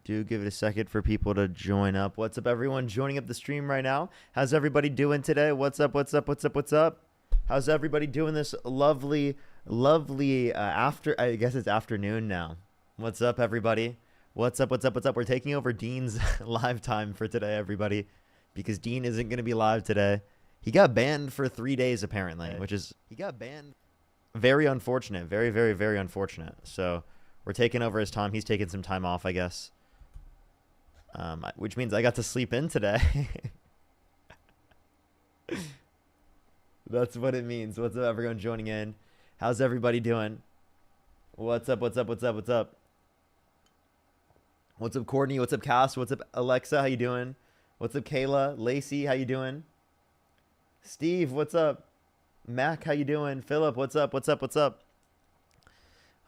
Do give it a second for people to join up. What's up, everyone joining up the stream right now? How's everybody doing today? What's up? What's up? What's up? What's up? How's everybody doing this lovely, lovely after? I guess it's afternoon now. What's up, everybody? What's up? What's up? What's up? We're taking over Dean's live time for today, everybody, because Dean isn't going to be live today. He got banned for 3 days apparently, which is he got banned. Very unfortunate. Very, very, very unfortunate. So we're taking over his time. He's taking some time off, I guess. Which means I got to sleep in today. That's what it means. What's up, everyone joining in? How's everybody doing? What's up? What's up? What's up? What's up? What's up, Courtney? What's up, Cass? What's up, Alexa? How you doing? What's up, Kayla? Lacey, how you doing? Steve, what's up? Mac, how you doing? Philip, what's up? What's up? What's up?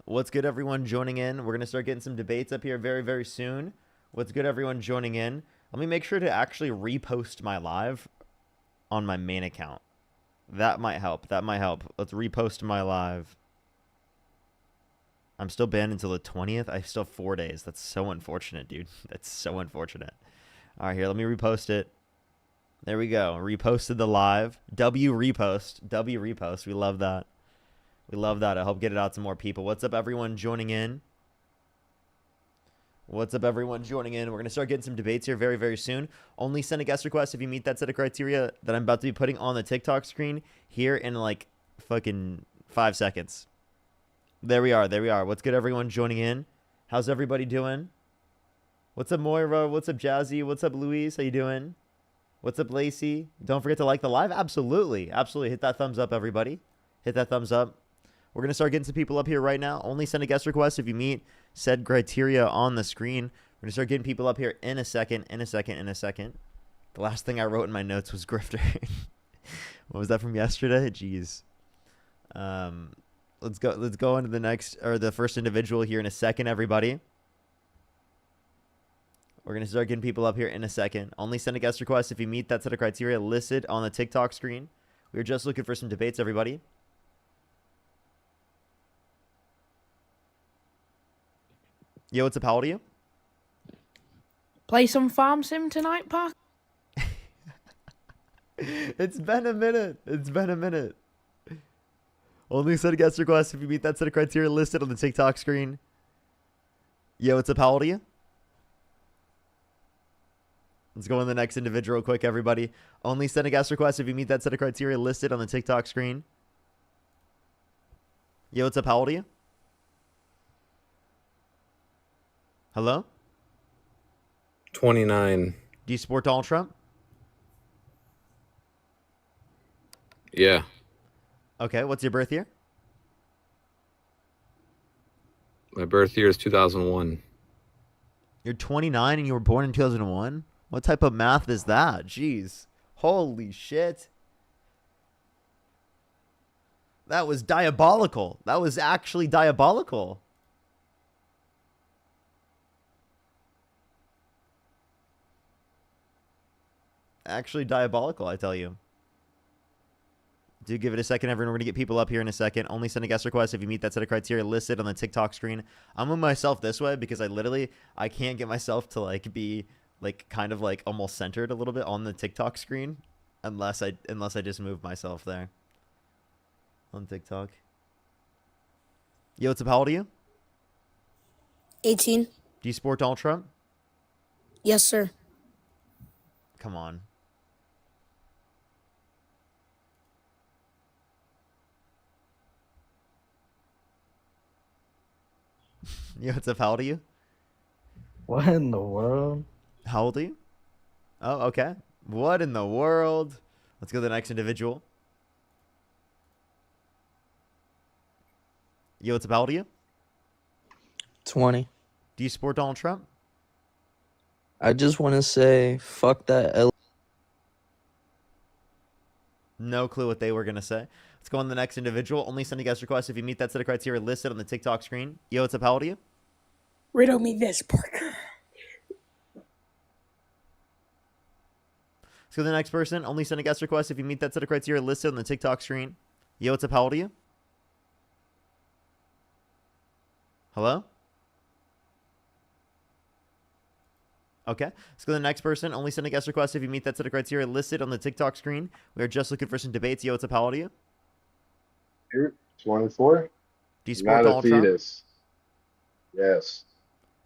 What's good, everyone joining in? We're going to start getting some debates up here very, very soon. What's good, everyone joining in? Let me make sure to actually repost my live on my main account. That might help. That might help. Let's repost my live. I'm still banned until the 20th. I still have 4 days. That's so unfortunate, dude. That's so unfortunate. All right, here. Let me repost it. There we go. Reposted the live. W repost. W repost. We love that. We love that. I hope get it out to more people. What's up, everyone joining in? What's up, everyone joining in? We're going to start getting some debates here very, very soon. Only send a guest request if you meet that set of criteria that I'm about to be putting on the TikTok screen here in like fucking 5 seconds. There we are. There we are. What's good, everyone joining in? How's everybody doing? What's up, Moira? What's up, Jazzy? What's up, Louise? How you doing? What's up, Lacey? Don't forget to like the live. Absolutely. Absolutely. Hit that thumbs up, everybody. Hit that thumbs up. We're going to start getting some people up here right now. Only send a guest request if you meet said criteria on the screen. We're going to start getting people up here in a second, in a second, in a second. The last thing I wrote in my notes was grifter. What was that from yesterday? Jeez. Let's go into the next, or the first individual here in a second, everybody. We're going to start getting people up here in a second. Only send a guest request if you meet that set of criteria listed on the TikTok screen. We're just looking for some debates, everybody. Yo, what's up? How old are you? Play some Farm Sim tonight, Park? It's been a minute. It's been a minute. Only send a guest request if you meet that set of criteria listed on the TikTok screen. Yo, what's up? How old are you? Let's go on the next individual real quick, everybody. Only send a guest request if you meet that set of criteria listed on the TikTok screen. Yo, what's up? How old are you? Hello? 29. Do you support Donald Trump? Yeah. Okay, what's your birth year? My birth year is 2001. You're 29 and you were born in 2001? What type of math is that? Jeez. Holy shit. That was diabolical. That was actually diabolical. Actually diabolical, I tell you. Do give it a second, everyone. We're going to get people up here in a second. Only send a guest request if you meet that set of criteria listed on the TikTok screen. I'm moving myself this way because I can't get myself to like be like kind of like almost centered a little bit on the TikTok screen unless I just move myself there on TikTok. Yo, what's up? How old are you? 18. Do you support Donald Trump? Yes, sir. Come on. Yo, what's up? How old are you? What in the world? How old are you? Oh, okay. What in the world? Let's go to the next individual. Yo, what's up? How old are you? 20. Do you support Donald Trump? I just want to say, fuck that No clue what they were going to say. Let's go on to the next individual. Only send a guest request if you meet that set of criteria listed on the TikTok screen. Yo, what's up? How old are you? Riddle me this, Parker. Let's go to the next person. Only send a guest request if you meet that set of criteria listed on the TikTok screen. Yo, what's up? How old are you? Hello? Okay, let's go to the next person. Only send a guest request if you meet that set of criteria listed on the TikTok screen. We are just looking for some debates. Yo, what's up? How old are you? Here, 24. Do you support Not a Donald Trump? fetus. Yes.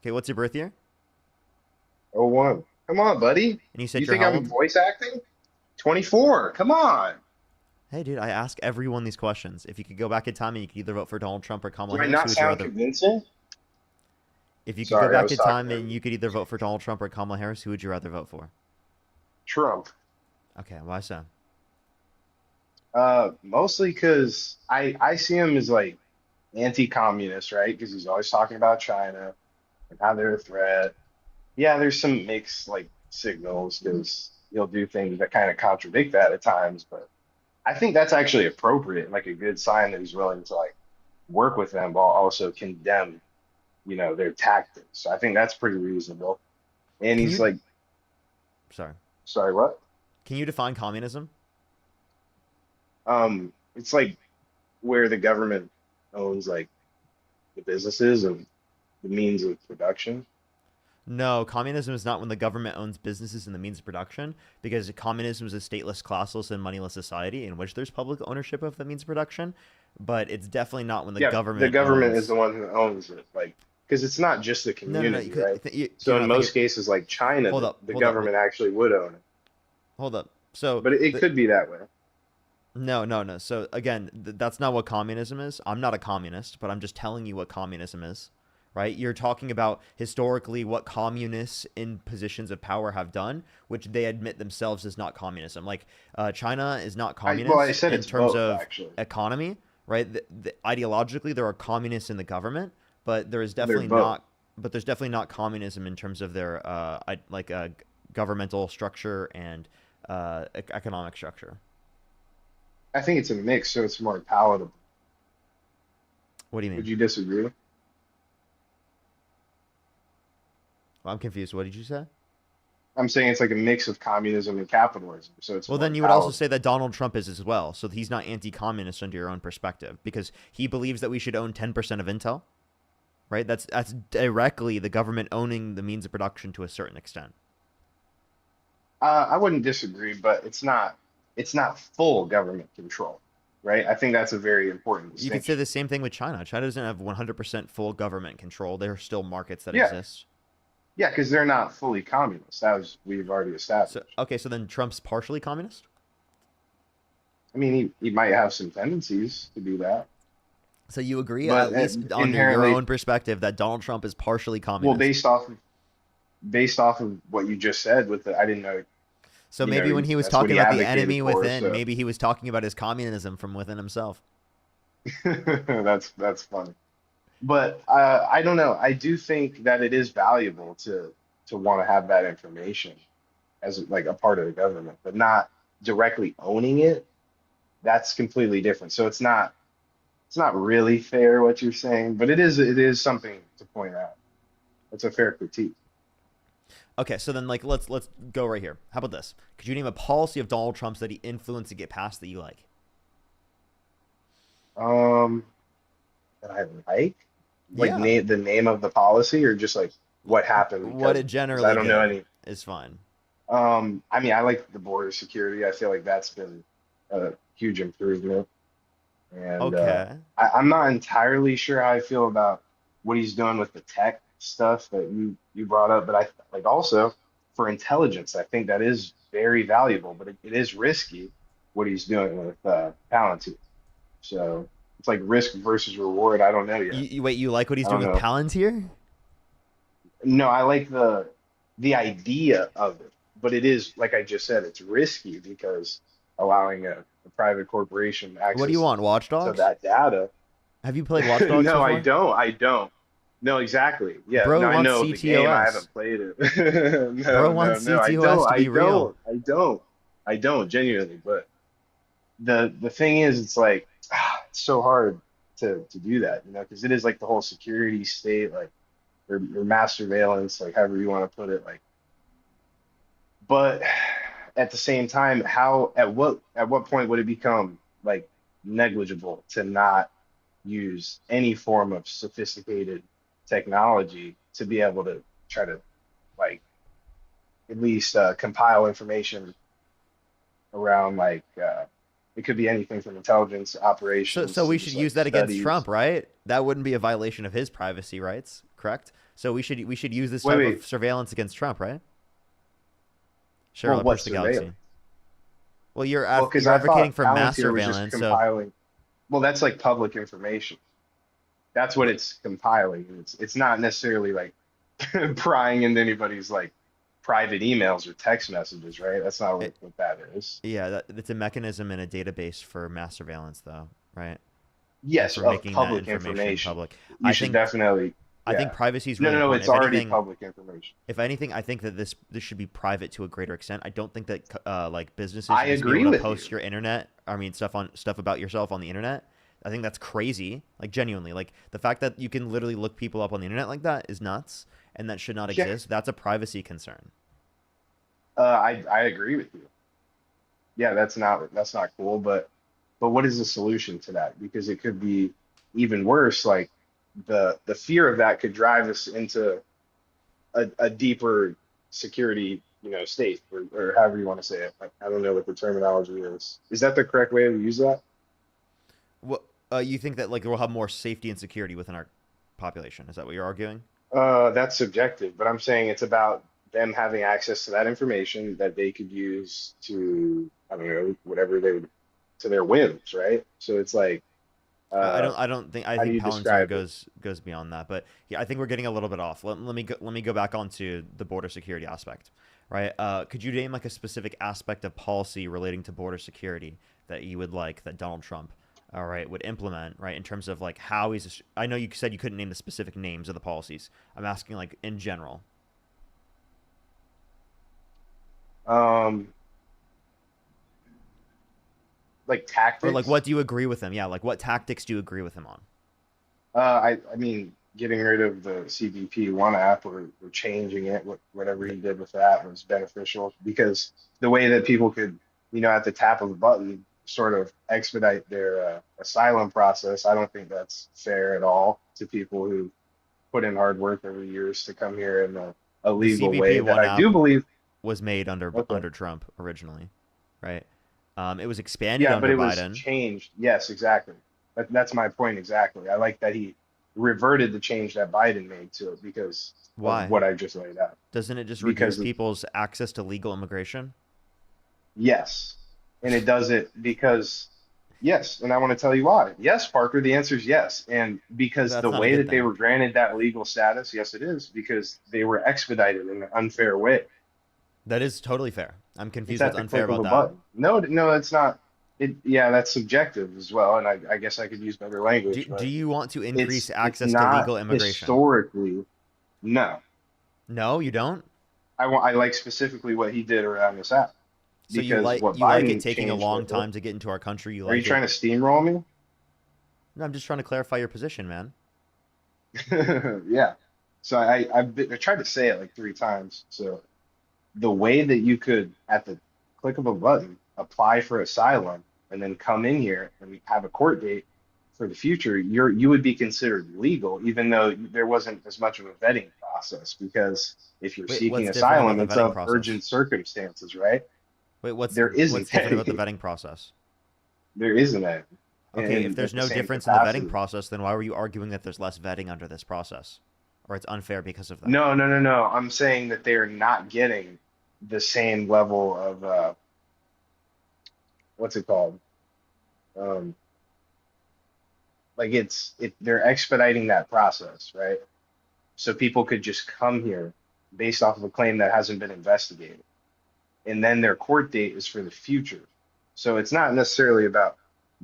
Okay, what's your birth year? Oh one. Come on, buddy. And you said You you're think how I'm old? voice acting? 24. Come on. Hey, dude, I ask everyone these questions. If you could go back in time and you could either vote for Donald Trump or Kamala Do I Harris, not who would you sound rather? convincing? If you could Sorry, go I back was in talking time to and you could either vote for Donald Trump or Kamala Harris, who would you rather vote for? Trump. Okay, why so? Mostly because I see him as like anti-communist, right? Because he's always talking about China and how they're a threat. Yeah, there's some mixed like signals because he'll do things that kind of contradict that at times, but I think that's actually appropriate and like a good sign that he's willing to like work with them while also condemn, their tactics. So I think that's pretty reasonable. And Can he's you- like, Sorry. sorry, what? Can you define communism? It's like where the government owns like the businesses and the means of production. No, communism is not when the government owns businesses and the means of production, because communism is a stateless, classless, and moneyless society in which there's public ownership of the means of production. But it's definitely not when the Yeah, government. the government owns... is the one who owns it, like because it's not just the No, no, no. community, right? You, So you're in not most thinking- cases, like China, Hold up, the hold up. government actually would own it, Hold up. So, but it could be that way. No, no, no. So again, that's not what communism is. I'm not a communist, but I'm just telling you what communism is, right? You're talking about historically what communists in positions of power have done, which they admit themselves is not communism. Like China is not communist I said in it's terms both, of actually. economy, right? Ideologically, there are communists in the government, but there is definitely both. not. But there's definitely not communism in terms of their governmental structure and economic structure. I think it's a mix, so it's more palatable. What do you mean? Would you disagree? Well, I'm confused. What did you say? I'm saying it's like a mix of communism and capitalism, so it's Well, more then you would also palatable. say that Donald Trump is as well. So he's not anti-communist under your own perspective because he believes that we should own 10% of Intel, right? That's directly the government owning the means of production to a certain extent. I wouldn't disagree, but it's not full government control, right? I think that's a very important You could say distinction. the same thing with China. China doesn't have 100% full government control. There are still markets that Yeah. exist. Yeah, because they're not fully communist. We've already established. So okay, so then Trump's partially communist? I mean, he might have some tendencies to do that. So you agree, But, at least under your inherently- own perspective, that Donald Trump is partially communist? Well, based off of what you just said, I didn't know. So you maybe know, when he was that's what talking he about the advocated enemy for, within, so- maybe he was talking about his communism from within himself. That's funny. But I don't know. I do think that it is valuable to want to have that information as like a part of the government, but not directly owning it. That's completely different. So it's not really fair what you're saying, but it is something to point out. It's a fair critique. Okay, so then let's go right here. How about this? Could you name a policy of Donald Trump's that he influenced to get passed that you like? That I like Yeah. name the name of the policy or just like what happened. What because- it 'cause generally I don't know did any. is fine. I mean, I like the border security. I feel like that's been a huge improvement. And Okay. I'm not entirely sure how I feel about what he's doing with the tech stuff that you brought up, but I like also for intelligence, I think that is very valuable, but it is risky what he's doing with Palantir. So it's like risk versus reward. I don't know yet. Wait, you like what he's I doing don't with know. Palantir? No, I like the idea of it, but it is like I just said, it's risky because allowing a private corporation access What do you want, Watch to Dogs? that data. Have you played Watch Dogs No, before? I don't. I don't. No, exactly. Yeah, Bro no, I wants know the game. I CTOS. haven't played it. No, Bro wants no, I CTOS don't. to be real. I don't genuinely. But the thing is, it's like it's so hard to do that, because it is like the whole security state, like or mass surveillance, like however you want to put it, like. But at the same time, at what point would it become like negligible to not use any form of sophisticated technology to be able to try to like at least compile information around it could be anything from intelligence So operations to we should just use like that against studies. Trump, right? That wouldn't be a violation of his privacy rights, correct? So we should use this Wait, type wait. of surveillance against Trump, right? Sure, Well, I'll what push the galaxy. surveillance? Well, Well, because you're I advocating thought for mass Palantir was just surveillance, so compiling. Well, that's like public information. That's what it's compiling. It's not necessarily like prying into anybody's like private emails or text messages, right? That's not it, what that is. yeah, it's a mechanism in a database for mass surveillance, though, right? And Yes, for of making that public information information. public. You should definitely, I think yeah. privacy is No, really no, no, important. it's already public information. If anything, I think that this should be private to a greater extent. I don't think that like businesses I should just be agree able to with post you. your internet. I mean, stuff about yourself on the internet. I think that's crazy. Like genuinely, like the fact that you can literally look people up on the internet like that is nuts, and that should not Yeah, exist. That's a privacy concern. I agree with you. Yeah, that's not cool, but what is the solution to that? Because it could be even worse. Like the fear of that could drive us into a deeper security, state or however you want to say it. I don't know what the terminology is. Is that the correct way to use that? What you think that like we'll have more safety and security within our population? Is that what you're arguing? That's subjective, but I'm saying it's about them having access to that information that they could use to, I don't know, whatever to their whims, right? So it's like, uh, I don't think I how do think you Palantir describe it? goes beyond that. But yeah, I think we're getting a little bit off. Let me go back onto the border security aspect, right? Could you name like a specific aspect of policy relating to border security that you would like that Donald Trump, all right, would implement, right, in terms of like how he's. I know you said you couldn't name the specific names of the policies. I'm asking like in general. Um, like Or like tactics. what do you agree with him? Yeah, like what tactics do you agree with him on? I mean, getting rid of the CBP One app or changing it, whatever he did with that was beneficial because the way that people could, at the tap of a button, sort of expedite their asylum process, I don't think that's fair at all to people who put in hard work over years to come here in a The legal CBP way that One I do app believe. was made Okay. under Trump originally, right? It was expanded Yeah, but under it was Biden. changed. Yes, exactly. That's my point exactly. I like that he reverted the change that Biden made to it because of Why? what I just laid out. Doesn't it just reduce Because of, people's access to legal immigration? yes, and it does it because yes, and I want to tell you why. Yes, Parker, the answer is yes. And because That's the not a way good that they thing. were granted that legal status, yes, it is because they were expedited in an unfair way. That is totally fair. I'm It's confused at what's the unfair click of about a that. button. No, no, it's not. Yeah, that's subjective as well, and I guess I could use better language, Do but you want to increase it's access to not legal immigration? historically. No, No, you don't. I like specifically what he did around this app So because what you like it Biden taking a changed long with it. time to get into our country. You Are you like trying it. to steamroll me? No, I'm just trying to clarify your position, man. Yeah. So I tried to say it like three times. So the way that you could, at the click of a button, apply for asylum and then come in here and have a court date for the future, you would be considered legal, even though there wasn't as much of a vetting process. Because if you're Wait, seeking what's different about asylum, the it's vetting of process? urgent circumstances, right? Wait, There what's isn't different about the any. vetting process? There isn't any Okay, if in there's at the no same difference in the vetting capacity. process, then why were you arguing that there's less vetting under this process? Or it's unfair because of that? No, no, no, no. I'm saying that they're not getting the same level of what's it called? Um, like they're expediting that process, right? So people could just come here based off of a claim that hasn't been investigated. And then their court date is for the future. So it's not necessarily about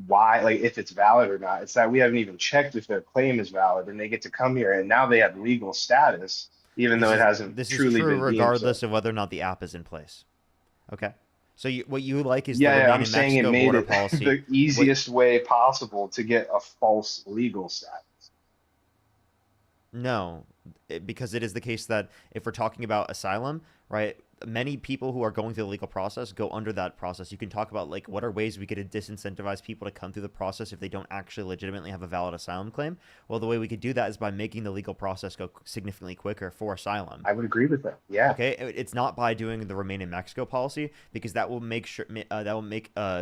why, like if it's valid or not. It's that we haven't even checked if their claim is valid and they get to come here and now they have legal status, even though it hasn't This is truly true been deemed so. regardless of whether or not the app is in place. Okay. So what you like is the Yeah, yeah, remain I'm in saying it Mexico made border it policy. the easiest way possible to get a false legal status. No, because it is the case that if we're talking about asylum, right, many people who are going through the legal process go under that process. You can talk about like what are ways we could disincentivize people to come through the process if they don't actually legitimately have a valid asylum claim. Well, the way we could do that is by making the legal process go significantly quicker for asylum. I would agree with that. Yeah. Okay, it's not by doing the remain in Mexico policy, because that will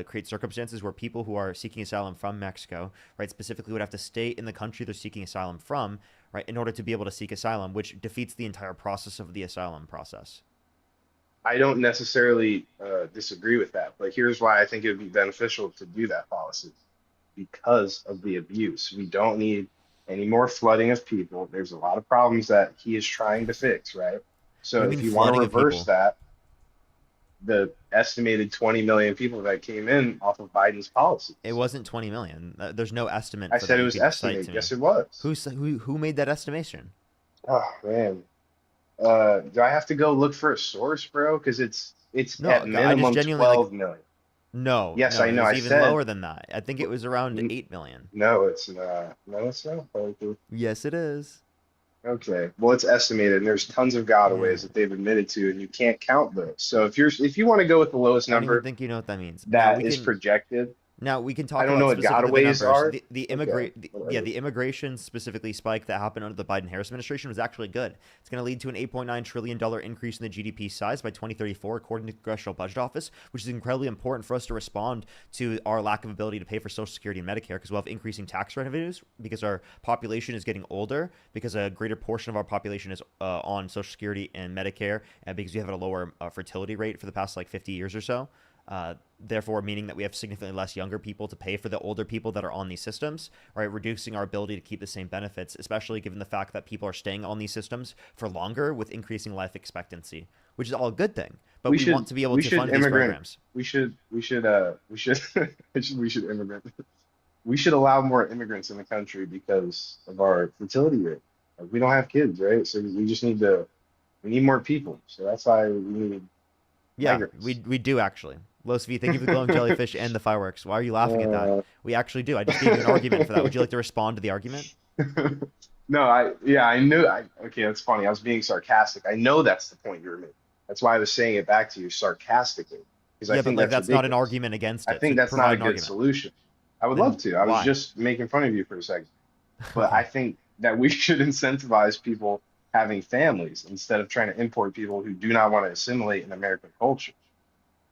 create circumstances where people who are seeking asylum from Mexico, right, specifically would have to stay in the country they're seeking asylum from, right, in order to be able to seek asylum, which defeats the entire process of the asylum process. I don't necessarily disagree with that, but here's why I think it would be beneficial to do that policy. Because of the abuse. We don't need any more flooding of people. There's a lot of problems that he is trying to fix, right? So What do you if mean you want to flooding of reverse people? that, the estimated 20 million people that came in off of Biden's policy. It wasn't 20 million. There's no estimate. I for said that it you was could cite estimated. to me. Yes, it was. Who made that estimation? Oh man. Do I have to go look for a source, bro? Because it's No, at I just minimum genuinely, 12 million. No. Yes, No, I know. it I was even said lower than that. I think it was around N- 8 million. no, it's not. No, it's not. Okay. Yes, it is. Okay. Well, it's estimated, and there's tons of gotaways that they've admitted to, and you can't count those. So if you want to go with the lowest I don't even number think you know what that means. that is projected, Now we can I talk don't about know what specifically the gotaways numbers. are. Okay, whatever. The immigration specifically spike that happened under the Biden-Harris administration was actually good. It's going to lead to an $8.9 trillion increase in the GDP size by 2034, according to the Congressional Budget Office, which is incredibly important for us to respond to our lack of ability to pay for Social Security and Medicare, because we'll have increasing tax revenues because our population is getting older, because a greater portion of our population is on Social Security and Medicare, and because we have a lower fertility rate for the past like 50 years or so. Therefore, meaning that we have significantly less younger people to pay for the older people that are on these systems, right? Reducing our ability to keep the same benefits, especially given the fact that people are staying on these systems for longer with increasing life expectancy, which is all a good thing. But we want to be able we to should fund these immigrant. programs. We should we should immigrant. We should allow more immigrants in the country because of our fertility rate. Like, we don't have kids, right? So we just we need more people. So that's why we need Yeah, migrants. we do actually. Los V, thank you for the glowing jellyfish and the fireworks. Why are you laughing at that? We actually do. I just gave you an argument for that. Would you like to respond to the argument? No, I knew. Okay, that's funny. I was being sarcastic. I know that's the point you were making. That's why I was saying it back to you sarcastically, because Yeah, I but think like that's not an ridiculous. argument against it. I think to that's provide not a an good argument. solution. I would Then love to. I was why? just making fun of you for a second. But I think that we should incentivize people having families instead of trying to import people who do not want to assimilate in American culture.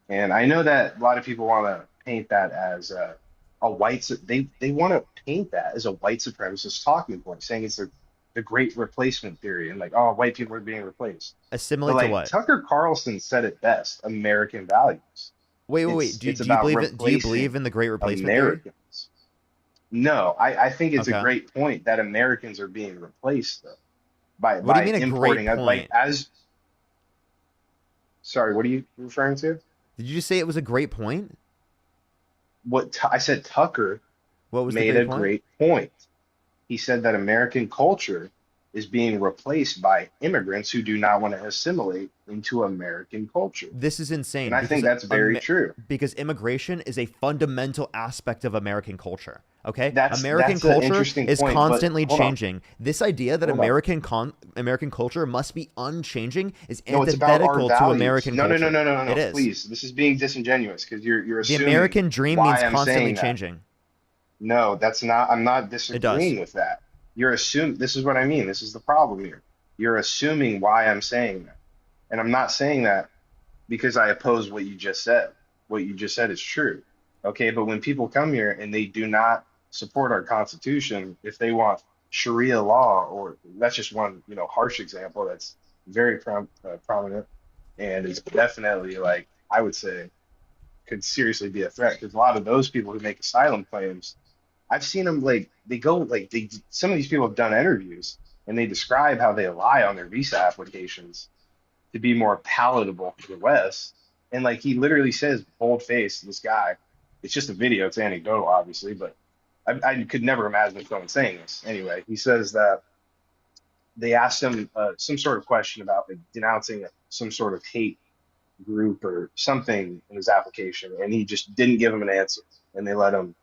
And I know that a lot of people want to paint that as a they want to paint that as a white supremacist talking point, saying it's the great replacement theory and like, oh, white people are being replaced. But Assimilate to like what? Tucker Carlson said it best, American values. Wait. It's Do you about believe do you replacing believe in the great replacement theory? Americans. No, I think it's Okay. a great point that Americans are being replaced though by What do by you mean a great importing like point? as. Sorry, what are you referring to? Did you just say it was a great point? I said Tucker What was made the a great point? great point. He said that American culture is being replaced by immigrants who do not want to assimilate into American culture. This is insane. And I think because that's very true. Because immigration is a fundamental aspect of American culture. Okay, That's American an culture interesting is point, but constantly hold on. changing. This idea that Hold on. American culture must be unchanging is No, it's about our antithetical to values. American No, culture. no. It is. Please, this is being disingenuous because you're The assuming American dream why means I'm constantly saying that. changing. No, that's not. I'm not disagreeing with that. You're assuming. This is what I mean. This is the problem here. You're assuming why I'm saying that, and I'm not saying that because I oppose what you just said. What you just said is true. Okay, but when people come here and they do not support our Constitution, if they want Sharia law, or that's just one, harsh example that's very prominent, and it's definitely like I would say could seriously be a threat because a lot of those people who make asylum claims, I've seen them some of these people have done interviews and they describe how they lie on their visa applications to be more palatable to the West. And like he literally says, bold face, this guy, it's just a video, it's anecdotal, obviously, but I could never imagine someone saying this. Anyway, he says that they asked him some sort of question about like, denouncing some sort of hate group or something in his application, and he just didn't give him an answer, and they let him,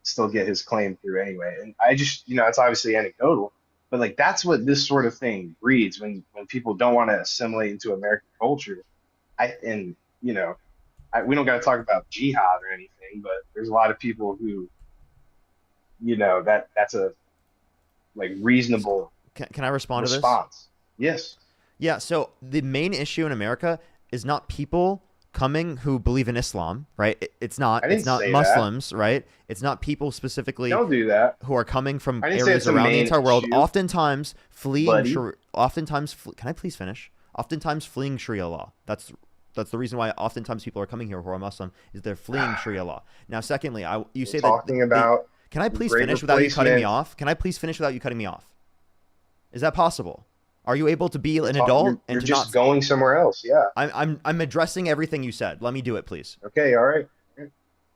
still get his claim through anyway. And I just, it's obviously anecdotal, But like that's what this sort of thing breeds when people don't want to assimilate into American culture. And we don't got to talk about jihad or anything, but there's a lot of people who that's a like reasonable Can I respond to this? response. Yes. Yeah, so the main issue in America is not people coming who believe in Islam, right? It's not. I didn't It's not say that. Muslims, right? It's not people specifically Don't do that. who are coming from I didn't say areas it's the around the main entire world. issue, Oftentimes fleeing. buddy. Can I please finish? Oftentimes fleeing Sharia law. That's the reason why oftentimes people are coming here who are Muslim is they're fleeing Sharia law. Now, secondly, you say that Talking about Can I please great finish without you cutting me replacement. off? Can I please finish without you cutting me off? Is that possible? Are you able to be an adult you're and to just not? going somewhere else. Yeah. I'm addressing everything you said. Let me do it, please. Okay. All right.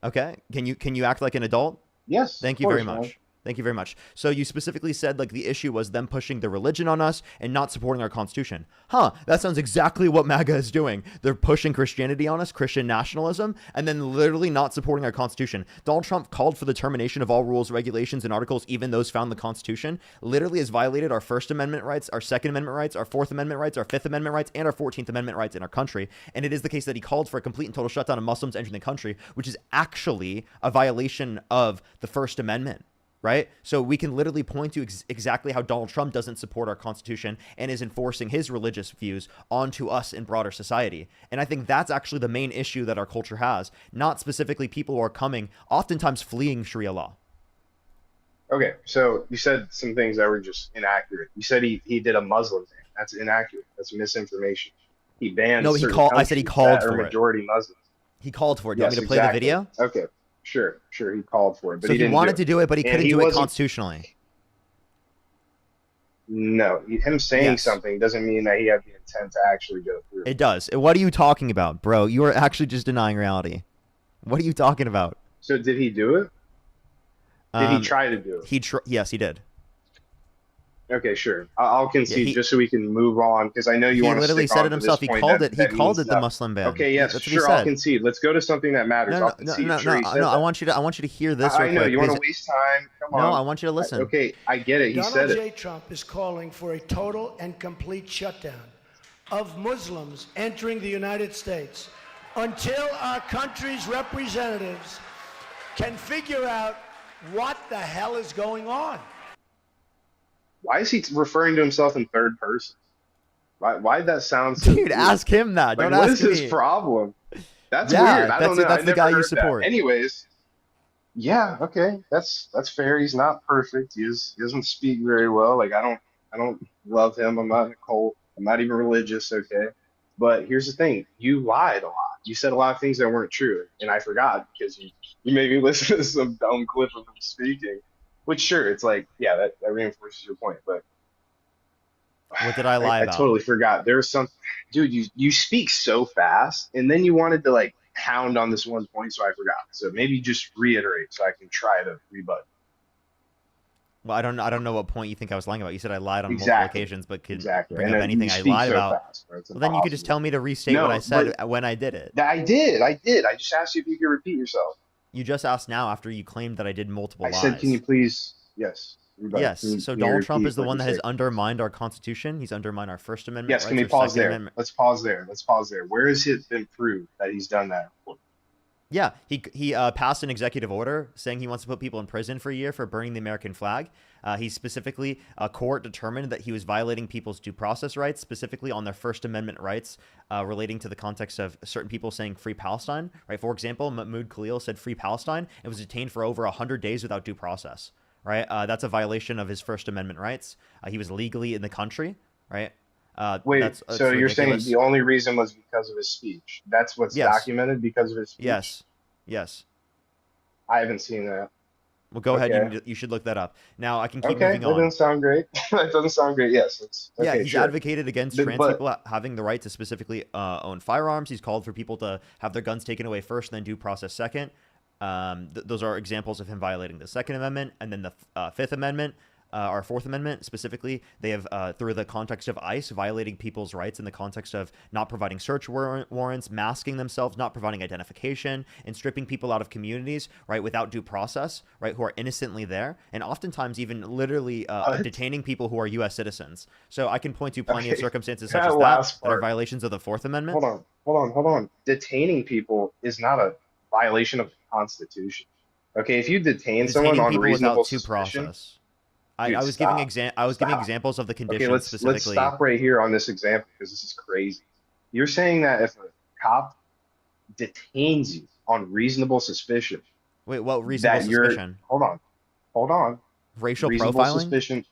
Okay. Can you act like an adult? Yes. Thank of you very course, man. much. Thank you very much. So you specifically said like the issue was them pushing the religion on us and not supporting our constitution. Huh, that sounds exactly what MAGA is doing. They're pushing Christianity on us, Christian nationalism, and then literally not supporting our constitution. Donald Trump called for the termination of all rules, regulations, and articles, even those found in the constitution. Literally has violated our First Amendment rights, our Second Amendment rights, our Fourth Amendment rights, our Fifth Amendment rights, and our 14th Amendment rights in our country. And it is the case that he called for a complete and total shutdown of Muslims entering the country, which is actually a violation of the First Amendment. Right? So we can literally point to exactly how Donald Trump doesn't support our Constitution and is enforcing his religious views onto us in broader society. And I think that's actually the main issue that our culture has, not specifically people who are coming, oftentimes fleeing Sharia law. Okay. So you said some things that were just inaccurate. You said he did a Muslim thing. That's inaccurate. That's misinformation. He banned. No, I said he called for it. Majority Muslims. He called for it. Do you Yes, want me to play exactly. the video? Okay. Sure. He called for it, but So he he didn't wanted do to do it, but he And couldn't he do it wasn't- constitutionally. No, him saying Yes. something doesn't mean that he had the intent to actually go through. It does. What are you talking about, bro? You are actually just denying reality. What are you talking about? So did he do it? Did he Um, try to do it? Yes, he did. Okay, sure. I'll concede he- just so we can move on because I know you He want to literally stick said on it to this himself. He point called that- it. He that called means it the nothing. Muslim ban. Okay, yes, That's what sure. he I'll said. concede. Let's go to something that matters. I'll concede. Sure, he said I that. want you to hear this. I real know quick, you want to because- waste time. Come on. No, I want you to listen. Okay, I get it. He Donald said J. it. Trump is calling for a total and complete shutdown of Muslims entering the United States until our country's representatives can figure out what the hell is going on. Why is he referring to himself in third person? Why'd that sound so Dude, weird? ask him that. Like, Don't what ask is his me. problem? That's Yeah, weird. I that's don't know. that's I the never guy you heard that. support. Anyways, yeah, okay, that's fair. He's not perfect. He doesn't speak very well. Like I don't love him. I'm not in a cult. I'm not even religious. Okay, but here's the thing: you lied a lot. You said a lot of things that weren't true, and I forgot because you made me listen to some dumb clip of him speaking. Which sure, it's like yeah, that reinforces your point, but. What did I lie I about? totally forgot. There's some, dude. You speak so fast, and then you wanted to like hound on this one point, so I forgot. So maybe just reiterate, so I can try to rebut. Well, I don't know what point you think I was lying about. You said I lied on multiple Exactly. occasions, but could Exactly. bring And up then anything you I speak lied so about. fast, right? It's Well, then you could just tell impossible. me to restate No, what I said but- when I did it. I did. I just asked you if you could repeat yourself. You just asked now after you claimed that I did multiple I lies. said, can you please? Yes. rebut. Yes. Can you- So can you Donald Trump repeat is the what one you that has said? undermined our Constitution. He's undermined our First Amendment. Yes. Can we rights, our pause Second there? Amendment. Let's pause there. Let's pause there. Where has it been proved that he's done that? Yeah, he passed an executive order saying he wants to put people in prison for a year for burning the American flag. He specifically, a court determined that he was violating people's due process rights, specifically on their First Amendment rights relating to the context of certain people saying free Palestine. Right. For example, Mahmoud Khalil said free Palestine and was detained for over 100 days without due process. Right. That's a violation of his First Amendment rights. He was legally in the country. Right. Wait, that's so you're saying ridiculous. the only reason was because of his speech? That's what's Yes. documented because of his speech? Yes. I haven't seen that. Well, go ahead. Okay. You should look that up. Now I can keep Okay, moving that on. doesn't sound great. That doesn't sound great. Yes. Yeah, Okay, he's sure. advocated against But- trans but- people having the right to specifically own firearms. He's called for people to have their guns taken away first and then due process second. Those are examples of him violating the Second Amendment and then the Fifth Amendment. our Fourth Amendment specifically, they have, through the context of ICE, violating people's rights in the context of not providing search warrants, masking themselves, not providing identification, and stripping people out of communities, right, without due process, right, who are innocently there, and oftentimes even literally detaining people who are U.S. citizens. So I can point to plenty of Okay, circumstances such that as last that are part. violations of the Fourth Amendment. Hold on. Detaining people is not a violation of the Constitution. Okay, if you detain someone Detaining on people reasonable without due suspicion, process. dude, I was giving stop. I was giving Stop. examples of the Okay, conditions let's specifically. stop right here on this example because this is crazy. You're saying that if a cop detains you on reasonable suspicion, Wait, what reasonable that you're suspicion? hold on, Racial reasonable profiling? suspicion.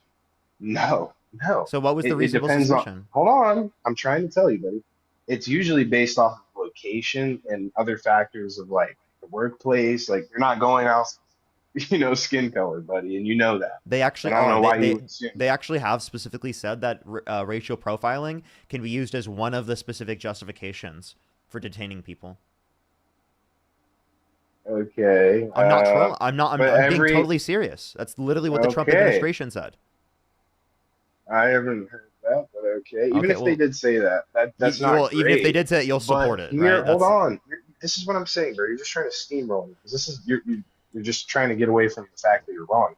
No, no. So what was the It reasonable depends on. suspicion? Hold on, I'm trying to tell you, buddy. It's usually based off of location and other factors of like the workplace. Like you're not going out, skin color, buddy, and you know that. They actually And I don't are. know why you would assume. They actually have specifically said that racial profiling can be used as one of the specific justifications for detaining people. Okay. I'm not trolling. I'm being every totally serious. That's literally what the Trump okay, administration said. I haven't heard that, but okay. Even Okay, if they did say that, that's not well, even if they great. did say it, you'll support But it, here, right? hold on. This is what I'm saying, bro. You're just trying to steamroll me because this is you're just trying to get away from the fact that you're wrong.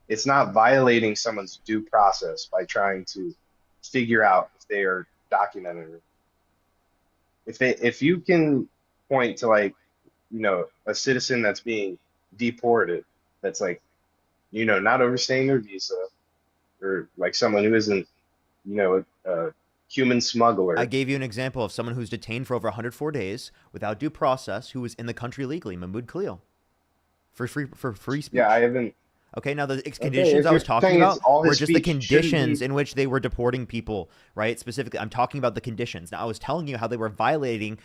It's not violating someone's due process by trying to figure out if they are documented. If you can point to like, a citizen that's being deported, that's like, not overstaying their visa, or like someone who isn't, a human smuggler. I gave you an example of someone who's detained for over 104 days without due process, who was in the country legally, Mahmoud Khalil, for free speech. Yeah, I haven't. Okay, now the Okay, conditions if I was you're talking saying about it's all were his just the speech, shouldn't conditions he? in which they were deporting people, right? Specifically, I'm talking about the conditions. Now, I was telling you how they were violating,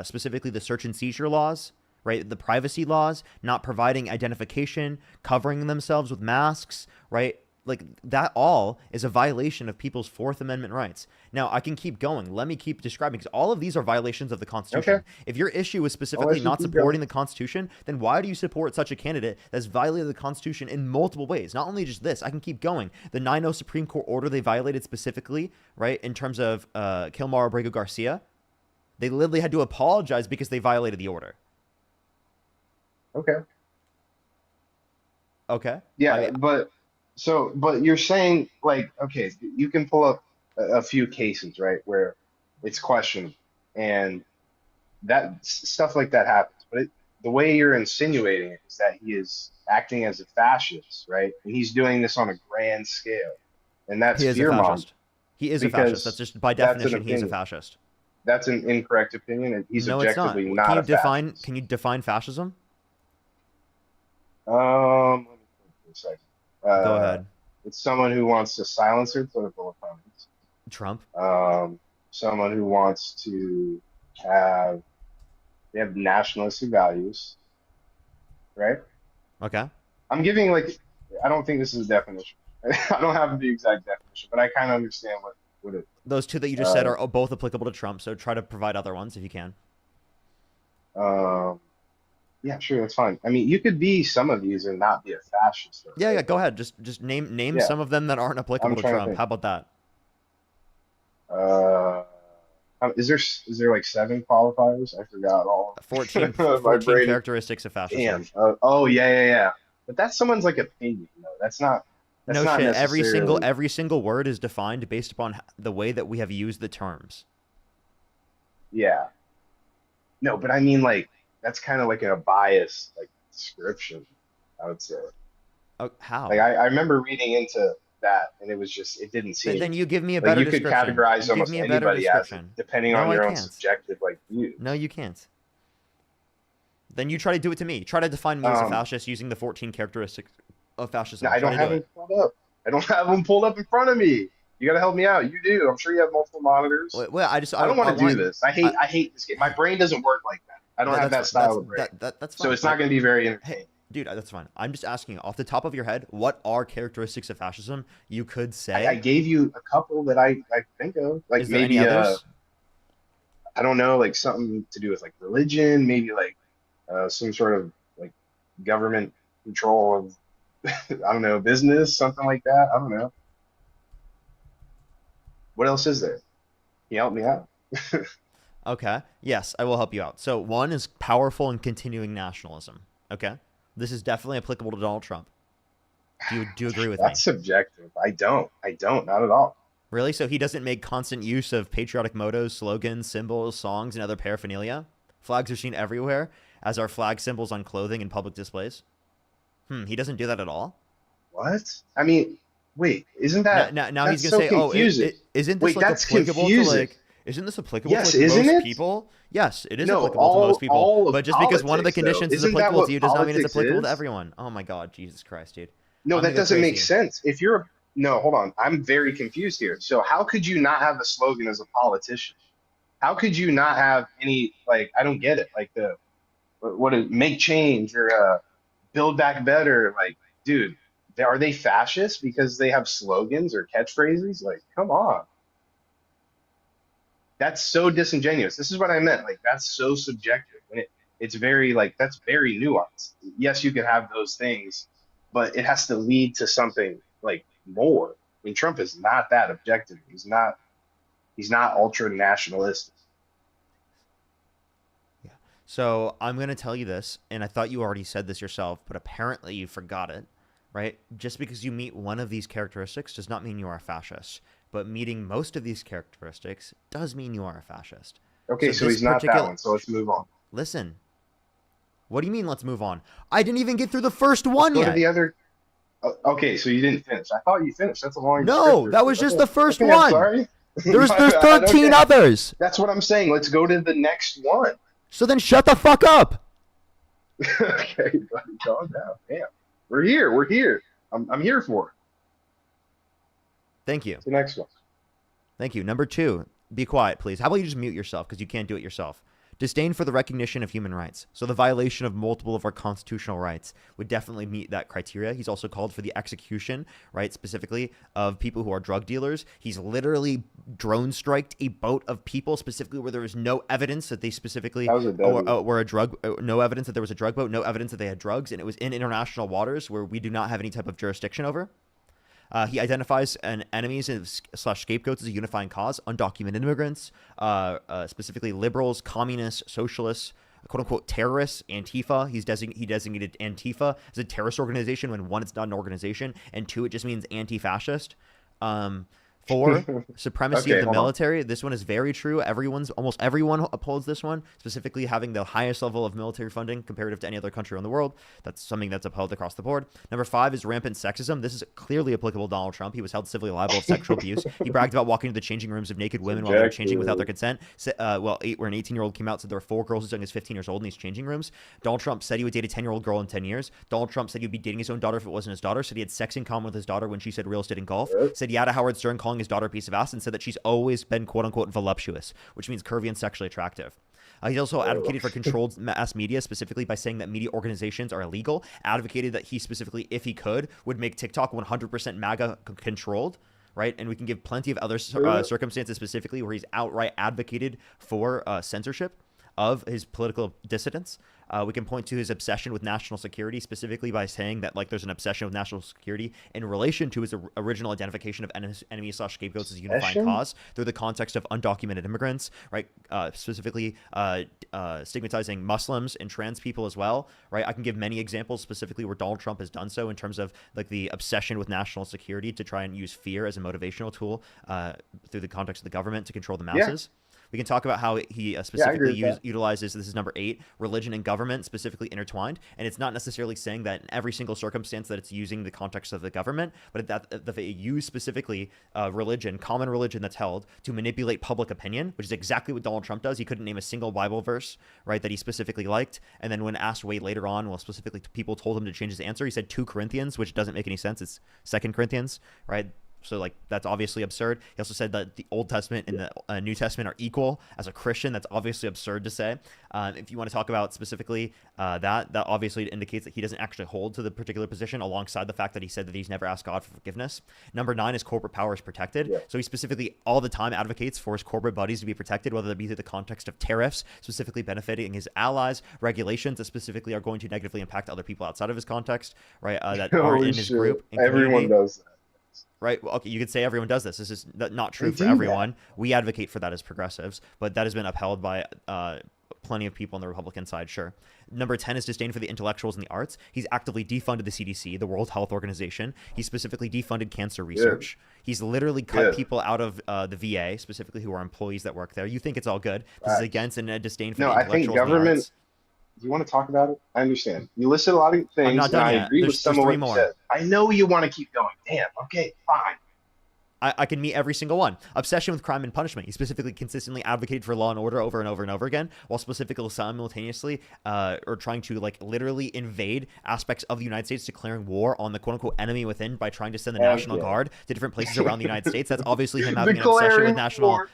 specifically the search and seizure laws, right? The privacy laws, not providing identification, covering themselves with masks, right? Like that all is a violation of people's Fourth Amendment rights. Now, I can keep going. Let me keep describing because all of these are violations of the Constitution. Okay. If your issue is I'll specifically let you not keep supporting going. the Constitution, then why do you support such a candidate that's violated the Constitution in multiple ways? Not only just this, I can keep going. The 9/0 Supreme Court order they violated specifically, right, in terms of Kilmar Abrego Garcia, they literally had to apologize because they violated the order. Okay. Okay? Yeah, but you're saying like, okay, you can pull up a few cases, right, where it's questionable, and that stuff like that happens. But the way you're insinuating it is that he is acting as a fascist, right? And he's doing this on a grand scale, and that's He is a fear mongering. fascist. He is a fascist. That's just by That's an definition, he is a opinion. fascist. That's an incorrect opinion, and he's No, it's not. objectively not a fascist. Can you define fascism? Let me think for a second. Go ahead. It's someone who wants to silence their political opponents. Trump. Someone who wants to have they have nationalistic values, right? Okay. I'm giving like I don't think this is a definition. I don't have the exact definition, but I kind of understand what it. Those two that you just said are both applicable to Trump, so try to provide other ones if you can. Yeah, sure, that's fine. I mean, you could be some of these and not be a fascist, though, Yeah, right? yeah, go ahead. Just name Yeah. some of them that aren't applicable I'm to trying to Trump. think. How about that? Is there like 7 qualifiers? I forgot all. 14 My 14 brain. characteristics of fascism. Damn. Oh yeah. But that's someone's like opinion, though. That's not. That's No not shit. necessarily. Every single word is defined based upon the way that we have used the terms. Yeah. No, but I mean, like, that's kind of like a biased like description, I would say. Oh, how? Like, I remember reading into that, and it didn't seem. Then you give me a like better you could description. categorize Give almost me a better anybody as it, description. depending No, on I your own can't. subjective like view. No, you can't. Then you try to do it to me. Try to define me as a fascist using the 14 characteristics of fascism. No, I Try don't to have do them it. pulled up. I don't have them pulled up in front of me. You gotta help me out. You do. I'm sure you have multiple monitors. Well, I don't want to do this. I hate this game. My brain doesn't work like that. I don't have that style of brain. That's fine. So it's not going to be very entertaining. Hey, dude, that's fine. I'm just asking, off the top of your head, what are characteristics of fascism you could say? I gave you a couple that I think of. Like Is there maybe any others? I don't know, like something to do with like religion, maybe like some sort of like government control of I don't know, business, something like that. I don't know. What else is there? Can you help me out? Okay. Yes, I will help you out. So one is powerful and continuing nationalism. Okay. This is definitely applicable to Donald Trump. Do you agree with me? That's subjective. I don't. Not at all. Really? So he doesn't make constant use of patriotic mottos, slogans, symbols, songs, and other paraphernalia? Flags are seen everywhere, as are flag symbols on clothing and public displays. He doesn't do that at all? What? I mean, wait, isn't that Now he's that's going to so say, confusing? isn't this Wait, like that's applicable confusing. to like, isn't this applicable Yes, to like isn't most it? people? Yes, it is No, applicable to most people. all of But just because one of the politics, though. conditions is Isn't that applicable what to you does not mean it's politics applicable to is? everyone. Oh my God, Jesus Christ, dude. No, I'm that gonna go doesn't make crazy. sense. If you're no, hold on. I'm very confused here. So how could you not have a slogan as a politician? How could you not have any like I don't get it. Like the what is make change or build back better? Like, dude, are they fascists because they have slogans or catchphrases? Like, come on. That's so disingenuous. This is what I meant. Like, that's so subjective. And it's very like that's very nuanced. Yes, you can have those things, but it has to lead to something like more. I mean, Trump is not that objective. He's not ultra nationalistic. Yeah. So I'm going to tell you this, and I thought you already said this yourself, but apparently you forgot it, right? Just because you meet one of these characteristics does not mean you are a fascist. But meeting most of these characteristics does mean you are a fascist. Okay, so this he's not that particular- one. So let's move on. Listen. What do you mean, let's move on? I didn't even get through the first one Go to yet. the other. Okay, so you didn't finish. I thought you finished. That's a long. No, descriptor. that was just Okay, the first okay, I'm one. sorry. There's My bad, 13 okay. others. That's what I'm saying. Let's go to the next one. So then shut the fuck up. Okay, buddy, calm down. Damn, we're here. We're here. I'm here for it. Thank you. The next one. Thank you. Number 2, be quiet, please. How about you just mute yourself because you can't do it yourself? Disdain for the recognition of human rights. So the violation of multiple of our constitutional rights would definitely meet that criteria. He's also called for the execution, right, specifically of people who are drug dealers. He's literally drone striked a boat of people specifically where there was no evidence that they specifically That was a deadly. were a drug, no evidence that there was a drug boat, no evidence that they had drugs, and it was in international waters where we do not have any type of jurisdiction over. He identifies enemies / scapegoats as a unifying cause, undocumented immigrants, specifically liberals, communists, socialists, quote unquote terrorists, Antifa. He designated Antifa as a terrorist organization when 1, it's not an organization, and 2, it just means anti-fascist. 4, supremacy Okay, of the hold on. military. This one is very true. Almost everyone upholds this one, specifically having the highest level of military funding comparative to any other country in the world. That's something that's upheld across the board. Number 5 is rampant sexism. This is clearly applicable to Donald Trump. He was held civilly liable of sexual abuse. He bragged about walking into the changing rooms of naked women while they were changing without their consent. Where an 18-year-old came out, said there were 4 girls as young as 15 years old in these changing rooms. Donald Trump said he would date a 10-year-old girl in 10 years. Donald Trump said he'd be dating his own daughter if it wasn't his daughter. Said he had sex in common with his daughter when she said real estate and golf. Said he had a Howard Stern calling his daughter a piece of ass, and said that she's always been quote unquote voluptuous, which means curvy and sexually attractive. He's also advocated for controlled mass media, specifically by saying that media organizations are illegal. Advocated that he specifically, if he could, would make TikTok 100% MAGA controlled. Right, and we can give plenty of other circumstances specifically where he's outright advocated for censorship of his political dissidents. We can point to his obsession with national security, specifically by saying that like there's an obsession with national security in relation to his original identification of enemies / scapegoats as a unifying Obsession? cause through the context of undocumented immigrants, right? Specifically stigmatizing Muslims and trans people as well, right? I can give many examples specifically where Donald Trump has done so in terms of like the obsession with national security to try and use fear as a motivational tool through the context of the government to control the masses. We can talk about how he specifically with that. utilizes, this is number 8, religion and government specifically intertwined. And it's not necessarily saying that in every single circumstance that it's using the context of the government, but that they use specifically religion, common religion that's held to manipulate public opinion, which is exactly what Donald Trump does. He couldn't name a single Bible verse, right, that he specifically liked. And then when asked way later on, well, specifically people told him to change his answer, he said 2 Corinthians, which doesn't make any sense. It's 2 Corinthians, right? So like that's obviously absurd. He also said that the Old Testament and the New Testament are equal. As a Christian, that's obviously absurd to say. If you want to talk about specifically that obviously indicates that he doesn't actually hold to the particular position, alongside the fact that he said that he's never asked God for forgiveness. Number 9 is corporate power is protected. Yeah. So he specifically all the time advocates for his corporate buddies to be protected, whether it be through the context of tariffs, specifically benefiting his allies, regulations that specifically are going to negatively impact other people outside of his context, right? That are Holy in his shit. group. And Everyone community. does that. Right. Well, okay, you could say everyone does this. This is not true They for do everyone. We advocate for that as progressives, but that has been upheld by plenty of people on the Republican side. Sure. Number 10 is disdain for the intellectuals and the arts. He's actively defunded the CDC, the World Health Organization. He specifically defunded cancer research. He's literally cut people out of the VA, specifically who are employees that work there. You think it's all good. This is against and a disdain for No, the I think intellectuals and the government. arts. You want to talk about it? I understand. You listed a lot of things, not and done I yet. agree with There's some of 3 what you more. said. I know you want to keep going. Damn. Okay, fine. I can meet every single one. Obsession with crime and punishment. He specifically consistently advocated for law and order over and over and over again, while specifically simultaneously or trying to like literally invade aspects of the United States, declaring war on the quote unquote enemy within by trying to send the National Guard to different places around the United States. That's obviously him having an obsession with Declaring national. war.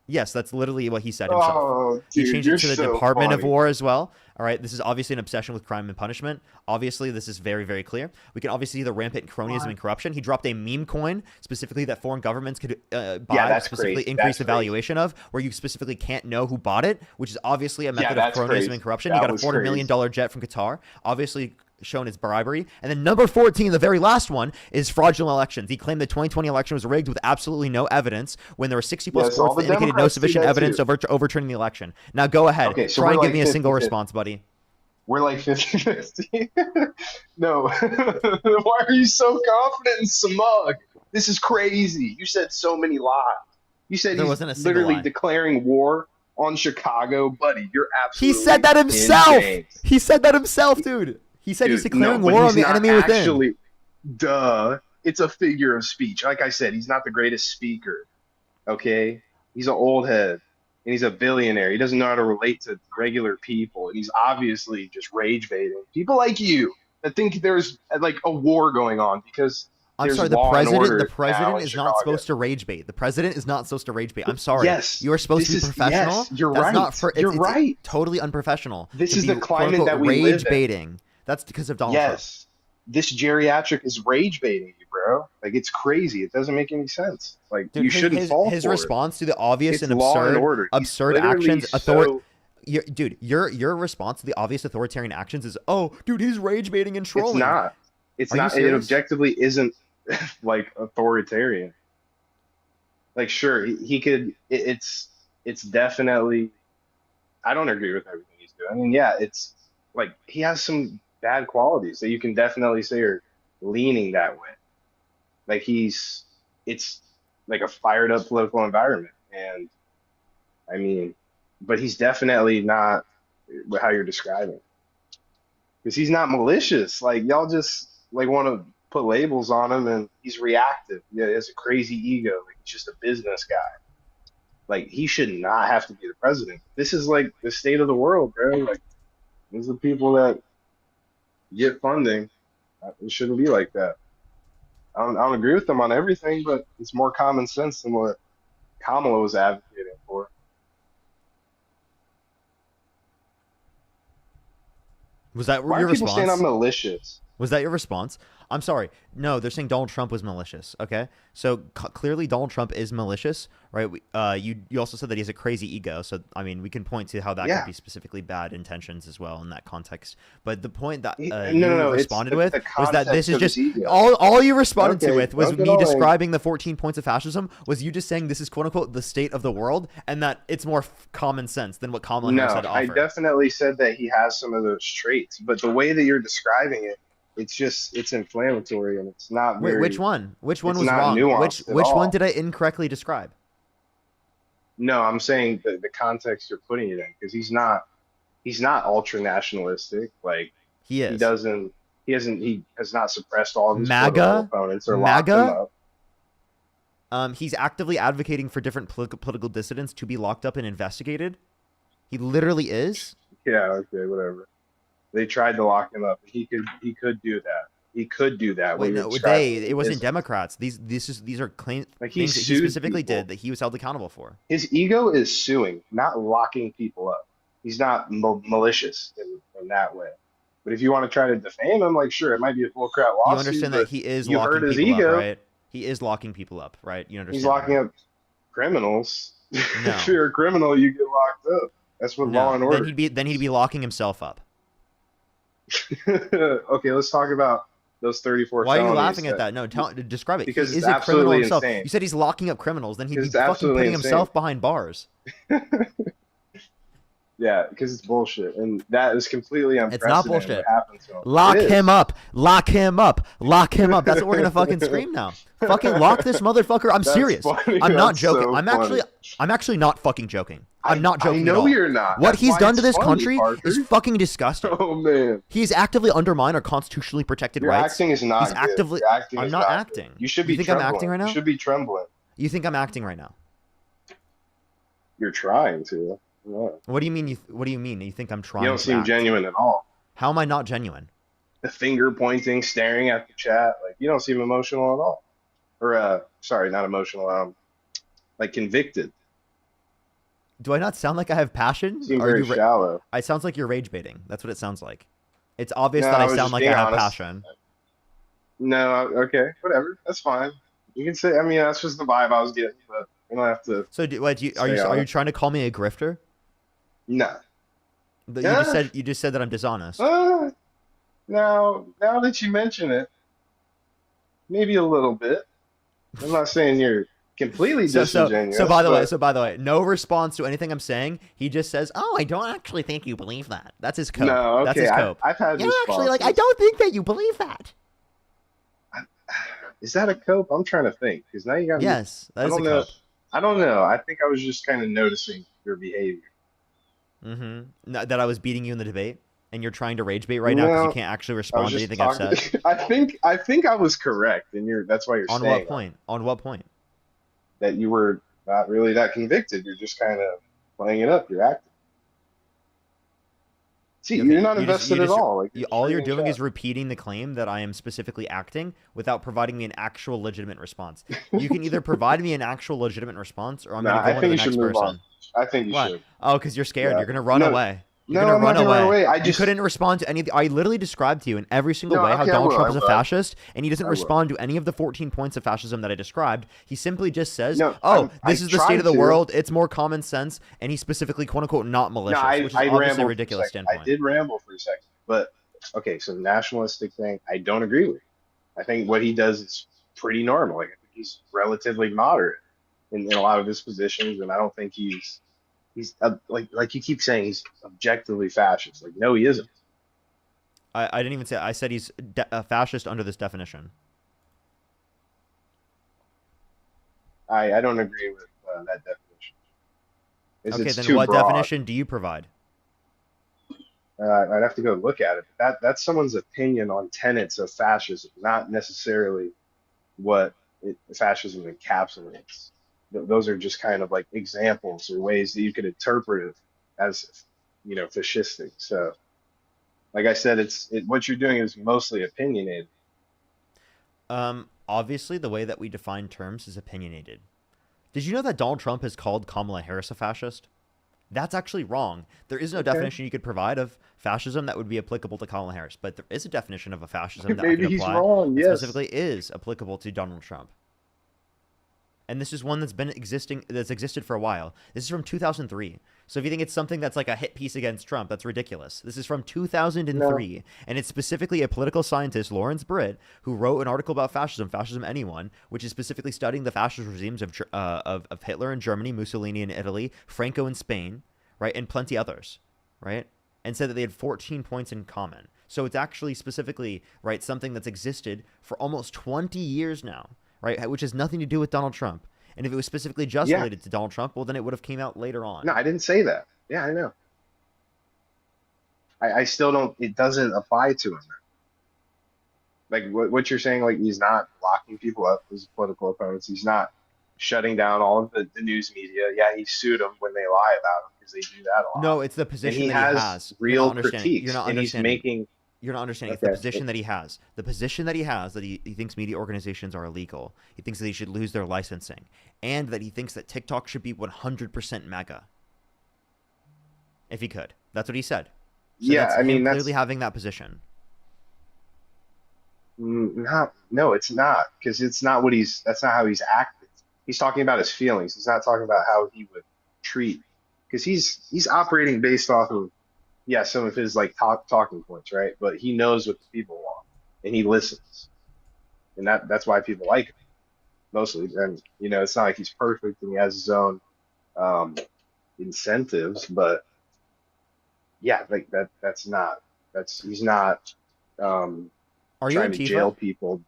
Yes, that's literally what he said himself. Oh, He dude, changed you're it to the so Department of funny. War as well. All right, this is obviously an obsession with crime and punishment. Obviously, this is very, very clear. We can obviously see the rampant cronyism and corruption. He dropped a meme coin specifically that foreign governments could buy, that's specifically crazy. increase That's the crazy. valuation of, where you specifically can't know who bought it, which is obviously a method of that's cronyism crazy. and corruption. That He got a was $400 million crazy. jet from Qatar, obviously shown as bribery. And then number 14, the very last one, is fraudulent elections. He claimed the 2020 election was rigged with absolutely no evidence when there were 60 plus Yes, all courts the that indicated no Democrats do sufficient that evidence too. overturning the election. Now go ahead. Okay, so Try we're and give like me a single 50-50. response, buddy. We're like 50-50. No. Why are you so confident and smug? This is crazy. You said so many lies. You said There he's wasn't a single literally lie. declaring war on Chicago. Buddy, you're He absolutely said that himself. insane. He said that himself, dude. He said he's Dude, declaring no, but war he's on the not enemy within. actually, duh. It's a figure of speech. Like I said, he's not the greatest speaker. Okay? He's an old head. And he's a billionaire. He doesn't know how to relate to regular people. And he's obviously just rage baiting. People like you that think there's like a war going on because I'm there's sorry, the law and president. order The now president in is Chicago. not supposed to rage bait. The president is not supposed to rage bait. I'm sorry. Yes, you are supposed to be this is- professional. yes, you're That's right. Not for, You're it's right. Totally unprofessional. This to is be, the climate quote, that we rage live in. baiting. That's because of Donald Trump. Yes. This geriatric is rage baiting you, bro. Like, it's crazy. It doesn't make any sense. Like, Dude, you shouldn't fall his for response to the obvious It's and law and absurd, order. He's absurd literally actions, so- Dude, your response to the obvious authoritarian actions is, oh, dude, he's rage baiting and trolling. It's not. It's Are you not. It serious? objectively isn't like authoritarian. Like, sure, he could. It's definitely. I don't agree with everything he's doing. I mean, yeah, it's like he has some bad qualities that you can definitely say are leaning that way. Like it's like a fired up political environment, and I mean, but he's definitely not how you're describing. Because he's not malicious. Like, y'all just like want to put labels on him, and he's reactive. Yeah, he has a crazy ego. Like, he's just a business guy. Like, he should not have to be the president. This is like the state of the world, bro. Like, these are the people that get funding. It shouldn't be like that. I don't agree with them on everything, but it's more common sense than what Kamala was advocating for. Was that Why your are people response? saying I'm malicious? Was that your response? I'm sorry. No, they're saying Donald Trump was malicious. Okay, so clearly Donald Trump is malicious, right? You also said that he has a crazy ego. So I mean, we can point to how that Yeah. could be specifically bad intentions as well in that context. But the point that No, you no, it's responded the with was that context this is of his just ego. all you responded to Okay, with was don't get me all describing the 14 points of fascism. Was you just saying this is quote unquote the state of the world, and that it's more common sense than what Kamala Harris No, had to I offer? definitely said that he has some of those traits, but the way that you're describing it, it's inflammatory and it's not Wait, very. which one? Which one it's was not wrong? nuanced at Which all. one did I incorrectly describe? No, I'm saying the context you're putting it in, because he's not ultra nationalistic. Like, He is. he has not suppressed all of his MAGA? political opponents or locked them MAGA? up. He's actively advocating for different political dissidents to be locked up and investigated. He literally is. Yeah, okay, whatever. They tried to lock him up. He could do that. He could do that. what Wait, you're no, describing it wasn't is- Democrats. These are claims Like, he things that he sued specifically people. did that he was held accountable for. His ego is suing, not locking people up. He's not malicious in that way. But if you want to try to defame him, like, sure, it might be a bullcrap You lawsuit. understand but that he is you locking hurt his people ego. up, right? He is locking people up, right? You understand? He's locking that? up criminals. No. If you're a criminal, you get locked up. That's what law and No, order. then he'd be locking himself up. Okay, let's talk about those 34 Why are you felonies laughing at that? No, describe it. Because he it's is a criminal absolutely himself. insane. You said he's locking up criminals, then he'd be Because it's fucking absolutely putting insane. himself behind bars. Yeah, because it's bullshit, and that is completely It's unprecedented. not bullshit. What happened to him. Lock It is. him up. Lock him up. Lock him up. That's what we're gonna fucking scream now. Fucking lock this motherfucker. I'm That's serious. funny. I'm not That's joking. so I'm actually not fucking joking. I'm not joking I know at all. you're not. What That's he's why done to it's this funny, country Parker. is fucking disgusting. Oh man, He's actively undermined our constitutionally protected your rights. acting is not. He's good. actively. Your acting I'm is not good. acting. You should be. You think I'm trembling. acting right now? You should be trembling. You think I'm acting right now? You're trying to. Yeah. What do you mean? What do you mean? You think I'm trying? You don't to seem act? genuine at all. How am I not genuine? The finger pointing, staring at the chat, like you don't seem emotional at all. Or sorry, not emotional. Like convicted. Do I not sound like I have passion? You seem Are very you? shallow. It sounds like you're rage baiting. That's what it sounds like. It's obvious No, that I I was sound just like I being have honest. passion. No, okay, whatever. That's fine. You can say. I mean, that's just the vibe I was getting, but you don't have to. So, are you Stay are on you it. trying to call me a grifter? No. That you just said that I'm dishonest. Now that you mention it, maybe a little bit. I'm not saying you're completely disingenuous. So by the but way, no response to anything I'm saying. He just says, "Oh, I don't actually think you believe that." That's his cope. no, okay. That's his I, cope. I've had You don't actually like. I responses. don't think that you believe that. Is that a cope? I'm trying to think because now you got me. Yes, that I is a don't know. cope. I don't know. I think I was just kind of noticing your behavior. Mm-hmm. That I was beating you in the debate, and you're trying to rage bait right now because No, you can't actually I was respond to just anything I've talking. said. I think I was correct, and that's why you're On saying what point? On what point? that you were not really that convicted. You're just kind of playing it up. You're acting. See, Okay, you're not you just- invested you at just- all. Like All you're screaming doing is chat. repeating the claim that I am specifically acting without providing me an actual legitimate response. You can either provide me an actual legitimate response, or I'm Nah, going to I go on to think the you should next move person. on. I think you What? should. Oh, because you're scared. Yeah. You're going to run No, away. You're No, gonna I'm not run gonna run away. away. I You just couldn't respond to any of the. I literally described to you in every single No, way how okay, I Donald will, Trump I is a will. fascist, and he doesn't I will. respond to any of the 14 points of fascism that I described. He simply just says, No, "Oh, I this is the state of the tried to. world. It's more common sense," and he's specifically "quote unquote" not malicious, No, which is I obviously rambled a for ridiculous second. standpoint. I did ramble for a second, but okay. So the nationalistic thing, I don't agree with. I think what he does is pretty normal. Like I think he's relatively moderate in a lot of his positions, and I don't think he's like you keep saying he's objectively fascist. Like no, he isn't. I didn't even say. I said he's a fascist under this definition. I don't agree with that definition. Okay, It's then too what broad. definition do you provide? I'd have to go look at it. That's someone's opinion on tenets of fascism, not necessarily what fascism encapsulates. Those are just kind of like examples or ways that you could interpret it as, fascistic. So, like I said, what you're doing is mostly opinionated. Obviously, the way that we define terms is opinionated. Did you know that Donald Trump has called Kamala Harris a fascist? That's actually wrong. There is no definition you could provide of fascism that would be applicable to Kamala Harris, but there is a definition of a fascism that Maybe could he's apply wrong. that Yes. specifically is applicable to Donald Trump. And this is one that's existed for a while. This is from 2003. So if you think it's something that's like a hit piece against Trump, that's ridiculous. This is from 2003, and it's specifically a political scientist, Lawrence Britt, who wrote an article about Fascism Anyone, which is specifically studying the fascist regimes of Hitler in Germany, Mussolini in Italy, Franco in Spain, right, and plenty others, right, and said that they had 14 points in common. So it's actually specifically, right, something that's existed for almost 20 years now, right, which has nothing to do with Donald Trump. And if it was specifically just Yeah. related to Donald Trump, well, then it would have came out later on. No, I didn't say that. Yeah, I know. I still don't. It doesn't apply to him. Like what you're saying, like he's not locking people up as political opponents. He's not shutting down all of the news media. Yeah, he sued them when they lie about him because they do that a lot. No, it's the and position he that has he has. real critiques, You're not and he's understanding. making You're not understanding. It's Okay. the position that he has. The position that he has, that he thinks media organizations are illegal. He thinks that they should lose their licensing. And that he thinks that TikTok should be 100% MAGA. If he could. That's what he said. So Yeah, that's I mean, him that's clearly having that position. no, it's not, because that's not how he's acting. He's talking about his feelings. He's not talking about how he would treat, because he's operating based off of, yeah, some of his like talking points, right? But he knows what the people want, and he listens, and that's why people like him mostly. And it's not like he's perfect and he has his own incentives, but yeah, like he's not Are you trying to jail Antifa? people.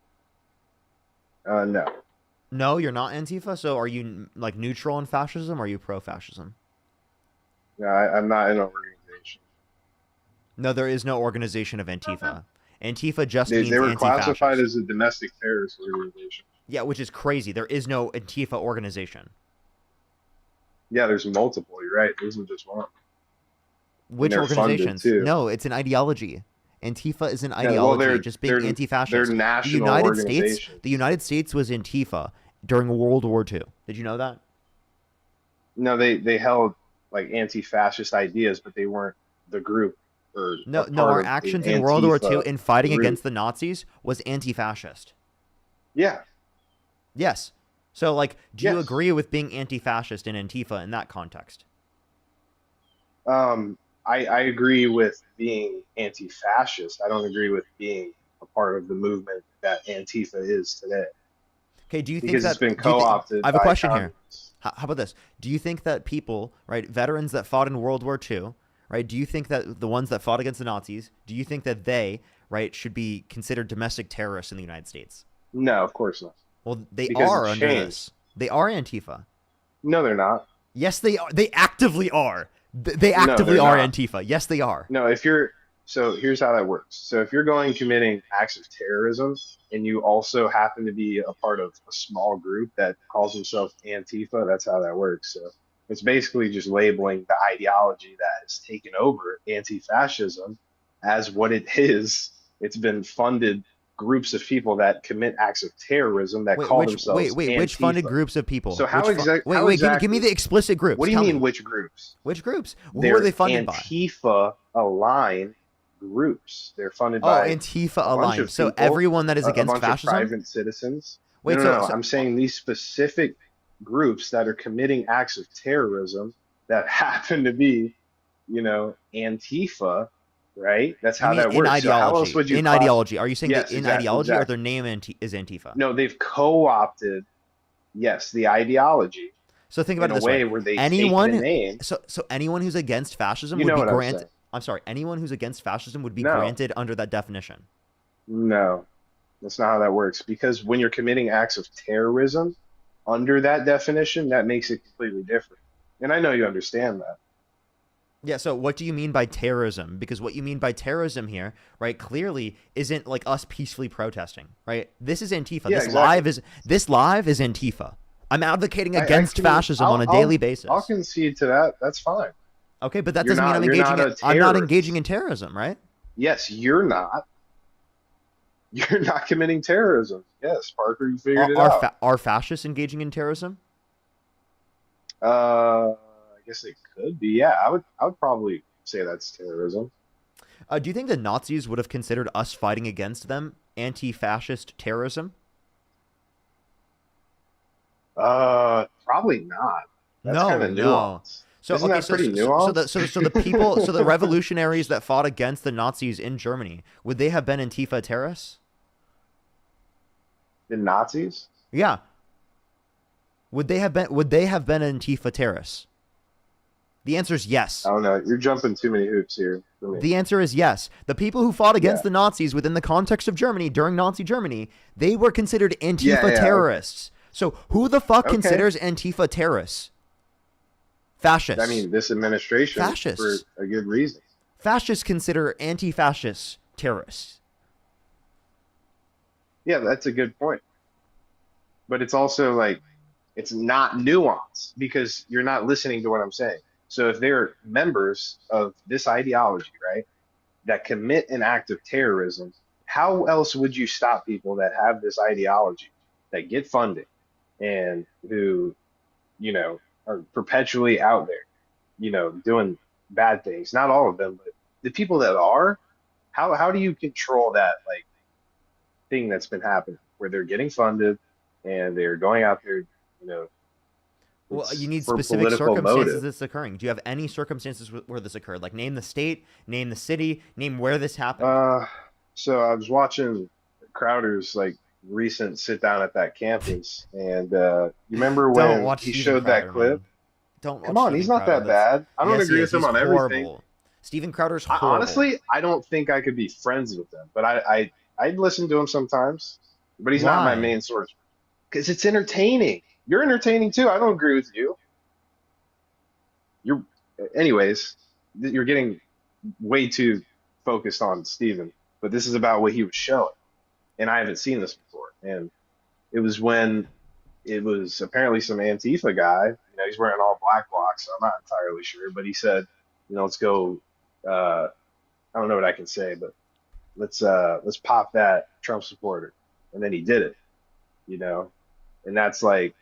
No. No, you're not Antifa? So are you like neutral on fascism or are you pro-fascism? No, I'm not in an organization. No, there is no organization of Antifa. Antifa just They, means they were anti-fascist. classified as a domestic terrorist organization. Yeah, which is crazy. There is no Antifa organization. Yeah, there's multiple. You're right. There isn't just one. Which they're funded, organizations? too. No, it's an ideology. Antifa is an well, ideology, they're- just being they're- anti-fascist. they're The national United States, organizations. the United States was Antifa during World War II. Did you know that? No, they held like anti-fascist ideas, but they weren't the group or No, a no. part Our of the actions in World War II Antifa in fighting group. against the Nazis was anti-fascist. Yeah. Yes. So, like, do you Yes. agree with being anti-fascist in Antifa in that context? I agree with being anti-fascist. I don't agree with being a part of the movement that Antifa is today, Okay, do you think because that it's been do you thi- co-opted. I have a by question here. communists. How about this? Do you think that people, right, veterans that fought in World War II, right, do you think that the ones that fought against the Nazis, do you think that they, right, should be considered domestic terrorists in the United States? No, of course not. Well, they Because are it's under changed. this. They are Antifa. No, they're not. Yes, they are. They actively are. They No, actively they're are not. Antifa. Yes, they are. No, so here's how that works. So if you're going committing acts of terrorism and you also happen to be a part of a small group that calls themselves Antifa, that's how that works. So it's basically just labeling the ideology that has taken over anti-fascism as what it is. It's been funded groups of people that commit acts of terrorism that call themselves which funded Antifa. groups of people? So how Which exact- Wait, how wait, give me exactly- the explicit groups. What do you Tell mean, me. which groups? Which groups? Who They're are they funded by? Antifa aligned groups. They're funded Oh, by Antifa a bunch aligned. of So people, everyone that is a against bunch of fascism. private citizens. Wait, no, so I'm saying these specific groups that are committing acts of terrorism that happen to be, Antifa, right? That's how you mean that works. in So how else ideology. would you In class- ideology. Are you saying Yes, that in exactly, ideology or exactly. their name is Antifa? No, they've co-opted, yes, the ideology So think about in it a this way way. where they Anyone- take the name. So anyone who's against fascism You would know be what I'm granted. saying. I'm sorry. Anyone who's against fascism would be No. granted under that definition. No, that's not how that works. Because when you're committing acts of terrorism under that definition, that makes it completely different. And I know you understand that. Yeah, so what do you mean by terrorism? Because what you mean by terrorism here, right, clearly isn't like us peacefully protesting, right? This is Antifa. Yeah, This live is Antifa. I'm advocating I against can- fascism on a daily basis. I'll concede to that. That's fine. Okay, but that You're doesn't mean not- I'm you're engaging not in, a I'm not terrorist. engaging in terrorism, right? Yes, you're not. You're not committing terrorism. Yes, Parker, you figured it out. Are fascists engaging in terrorism? I guess it could be. Yeah, I would probably say that's terrorism. Do you think the Nazis would have considered us fighting against them anti-fascist terrorism? Probably not. That's No, kind of no. nuanced. So Isn't okay, that so, pretty so, nuanced? so the people, so the revolutionaries that fought against the Nazis in Germany, would they have been Antifa terrorists? The Nazis? Yeah. Would they have been Antifa terrorists? The answer is yes. I don't know. You're jumping too many hoops here for me. The answer is yes. The people who fought against Yeah. the Nazis within the context of Germany during Nazi Germany, they were considered Antifa Yeah, yeah, terrorists. So who the fuck Okay. considers Antifa terrorists? Fascists. I mean, this administration Fascists. for a good reason. Fascists consider anti-fascists terrorists. Yeah, that's a good point. But it's also like, it's not nuanced because you're not listening to what I'm saying. So if they're members of this ideology, right? that commit an act of terrorism, how else would you stop people that have this ideology, that get funding, and who, you know, are perpetually out there, you know, doing bad things? Not all of them, but the people that are, how do you control that like thing that's been happening where they're getting funded and they're going out there, you know, Well, you need for specific political circumstances motive. this occurring. Do you have any circumstances where this occurred? Like name the state, name the city, name where this happened. So I was watching Crowder's like recent sit down at that campus, and you remember Don't when watch he Steven showed that Crowder, clip? man. Don't watch Come on, Steven he's not Crowder. that That's- bad. I don't Yes, he agree is. with him He's on everything. horrible. Steven Crowder's I, horrible. honestly, I don't think I could be friends with him, but I'd listen to him sometimes. But he's not my Why? main source because it's entertaining. You're entertaining too. I don't agree with you. You're, anyways, you're getting way too focused on Steven, but this is about what he was showing, and I haven't seen this before. And it was when it was apparently some Antifa guy. You know, he's wearing all black blocks, so I'm not entirely sure, but he said, you know, let's go. I don't know what I can say, but let's pop that Trump supporter, and then he did it. You know, and that's like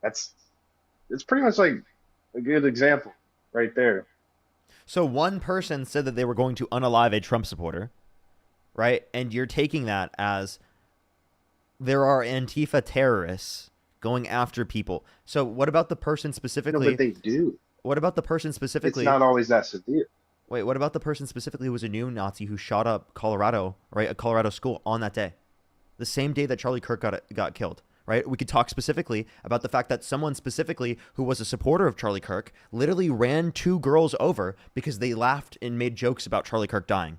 it's pretty much like a good example right there. So one person said that they were going to unalive a Trump supporter, right? And you're taking that as there are Antifa terrorists going after people. So what about the person No, specifically? but they do. What about the person It's specifically? not always that severe. Wait, what about the person specifically who was a neo-Nazi who shot up Colorado, right? A Colorado school on that day. The same day that Charlie Kirk got killed, right? We could talk specifically about the fact that someone specifically who was a supporter of Charlie Kirk literally ran 2 girls over because they laughed and made jokes about Charlie Kirk dying.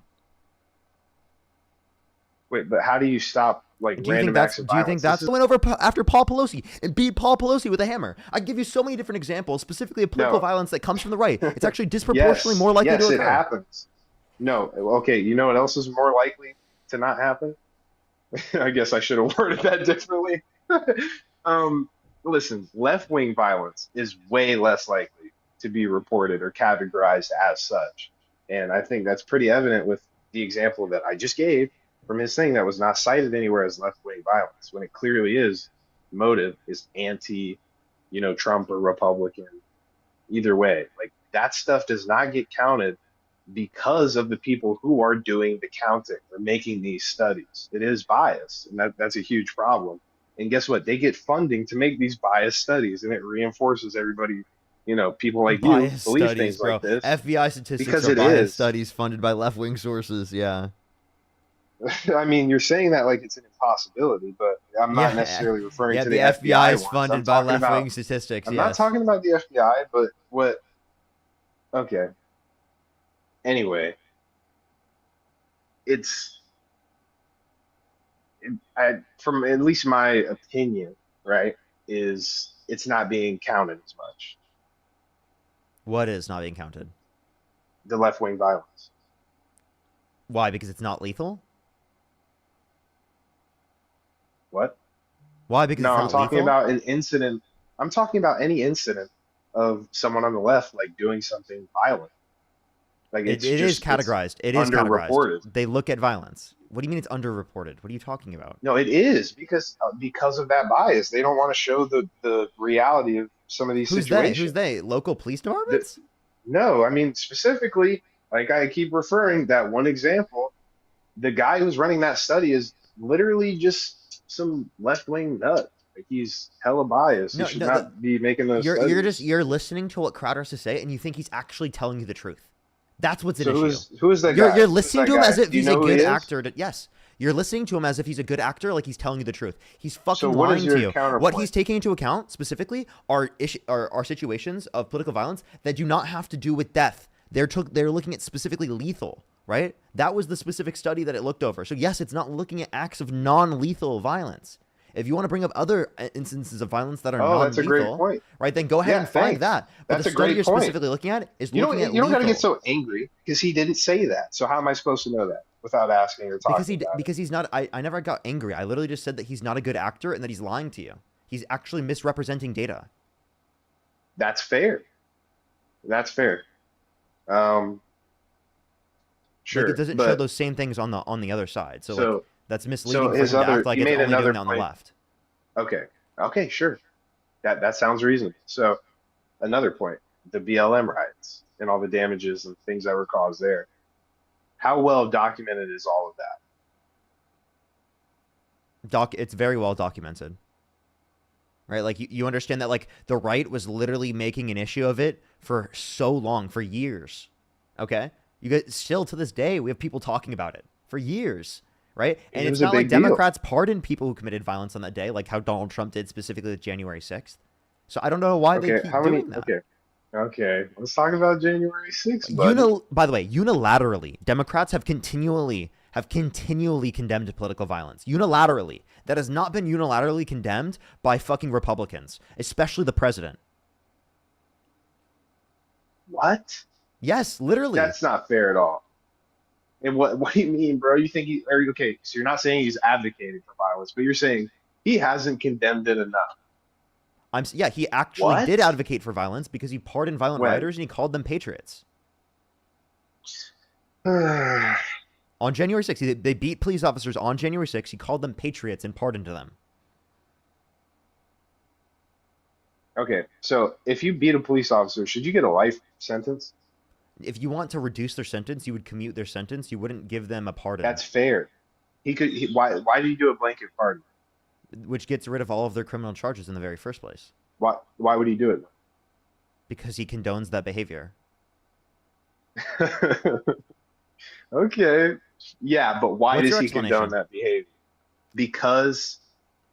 Wait, but how do you stop like Do you random think acts that's of do you violence? think that's went over after Paul Pelosi and beat Paul Pelosi with a hammer? I give you so many different examples, specifically of political No. violence that comes from the right. It's actually disproportionately more likely yes, to it occur. happens. No, okay, you know what else is more likely to not happen? I guess I should have worded that differently. Listen, left-wing violence is way less likely to be reported or categorized as such. And I think that's pretty evident with the example that I just gave from his thing that was not cited anywhere as left-wing violence, when it clearly is motive is anti, you know, Trump or Republican. Either way, like that stuff does not get counted because of the people who are doing the counting or making these studies. It is biased, and that's a huge problem. And guess what? They get funding to make these biased studies, and it reinforces everybody, you know, people like you Biased believe studies, things bro. like this. FBI statistics Because are it biased is. studies funded by left-wing sources. Yeah. I mean, you're saying that like it's an impossibility, but I'm not Yeah. necessarily referring Yeah, to the the FBI is ones. funded I'm by talking about- left-wing statistics. I'm Yes. not talking about the FBI, but what? Okay. Anyway, from at least my opinion, right, is it's not being counted as much, What is not being counted? the left-wing violence. Why? Because it's not lethal? What? Why? Because No, it's I'm not talking lethal? about an incident. I'm talking about any incident of someone on the left like doing something violent. Like It is categorized. It is categorized. underreported. They look at violence. What do you mean it's underreported? What are you talking about? No, it is because of that bias. They don't want to show the reality of some of these Who's they? situations. Who's they? Local police departments? No, I mean specifically, like I keep referring that one example, the guy who's running that study is literally just some left-wing nut. Like he's hella biased. No, He should no, not be making those You're studies. you're listening to what Crowder has to say, and you think he's actually telling you the truth. That's what's an So issue. who is that You're guy? you're Who's listening that to him guy? as if Do you he's a know who he good is? actor. Yes, you're listening to him as if he's a good actor, like he's telling you the truth. He's fucking So what is lying your to you. What counterpoint? he's taking into account specifically are situations of political violence that do not have to do with death. They're looking at specifically lethal, right? That was the specific study that it looked over. So yes, it's not looking at acts of non-lethal violence. If you want to bring up other instances of violence that are Oh, non-lethal, that's a great point. right? Then go ahead Yeah, and flag thanks. that. But That's the a study great you're point. specifically looking at is You looking don't at you don't gotta lethal. get so angry because he didn't say that. So how am I supposed to know that without asking or talking about it? Because he's not. I never got angry. I literally just said that he's not a good actor and that he's lying to you. He's actually misrepresenting data. That's fair. That's fair. Sure, Like, it doesn't show but those same things on the other side. So, so like, that's misleading for his him to other act like he it's made only another doing that on the point. left. Okay, sure. That sounds reasonable. So another point, the BLM riots and all the damages and things that were caused there. How well documented is all of that? It's very well documented. Right? Like, you understand that, like, the right was literally making an issue of it for so long, for years. Okay? You get still to this day, we have people talking about it for years. Right? And It it's was a not like big deal. Democrats pardoned people who committed violence on that day, like how Donald Trump did specifically with January 6th. So I don't know why they Okay, keep how many? doing that. Okay. Let's talk about January 6th, bud. By the way, unilaterally, Democrats have continually condemned political violence. Unilaterally. That has not been unilaterally condemned by fucking Republicans, especially the president. What? Yes, literally. That's not fair at all. And what do you mean, bro? You think okay, so you're not saying he's advocating for violence, but you're saying he hasn't condemned it enough. Yeah, he actually What? did advocate for violence because he pardoned violent When? rioters and he called them patriots. Okay, On January 6th, they beat police officers on January 6th. He called them patriots and pardoned them. so if you beat a police officer, should you get a life sentence? If you want to reduce their sentence, you would commute their sentence. You wouldn't give them a pardon. That's fair. Why do you do a blanket pardon? Which gets rid of all of their criminal charges in the very first place. Why would he do it? Because he condones that behavior. Okay. Yeah, but why What's does your he condone explanation? that behavior? Because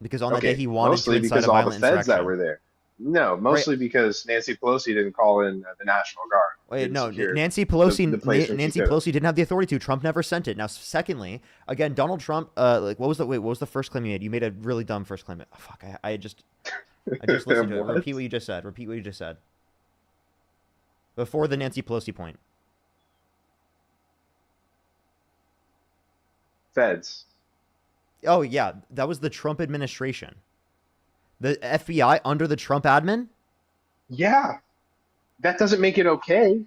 Because on that day he wanted to mostly incite because a all the violent feds insurrection. that were there. No, mostly because Nancy Pelosi didn't call in the National Guard. Wait, Didn't no, secure Nancy Pelosi. the place where she Nancy could. Pelosi didn't have the authority to. Trump never sent it. Now, secondly, again, Donald Trump. What was the first claim you made? You made a really dumb first claim. Oh, fuck, I just listened to it. What? Repeat what you just said. Before the Nancy Pelosi point. Feds. Oh yeah, that was the Trump administration. The FBI under the Trump admin. Yeah, that doesn't make it okay.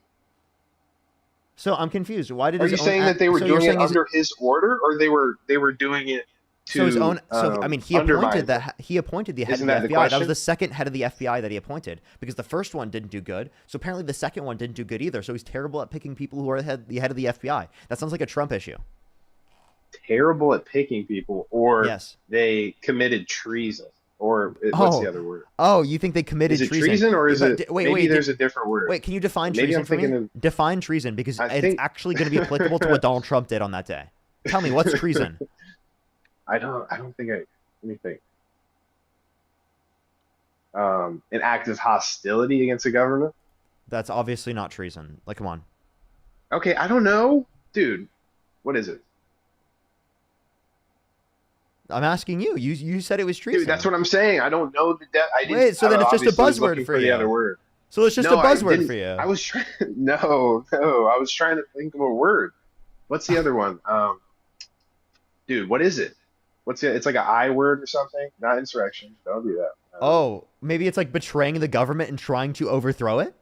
So I'm confused. Why did Are his you own saying ad- that they were so you're doing it saying his- under his order, or they were doing it to So his own. So I mean, he undermine appointed it? he appointed the head Isn't of that the the FBI. That question? was the second head of the FBI that he appointed because the first one didn't do good. So apparently the second one didn't do good either. So he's terrible at picking people who are the head of the FBI. That sounds like a Trump issue. Terrible at picking people, or Yes. they committed treason, or what's Oh. the other word? Oh, you think they committed Is it treason, or is it? Wait, maybe wait. there's a different word. Wait, can you define Maybe treason I'm for me? thinking Define treason because I it's think- actually going to be applicable to what Donald Trump did on that day. Tell me, what's treason? I don't think let me think. An act of hostility against the government. That's obviously not treason. Like, come on. Okay, I don't know, dude. What is it? I'm asking you. You said it was treason. Dude, that's what I'm saying. I don't know the I didn't. Wait, so I then it's just a obviously was buzzword looking for the you. other word. So it's just No, a I buzzword didn't- for you. I was trying. No, I was trying to think of a word. What's the other one? Dude, what is it? What's it? It's like an I word or something. Not insurrection. Don't do that. Oh, maybe it's like betraying the government and trying to overthrow it?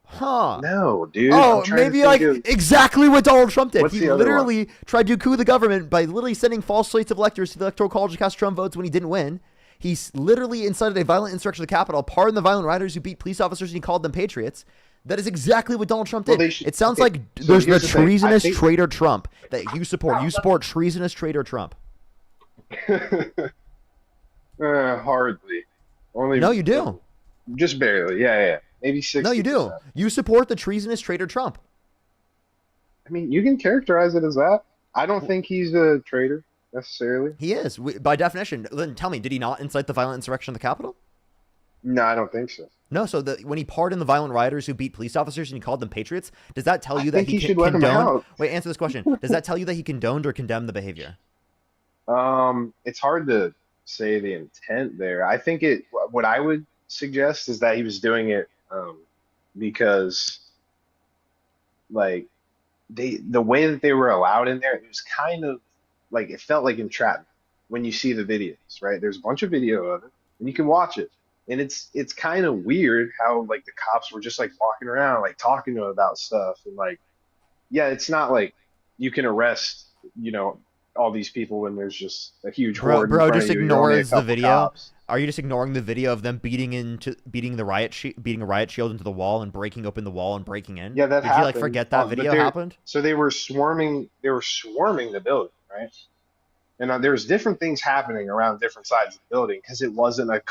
Huh. No, dude. Oh, I'm trying to maybe think like of- exactly what Donald Trump did. What's He the other literally tried to coup the government by literally sending false slates of electors to the Electoral College to cast Trump votes when he didn't win. He literally incited a violent insurrection of the Capitol, pardoned the violent rioters who beat police officers, and he called them patriots. That is exactly what Donald Trump Well, did. they should- It sounds okay, like so there's the here's the thing. I treasonous think- traitor Trump that you support. You support treasonous traitor Trump. Hardly. Only. No, you do. Just barely. Yeah. Maybe 60%. No, you do. You support the treasonous traitor Trump. I mean, you can characterize it as that. I don't think he's a traitor necessarily. He is, by definition. Then tell me, did he not incite the violent insurrection of the Capitol? No, I don't think so. No, so when he pardoned the violent rioters who beat police officers and he called them patriots, does that tell you that think he he should let 'em condoned? out. Wait, answer this question. Does that tell you that he condoned or condemned the behavior? It's hard to say the intent there. I think what I would suggest is that he was doing it because like the way that they were allowed in there, it was kind of like it felt like entrapment when you see the videos, right? There's a bunch of video of it and you can watch it. And it's kind of weird how like the cops were just like walking around, like talking to him about stuff and like yeah, it's not like you can arrest, all these people when there's just a huge horde in Bro, front just of you. You're only a ignores the couple video. cops. Are you just ignoring the video of them beating a riot shield into the wall and breaking open the wall and breaking in? Yeah, that Did you like happened. forget that But video happened? so they were swarming. They were swarming the building, right? And there was different things happening around different sides of the building because it wasn't a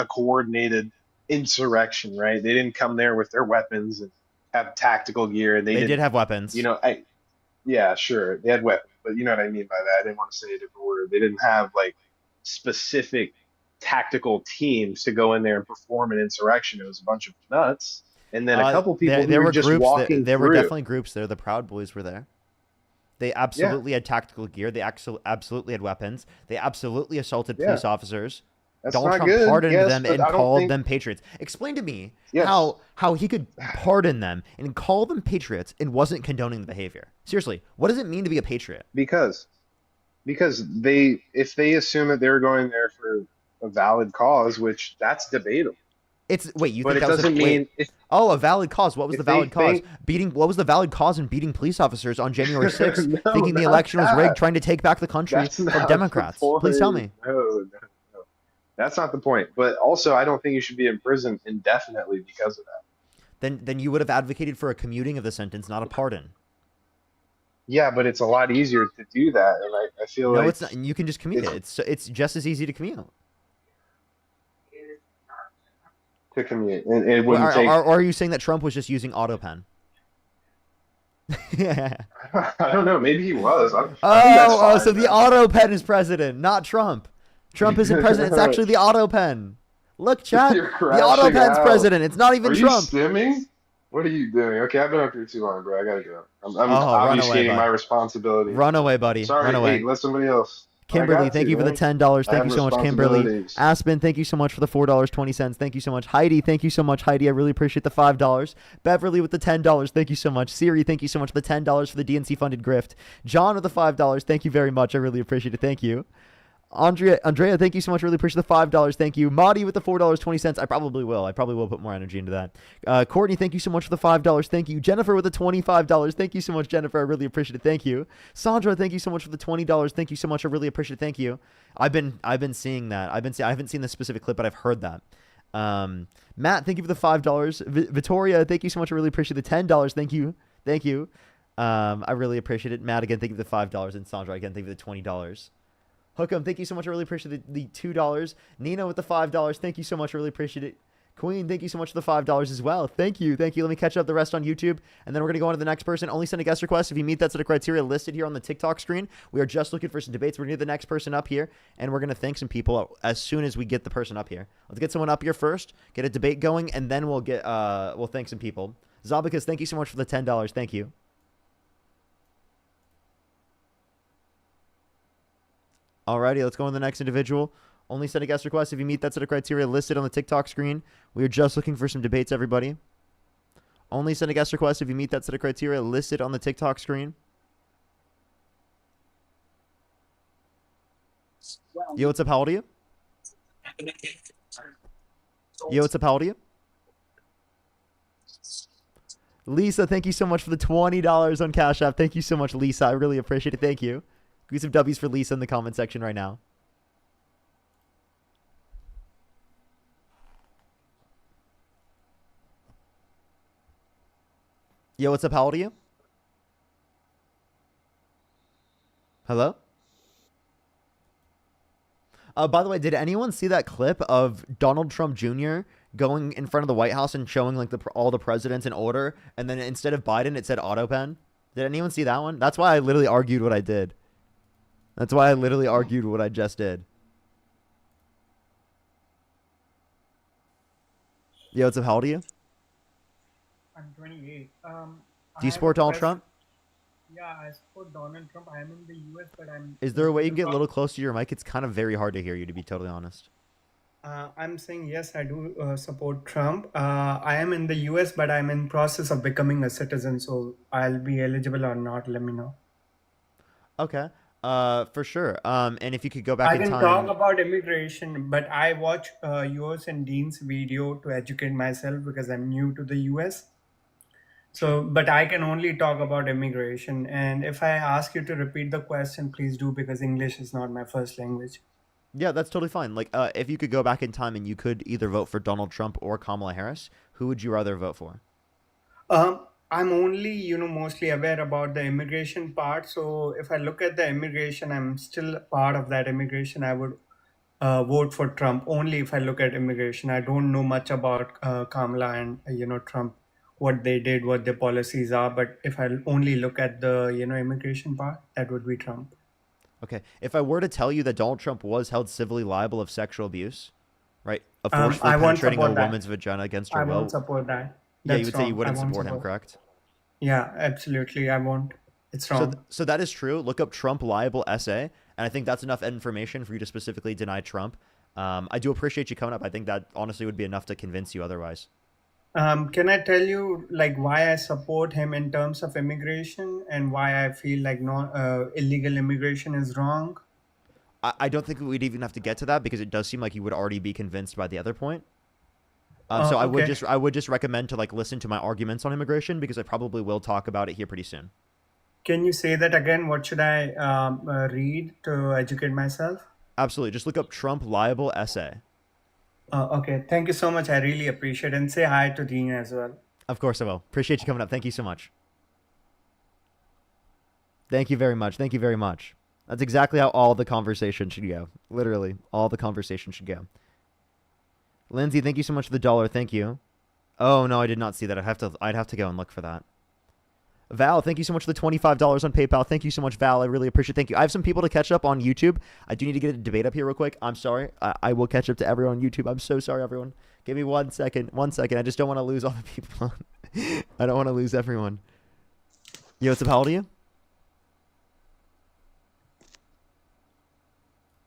coordinated insurrection, right? They didn't come there with their weapons and have tactical gear. They They didn't, did have weapons. yeah, sure, they had weapons, but you know what I mean by that. I didn't want to say a different word. They didn't have like specific tactical teams to go in there and perform an insurrection. It was a bunch of nuts, and then a couple people who there were were just groups. walking There were through. definitely groups there. The Proud Boys were there. They absolutely had tactical gear. They absolutely had weapons. They absolutely assaulted Yeah. police officers. That's Donald not Trump good, pardoned yes, them but and I don't called think- them patriots. Explain to me Yes. how he could pardon them and call them patriots and wasn't condoning the behavior. Seriously, what does it mean to be a patriot? Because if they assume that they're going there for a valid cause, which that's debatable. Wait, you But think it that was doesn't mean a valid cause? What was if the they valid cause? think- What was the valid cause in beating police officers on January 6th, No, thinking the not election was rigged, that. trying to take back the country that's from not the Democrats? Please tell me. point. No. That's not the point. But also, I don't think you should be in prison indefinitely because of that. Then you would have advocated for a commuting of the sentence, not a pardon. Yeah, but it's a lot easier to do that, and I feel No, like it's not. And you can just commute it. It's just as easy to commute. to commute, and it wouldn't Or take. are you saying that Trump was just using AutoPen? Yeah. I don't know. Maybe he was. I think that's fine, So the man. AutoPen is president, not Trump. Trump isn't president. It's actually the AutoPen. Look, chat. You're The crashing AutoPen's out. president. It's not even Are Trump. you stimming? What are you doing? Okay, I've been up here too long, bro. I gotta go. I'm run away, obfuscating bud. my responsibility. Run away, buddy. Sorry, Run away. hey, let somebody else. I Kimberly, got thank you for the man. $10. I Thank have you so much, Kimberly. responsibilities. Aspen, thank you so much for the $4.20. Thank you so much. Heidi, thank you so much, Heidi. I really appreciate the $5. Beverly with the $10. Thank you so much. Siri, thank you so much for the $10 for the DNC funded grift. John with the $5. Thank you very much. I really appreciate it. Thank you. Andrea, thank you so much. Really appreciate the $5. Thank you. Madi with the $4.20. I probably will put more energy into that. Courtney, thank you so much for the $5. Thank you. Jennifer with the $25. Thank you so much, Jennifer. I really appreciate it. Thank you. Sandra, thank you so much for the $20. Thank you so much. I really appreciate it. Thank you. I've been seeing that. I haven't seen the specific clip, but I've heard that. Matt, thank you for the $5. Vittoria, thank you so much. I really appreciate the $10. Thank you. Thank you. I really appreciate it. Matt, again, thank you for the $5. And Sandra, again, thank you for the $20. Hookem, thank you so much. I really appreciate the $2. Nina with the $5. Thank you so much. I really appreciate it. Queen, thank you so much for the $5 as well. Thank you. Thank you. Let me catch up the rest on YouTube, and then we're going to go on to the next person. Only send a guest request if you meet that set of criteria listed here on the TikTok screen. We are just looking for some debates. We're going to get the next person up here, and we're going to thank some people as soon as we get the person up here. Let's get someone up here first, get a debate going, and then we'll thank some people. Zabicus, thank you so much for the $10. Thank you. Alrighty, let's go on to the next individual. Only send a guest request if you meet that set of criteria listed on the TikTok screen. We are just looking for some debates, everybody. Only send a guest request if you meet that set of criteria listed on the TikTok screen. Yo, what's up? How old are you? Yo, what's up? How old are you? Lisa, thank you so much for the $20 on Cash App. Thank you so much, Lisa. I really appreciate it. Thank you. Give some W's for Lisa in the comment section right now. Yo, what's up? How old are you? Hello? By the way, did anyone see that clip of Donald Trump Jr. going in front of the White House and showing like all the presidents in order, and then instead of Biden, it said AutoPen? Did anyone see that one? That's why I literally argued what I did. That's why I literally argued what I just did. Yo, what's up? How old are you? I'm 28. Do you support Donald Trump? Yeah, I support Donald Trump. I'm in the US, but I'm. Is there a way you can get a little closer to your mic? It's kind of very hard to hear you, to be totally honest. I'm saying yes, I do support Trump. I am in the US, but I'm in process of becoming a citizen, so I'll be eligible or not. Let me know. Okay. For sure. And if you could go back I in can time. talk about immigration, but I watch yours and Dean's video to educate myself because I'm new to the US. So, but I can only talk about immigration. And if I ask you to repeat the question, please do, because English is not my first language. Yeah, that's totally fine. Like, if you could go back in time and you could either vote for Donald Trump or Kamala Harris, who would you rather vote for? I'm only, mostly aware about the immigration part. So if I look at the immigration, I'm still part of that immigration. I would vote for Trump only if I look at immigration. I don't know much about Kamala and Trump, what they did, what their policies are. But if I only look at the immigration part, that would be Trump. Okay. If I were to tell you that Donald Trump was held civilly liable of sexual abuse, right? Of forcefully I won't penetrating a support that. woman's vagina against I her won't will. support that. Yeah, you That's would say you wrong. I wouldn't won't support him, support. correct? Yeah, absolutely. I won't. It's So, wrong. so that is true. Look up Trump liable essay, and I think that's enough information for you to specifically deny Trump. I do appreciate you coming up. I think that honestly would be enough to convince you otherwise. Can I tell you like why I support him in terms of immigration and why I feel like illegal immigration is wrong? I don't think we'd even have to get to that because it does seem like you would already be convinced by the other point. So Okay. I would just recommend to like listen to my arguments on immigration because I probably will talk about it here pretty soon. Can you say that again? What should I read to educate myself? Absolutely. Just look up Trump liable essay. Okay. Thank you so much. I really appreciate it. And say hi to Dean as well. Of course I will. Appreciate you coming up. Thank you so much. Thank you very much. Thank you very much. That's exactly how all the conversation should go. Literally, all the conversation should go. Lindsay, thank you so much for the $1. Thank you. Oh no, I did not see that. I'd have to go and look for that. Val, thank you so much for the $25 on PayPal. Thank you so much, Val. I really appreciate it. Thank you. I have some people to catch up on YouTube. I do need to get a debate up here real quick. I'm sorry. I will catch up to everyone on YouTube. I'm so sorry, everyone. Give me 1 second. 1 second. I just don't want to lose all the people. I don't want to lose everyone. Yo, what's up? How old are you?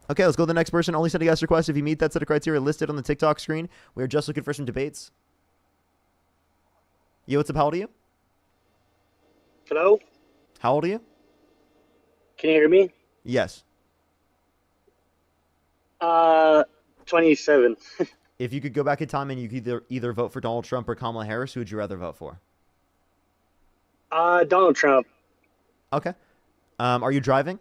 Okay, let's go to the next person. Only send a guest request if you meet that set of criteria listed on the TikTok screen. We are just looking for some debates. Yo, what's up? How old are you? Hello? How old are you? Can you hear me? Yes. 27. If you could go back in time and you could either vote for Donald Trump or Kamala Harris, who would you rather vote for? Donald Trump. Okay. Are you driving?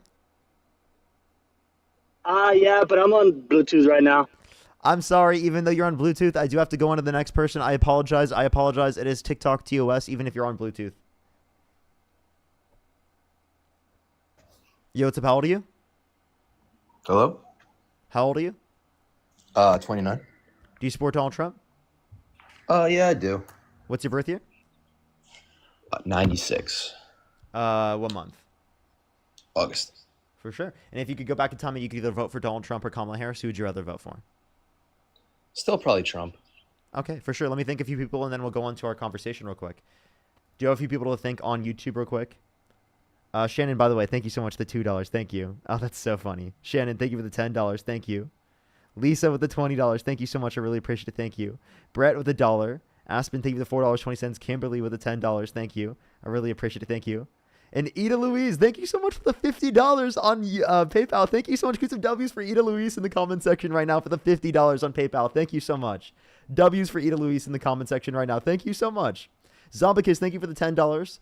Yeah, but I'm on Bluetooth right now. I'm sorry, even though you're on Bluetooth, I do have to go on to the next person. I apologize. I apologize. It is TikTok TOS, even if you're on Bluetooth. Yo, what's up? How old are you? Hello? How old are you? 29. Do you support Donald Trump? Yeah, I do. What's your birth year? 96. What month? August. For sure. And if you could go back in time and you could either vote for Donald Trump or Kamala Harris, who would you rather vote for? Still probably Trump. Okay, for sure. Let me think a few people and then we'll go on to our conversation real quick. Do you have a few people to think on YouTube real quick? Shannon, by the way, thank you so much for the $2. Thank you. Oh, that's so funny. Shannon, thank you for the $10. Thank you. Lisa with the $20. Thank you so much. I really appreciate it. Thank you. Brett with $1. Aspen, thank you for the $4.20. Kimberly with the $10. Thank you. I really appreciate it. Thank you. And Ida Louise, thank you so much for the $50 on PayPal. Thank you so much. Get some W's for Ida Louise in the comment section right now for the $50 on PayPal. Thank you so much. W's for Ida Louise in the comment section right now. Thank you so much. Zombicus, thank you for the $10.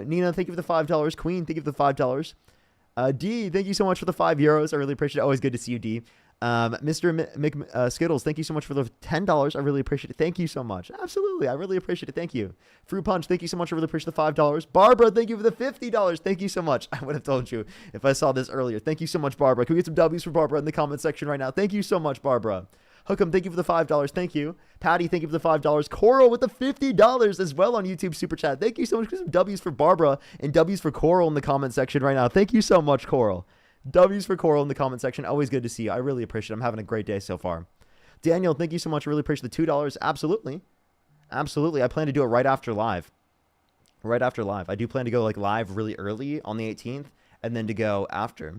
Nina, thank you for the $5. Queen, thank you for the $5. D, thank you so much for the €5. I really appreciate it. Always good to see you, D. Mr. Skittles, thank you so much for the $10. I really appreciate it. Thank you so much. Absolutely. I really appreciate it. Thank you. Fruit Punch, thank you so much. I really appreciate the $5. Barbara, thank you for the $50. Thank you so much. I would have told you if I saw this earlier. Thank you so much, Barbara. Can we get some W's for Barbara in the comment section right now? Thank you so much, Barbara. Hookem, thank you for the $5. Thank you. Patty, thank you for the $5. Coral with the $50 as well on YouTube Super Chat. Thank you so much. Get some W's for Barbara and W's for Coral in the comment section right now. Thank you so much, Coral. W's for Coral in the comment section. Always good to see you. I really appreciate it. I'm having a great day so far. Daniel, thank you so much. I really appreciate the $2. Absolutely. Absolutely. I plan to do it right after live. Right after live. I do plan to go like live really early on the 18th and then to go after.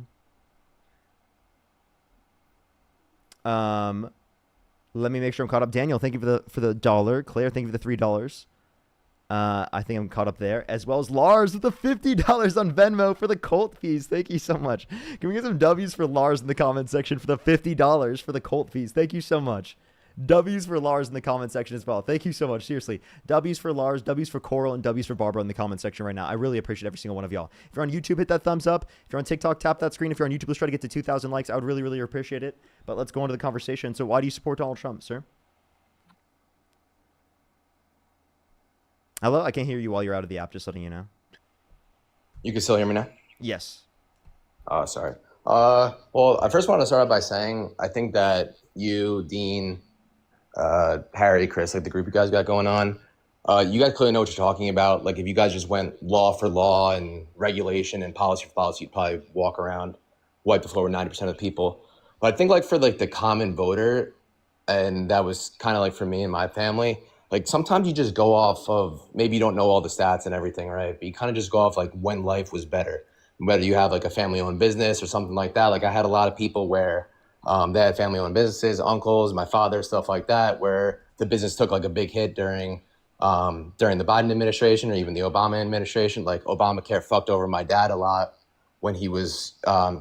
Let me make sure I'm caught up. Daniel, thank you for the $1. Claire, thank you for the $3. I think I'm caught up there, as well as Lars with the $50 on Venmo for the Colt fees. Thank you so much. Can we get some W's for Lars in the comment section for the $50 for the Colt fees? Thank you so much. W's for Lars in the comment section as well. Thank you so much. Seriously. W's for Lars, W's for Coral, and W's for Barbara in the comment section right now. I really appreciate every single one of y'all. If you're on YouTube, hit that thumbs up. If you're on TikTok, tap that screen. If you're on YouTube, let's try to get to 2,000 likes. I would really, really appreciate it. But let's go on to the conversation. So why do you support Donald Trump, sir? Hello? I can't hear you while you're out of the app, just letting you know. You can still hear me now? Yes. Oh, sorry. Well, I first want to start out by saying I think that you, Dean, Harry, Chris, like the group you guys got going on, you guys clearly know what you're talking about. Like if you guys just went law for law and regulation and policy for policy, you'd probably walk around, wipe the floor with 90% of the people. But I think like for like the common voter, and that was kind of like for me and my family, like sometimes you just go off of, maybe you don't know all the stats and everything, right? But you kind of just go off like when life was better, whether you have like a family owned business or something like that. Like I had a lot of people where they had family owned businesses, uncles, my father, stuff like that, where the business took like a big hit during the Biden administration or even the Obama administration. Like Obamacare fucked over my dad a lot when he was,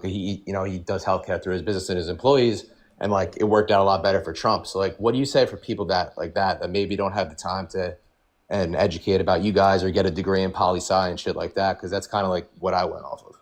he does healthcare through his business and his employees. And like, it worked out a lot better for Trump. So like, what do you say for people that maybe don't have the time to and educate about you guys or get a degree in poli-sci and shit like that? Because that's kind of like what I went off of.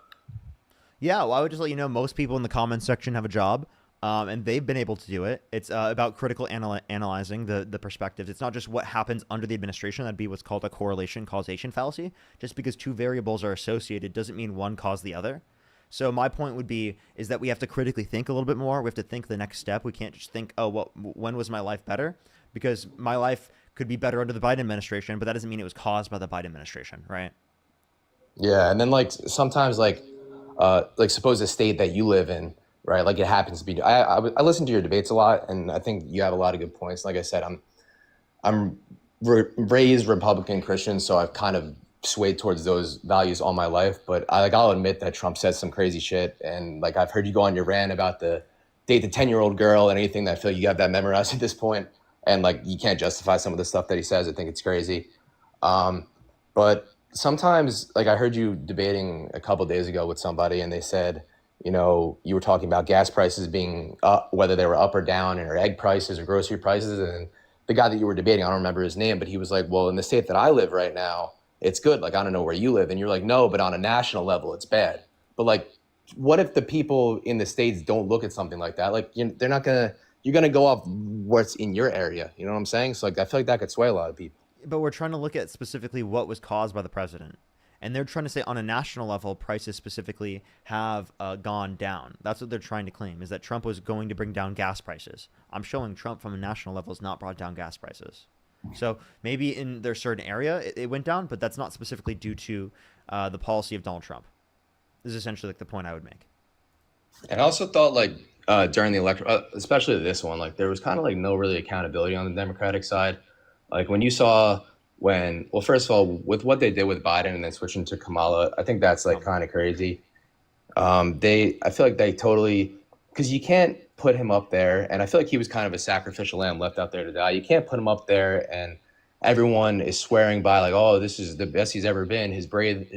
Yeah, well, I would just let you know most people in the comments section have a job, and they've been able to do it. It's about critical analyzing the perspectives. It's not just what happens under the administration. That'd be what's called a correlation causation fallacy. Just because two variables are associated doesn't mean one caused the other. So my point would be is that we have to critically think a little bit more. We have to think the next step. We can't just think, oh, well, when was my life better? Because my life could be better under the Biden administration, but that doesn't mean it was caused by the Biden administration, right? Yeah, and then like sometimes like suppose a state that you live in, right? Like it happens to be. I listen to your debates a lot, and I think you have a lot of good points. Like I said, I'm raised Republican Christian, so I've kind of swayed towards those values all my life. But I'll admit that Trump says some crazy shit, and like I've heard you go on your rant about the date the 10-year-old girl and anything. That I feel like you have that memorized at this point, and like you can't justify some of the stuff that he says. I think it's crazy. But sometimes, like I heard you debating a couple of days ago with somebody, and they said, you know, you were talking about gas prices being up, whether they were up or down, or egg prices or grocery prices. And the guy that you were debating, I don't remember his name, but he was like, well, in the state that I live right now, it's good. Like, I don't know where you live. And you're like, no, but on a national level, it's bad. But like, what if the people in the States don't look at something like that? Like, you're going to go off what's in your area. You know what I'm saying? So like, I feel like that could sway a lot of people. But we're trying to look at specifically what was caused by the president. And they're trying to say on a national level, prices specifically have gone down. That's what they're trying to claim, is that Trump was going to bring down gas prices. I'm showing Trump from a national level has not brought down gas prices. So maybe in their certain area it went down, but that's not specifically due to the policy of Donald Trump. This is essentially like the point I would make. And I also thought like during the election, especially this one, like there was kind of like no really accountability on the Democratic side. Like when you saw well, first of all, with what they did with Biden and then switching to Kamala, I think that's like kind of crazy. I feel like they totally, because you can't put him up there, and I feel like he was kind of a sacrificial lamb left out there to die. You can't put him up there and everyone is swearing by like, oh, this is the best he's ever been. His brain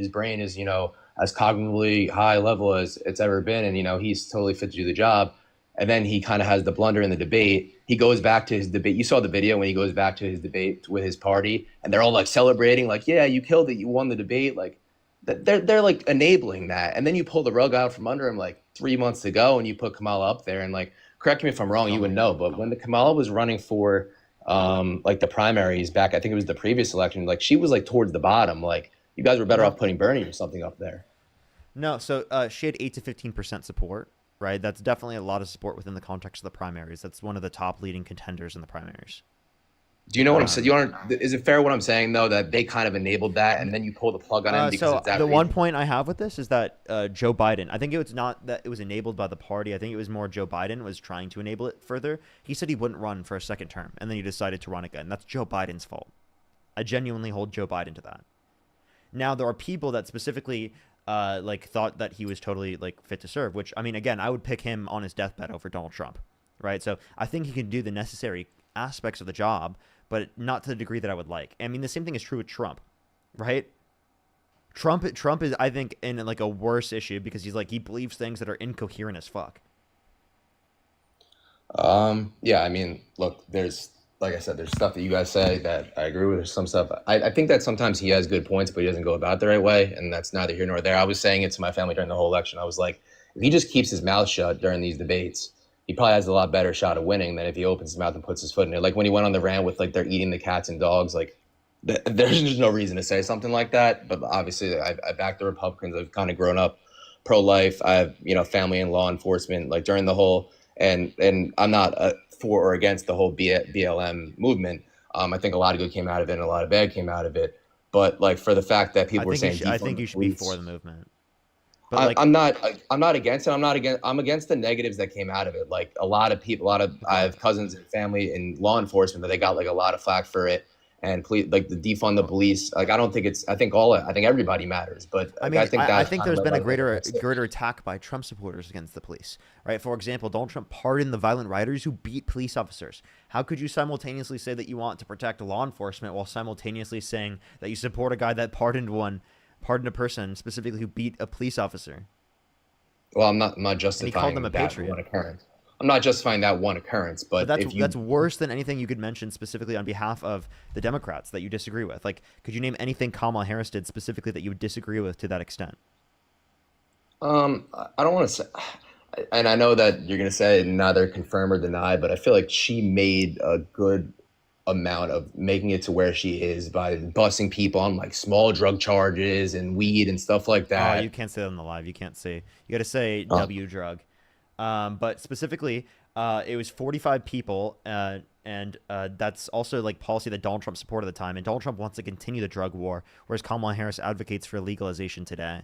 is, you know, as cognitively high level as it's ever been, and you know, he's totally fit to do the job. And then he kind of has the blunder in the debate. He goes back to his debate. You saw the video when he goes back to his debate with his party, and they're all like celebrating, like, yeah, you killed it, you won the debate. Like they're like enabling that. And then you pull the rug out from under him like 3 months ago, and you put Kamala up there. And like, correct me if I'm wrong, you would know, but when the Kamala was running for like the primaries back, I think it was the previous election, like she was like towards the bottom. Like you guys were better off putting Bernie or something up there. No, so she had 8 to 15% support. Right, that's definitely a lot of support within the context of the primaries. That's one of the top leading contenders in the primaries. Do you know what I'm saying? Is it fair what I'm saying though, that they kind of enabled that, and then you pull the plug on him because so it's that the reason? one point I have with this is that Joe Biden, I think it was not that it was enabled by the party. I think it was more Joe Biden was trying to enable it further. He said he wouldn't run for a second term, and then he decided to run again. That's Joe Biden's fault. I genuinely hold Joe Biden to that. Now there are people that specifically thought that he was totally like fit to serve, which I mean, again, I would pick him on his deathbed over Donald Trump, right? So I think he can do the necessary aspects of the job, but not to the degree that I would like. I mean, the same thing is true with Trump, right? Trump is, I think, in like a worse issue because he believes things that are incoherent as fuck. Yeah, I mean, look, there's like I said, there's stuff that you guys say that I agree with. There's some stuff I think that sometimes he has good points, but he doesn't go about it the right way, and that's neither here nor there. I was saying it to my family during the whole election. I was like, if he just keeps his mouth shut during these debates, he probably has a lot better shot of winning than if he opens his mouth and puts his foot in it. Like when he went on the rant with like they're eating the cats and dogs, like there's just no reason to say something like that. But obviously, I back the Republicans. I've kind of grown up pro-life. I have family in law enforcement. Like during the whole and I'm not for or against the whole BLM movement. I think a lot of good came out of it and a lot of bad came out of it. But like for the fact that people were saying, I think you should be for the movement. But like, I'm not against it. I'm against the negatives that came out of it. Like a lot of people, I have cousins and family in law enforcement that they got like a lot of flack for it. And please, like the defund the police. Like I don't think I think everybody matters. But I mean, I think there's been a greater attack by Trump supporters against the police, right? For example, Donald Trump pardoned the violent rioters who beat police officers. How could you simultaneously say that you want to protect law enforcement while simultaneously saying that you support a guy that pardoned a person specifically who beat a police officer? Well, I'm not justifying And he called them a that patriot. one occurrence. I'm not justifying that one occurrence, but that's worse than anything you could mention specifically on behalf of the Democrats that you disagree with. Like, could you name anything Kamala Harris did specifically that you would disagree with to that extent? I don't want to say, and I know that you're going to say neither confirm or deny, but I feel like she made a good amount of making it to where she is by busing people on like small drug charges and weed and stuff like that. Oh, you can't say that on the live. You can't say. You got to say W drug. But specifically, it was 45 people, and that's also like policy that Donald Trump supported at the time. And Donald Trump wants to continue the drug war, whereas Kamala Harris advocates for legalization today.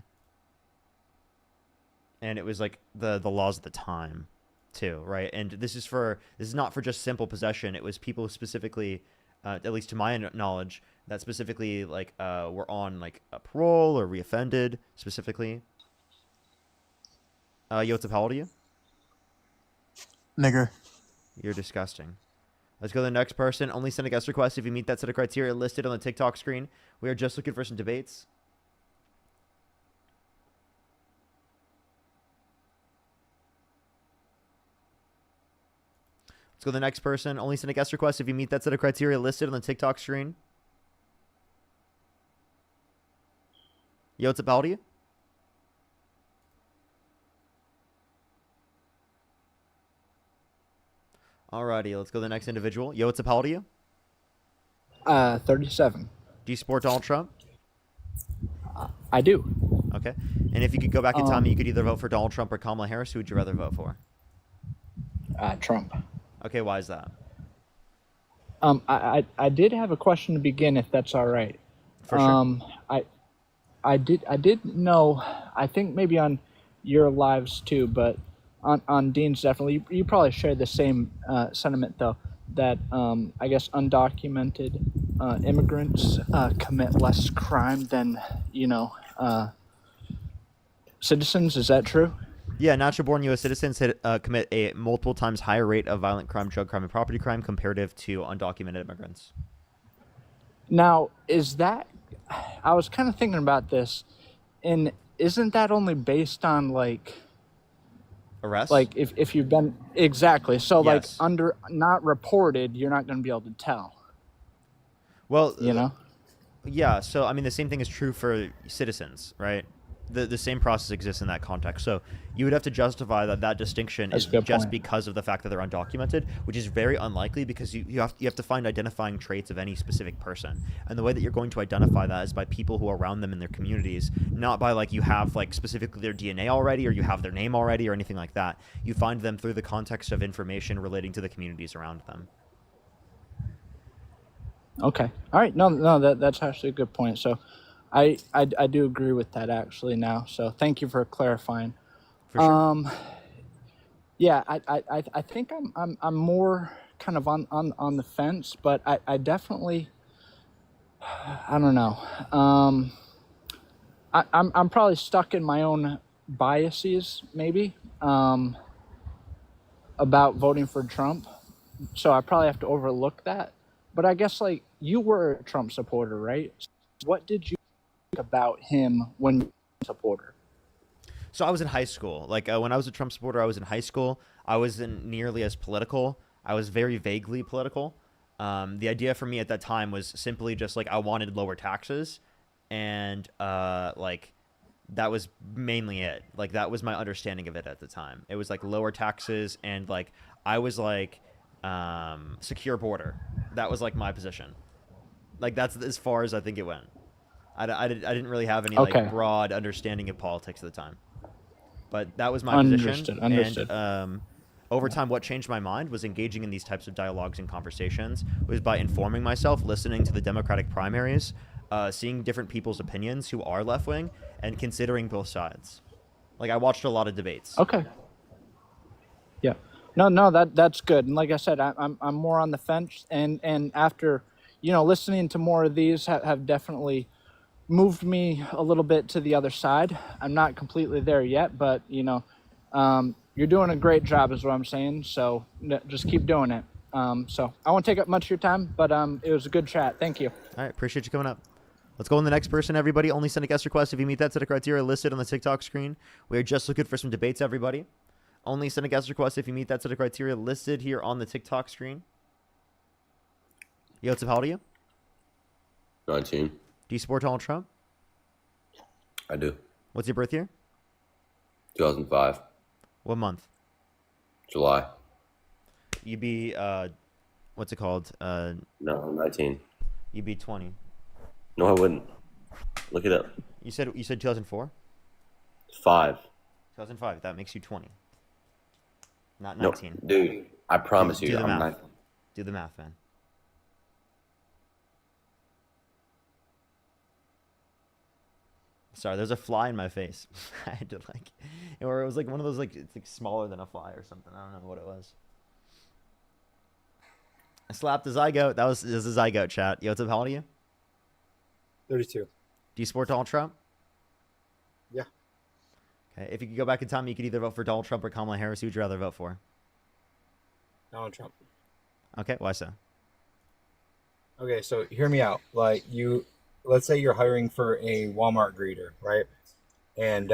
And it was like the laws at the time, too, right? And this is not for just simple possession. It was people specifically, at least to my knowledge, that specifically like were on like a parole or reoffended specifically. Yotep, how old are you? Nigger. You're disgusting. Let's go to the next person. Only send a guest request if you meet that set of criteria listed on the TikTok screen. We are just looking for some debates. Let's go to the next person. Only send a guest request if you meet that set of criteria listed on the TikTok screen. Yotep, how old are you? Alrighty, let's go to the next individual. Yo, what's up? How old are you? 37. Do you support Donald Trump? I do. Okay. And if you could go back in time, you could either vote for Donald Trump or Kamala Harris. Who would you rather vote for? Trump. Okay, why is that? I did have a question to begin, if that's all right. For sure. I did know, I think maybe on your lives too, but on Dean's definitely, you probably share the same sentiment though, that I guess undocumented immigrants commit less crime than citizens. Is that true? Yeah, natural-born U.S. citizens commit a multiple times higher rate of violent crime, drug crime, and property crime comparative to undocumented immigrants. Now, is that? I was kind of thinking about this, and isn't that only based on like arrests? Like if you've been exactly so Yes. like under not reported, you're not going to be able to tell. Well, Yeah. So I mean, the same thing is true for citizens, right? The same process exists in that context. So you would have to justify that distinction That's is a good just point. because of the fact that they're undocumented, which is very unlikely because you have to find identifying traits of any specific person. And the way that you're going to identify that is by people who are around them in their communities, not by like you have like specifically their DNA already or you have their name already or anything like that. You find them through the context of information relating to the communities around them. Okay. All right. No, that's actually a good point. So I do agree with that actually now. So thank you for clarifying. For sure. Yeah, I think I'm more kind of on the fence, but I definitely I don't know. I'm probably stuck in my own biases maybe about voting for Trump. So I probably have to overlook that. But I guess like you were a Trump supporter, right? What did you think about him when you were a supporter? So I was in high school. Like when I was a Trump supporter, I was in high school. I wasn't nearly as political. I was very vaguely political. The idea for me at that time was simply just like I wanted lower taxes, and like that was mainly it. Like that was my understanding of it at the time. It was like lower taxes, and like I was like secure border. That was like my position. Like that's as far as I think it went. I didn't really have any Okay. like broad understanding of politics at the time, but that was my position. Understood. And over time, what changed my mind was engaging in these types of dialogues and conversations. Was by informing myself, listening to the Democratic primaries, seeing different people's opinions who are left wing, and considering both sides. Like I watched a lot of debates. Okay. Yeah. No, that's good. And like I said, I'm more on the fence, and after, listening to more of these have definitely moved me a little bit to the other side. I'm not completely there yet, but you're doing a great job, is what I'm saying. So just keep doing it. So I won't take up much of your time, but it was a good chat. Thank you. All right, appreciate you coming up. Let's go on the next person, everybody. Only send a guest request if you meet that set of criteria listed on the TikTok screen. We are just looking for some debates, everybody. Only send a guest request if you meet that set of criteria listed here on the TikTok screen. Yo, how old are you? 19. Do you support Donald Trump? I do. What's your birth year? 2005. What month? July. You be, what's it called? No, I'm 19. You be 20. No, I wouldn't. Look it up. You said 2004? 5. 2005. That makes you 20. Not No, 19. dude, I promise Do you, the I'm math. 19. Do the math, man. Sorry, there's a fly in my face. I had to or it was like one of those it's like smaller than a fly or something. I don't know what it was. I slapped a zygote. This is a zygote chat. Yo, what's up? How old are you? 32. Do you support Donald Trump? Yeah. Okay. If you could go back in time, you could either vote for Donald Trump or Kamala Harris. Who would you rather vote for? Donald Trump. Okay, why so? Okay, so hear me out. Like let's say you're hiring for a Walmart greeter, right? And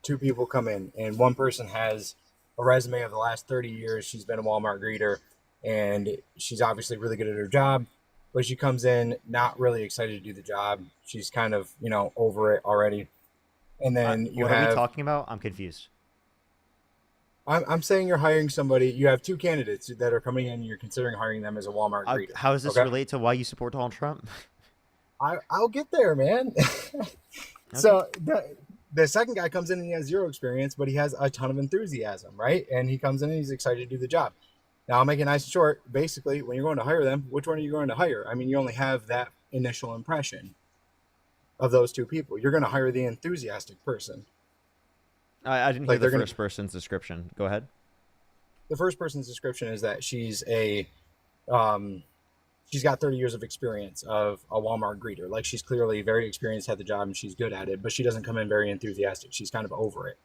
two people come in, and one person has a resume of the last 30 years. She's been a Walmart greeter, and she's obviously really good at her job, but she comes in not really excited to do the job. She's kind of, over it already. And then What are we talking about? I'm confused. I'm saying you're hiring somebody. You have two candidates that are coming in, and you're considering hiring them as a Walmart greeter. How does this okay? relate to why you support Donald Trump? I'll get there, man. So the second guy comes in and he has zero experience, but he has a ton of enthusiasm, right? And he comes in and he's excited to do the job. Now I'll make it nice and short. Basically, when you're going to hire them, which one are you going to hire? I mean, you only have that initial impression of those two people. You're going to hire the enthusiastic person. I didn't hear the first person's description. Go ahead. The first person's description is that she's she's got 30 years of experience of a Walmart greeter. Like she's clearly very experienced at the job and she's good at it, but she doesn't come in very enthusiastic. She's kind of over it.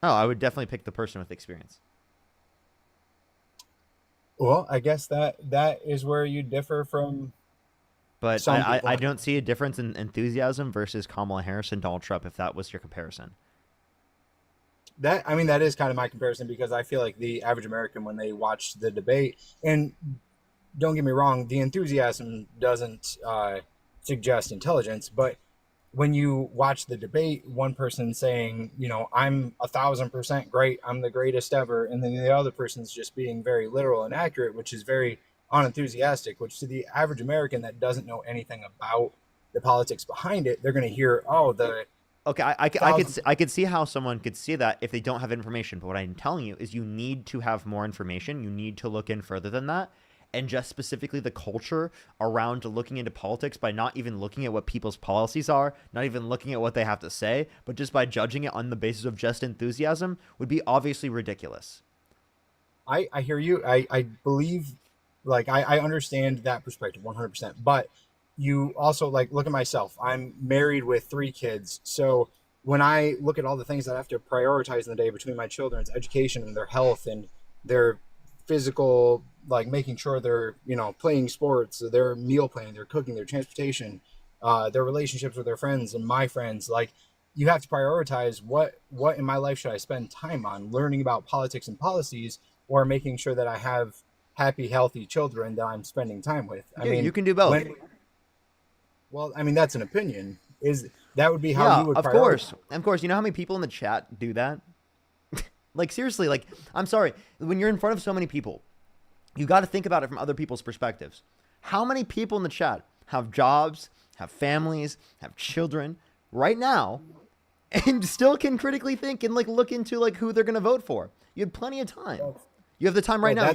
Oh, I would definitely pick the person with experience. Well, I guess that is where you differ from. But I don't see a difference in enthusiasm versus Kamala Harris and Donald Trump if that was your comparison. That is kind of my comparison, because I feel like the average American, when they watch the debate, and don't get me wrong, the enthusiasm doesn't suggest intelligence, but when you watch the debate, one person saying, I'm 1,000% great, I'm the greatest ever, and then the other person's just being very literal and accurate, which is very unenthusiastic, which to the average American that doesn't know anything about the politics behind it, they're going to hear, Okay, I could see how someone could see that if they don't have information. But what I'm telling you is you need to have more information. You need to look in further than that. And just specifically the culture around looking into politics by not even looking at what people's policies are, not even looking at what they have to say, but just by judging it on the basis of just enthusiasm would be obviously ridiculous. I hear you. I believe, I understand that perspective 100%. But you also look at myself. I'm married with 3 kids. So when I look at all the things that I have to prioritize in the day between my children's education and their health and their physical, making sure they're, playing sports, their meal planning, their cooking, their transportation, their relationships with their friends and my friends, you have to prioritize what in my life should I spend time on, learning about politics and policies, or making sure that I have happy, healthy children that I'm spending time with. I Dude, mean, you can do both. Well, I mean, that's an opinion. That would be how you would of prioritize. course. You know how many people in the chat do that? Like, seriously, like, I'm sorry. When you're in front of so many people, you got to think about it from other people's perspectives. How many people in the chat have jobs, have families, have children right now, and still can critically think and like look into like who they're going to vote for? You have plenty of time. You have the time right now.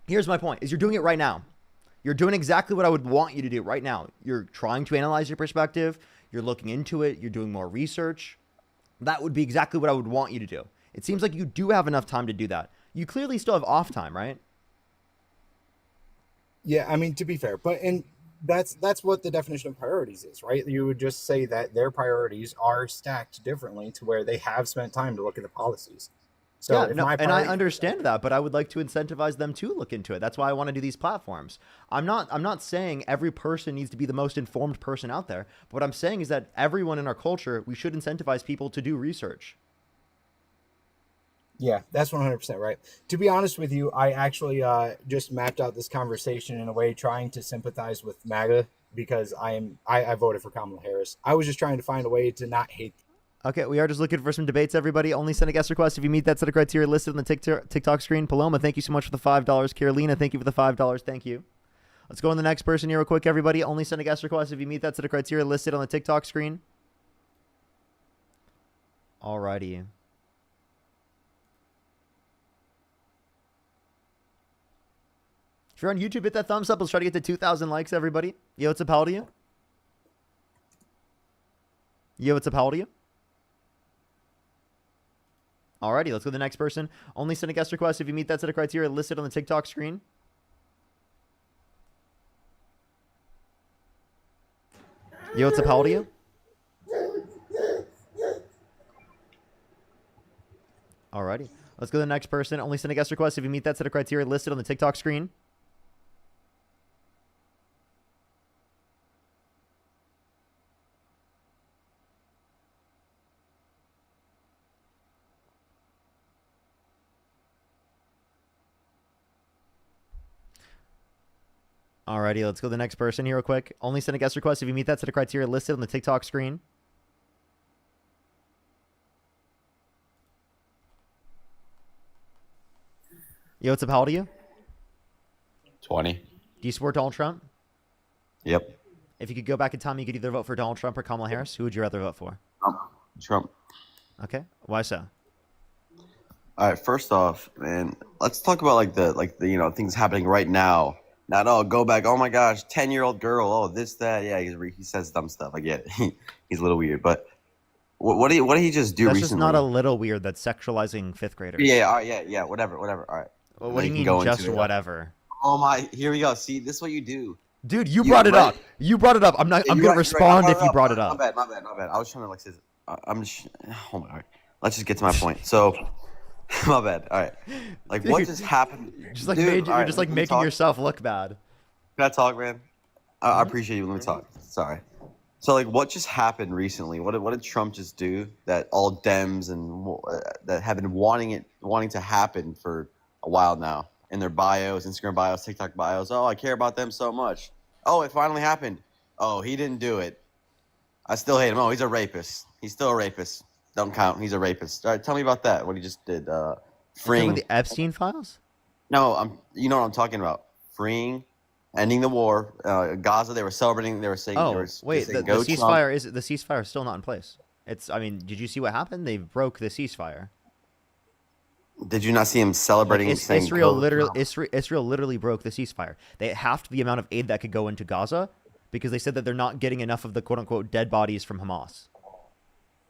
Here's my point: is you're doing it right now. You're doing exactly what I would want you to do right now. You're trying to analyze your perspective. You're looking into it. You're doing more research. That would be exactly what I would want you to do. It seems like you do have enough time to do that. You clearly still have off time, right? Yeah, I mean, to be fair, that's what the definition of priorities is, right? You would just say that their priorities are stacked differently to where they have spent time to look at the policies. So yeah, no, and I understand that, but I would like to incentivize them to look into it. That's why I want to do these platforms. I'm not saying every person needs to be the most informed person out there. But what I'm saying is that everyone in our culture, we should incentivize people to do research. Yeah, that's 100% right. To be honest with you, I actually just mapped out this conversation in a way trying to sympathize with MAGA because I voted for Kamala Harris. I was just trying to find a way to not hate. Okay, we are just looking for some debates, everybody. Only send a guest request if you meet that set of criteria listed on the TikTok screen. Paloma, thank you so much for the $5. Carolina, thank you for the $5. Thank you. Let's go on the next person here real quick, everybody. Only send a guest request if you meet that set of criteria listed on the TikTok screen. Alrighty. If you're on YouTube, hit that thumbs up. Let's try to get to 2,000 likes, everybody. Yo, what's up? How old are you? Yo, what's up? How old are you? Alrighty, let's go to the next person. Only send a guest request if you meet that set of criteria listed on the TikTok screen. Yo, what's up? How old are you? Alrighty, let's go to the next person. Only send a guest request if you meet that set of criteria listed on the TikTok screen. Alrighty, let's go to the next person here real quick. Only send a guest request if you meet that set of criteria listed on the TikTok screen. Yo, what's up? How old are you? 20. Do you support Donald Trump? Yep. If you could go back in time, you could either vote for Donald Trump or Kamala Harris. Who would you rather vote for? Trump. Okay. Why so? All right. First off, man, let's talk about like the things happening right now. Not go back. Oh my gosh, 10-year-old girl. Oh, this, that. Yeah, he says dumb stuff. I get it. He's a little weird, but what did he just do That's recently? just not a little weird. That's sexualizing fifth graders. Yeah. All right. Yeah. Whatever. All right. Well, what do you mean just whatever? Oh my. Here we go. See, this is what you do. Dude, you brought it up. You brought it up. I'm gonna respond if you brought it up. My bad. I was trying to say. I'm just. Oh my God. Let's just get to my point. So, my bad. All right. Like, what just happened? Just like Dude, you're just like making yourself look bad. Can I talk, man? I appreciate you. Let me talk. Sorry. So, like, what just happened recently? What did Trump just do that all Dems and that have been wanting to happen for a while now in their bios, Instagram bios, TikTok bios? Oh, I care about them so much. Oh, it finally happened. Oh, he didn't do it. I still hate him. Oh, he's a rapist. He's still a rapist. Don't count. He's a rapist. All right, tell me about that. What he just did. Freeing the Epstein files? No, you know what I'm talking about. Freeing, ending the war. Gaza. They were celebrating. They were saying. Oh, they were wait. saying, The ceasefire is still not in place. I mean, did you see what happened? They broke the ceasefire. Did you not see him celebrating? Like, saying Israel literally broke the ceasefire. They halved the amount of aid that could go into Gaza because they said that they're not getting enough of the quote unquote dead bodies from Hamas.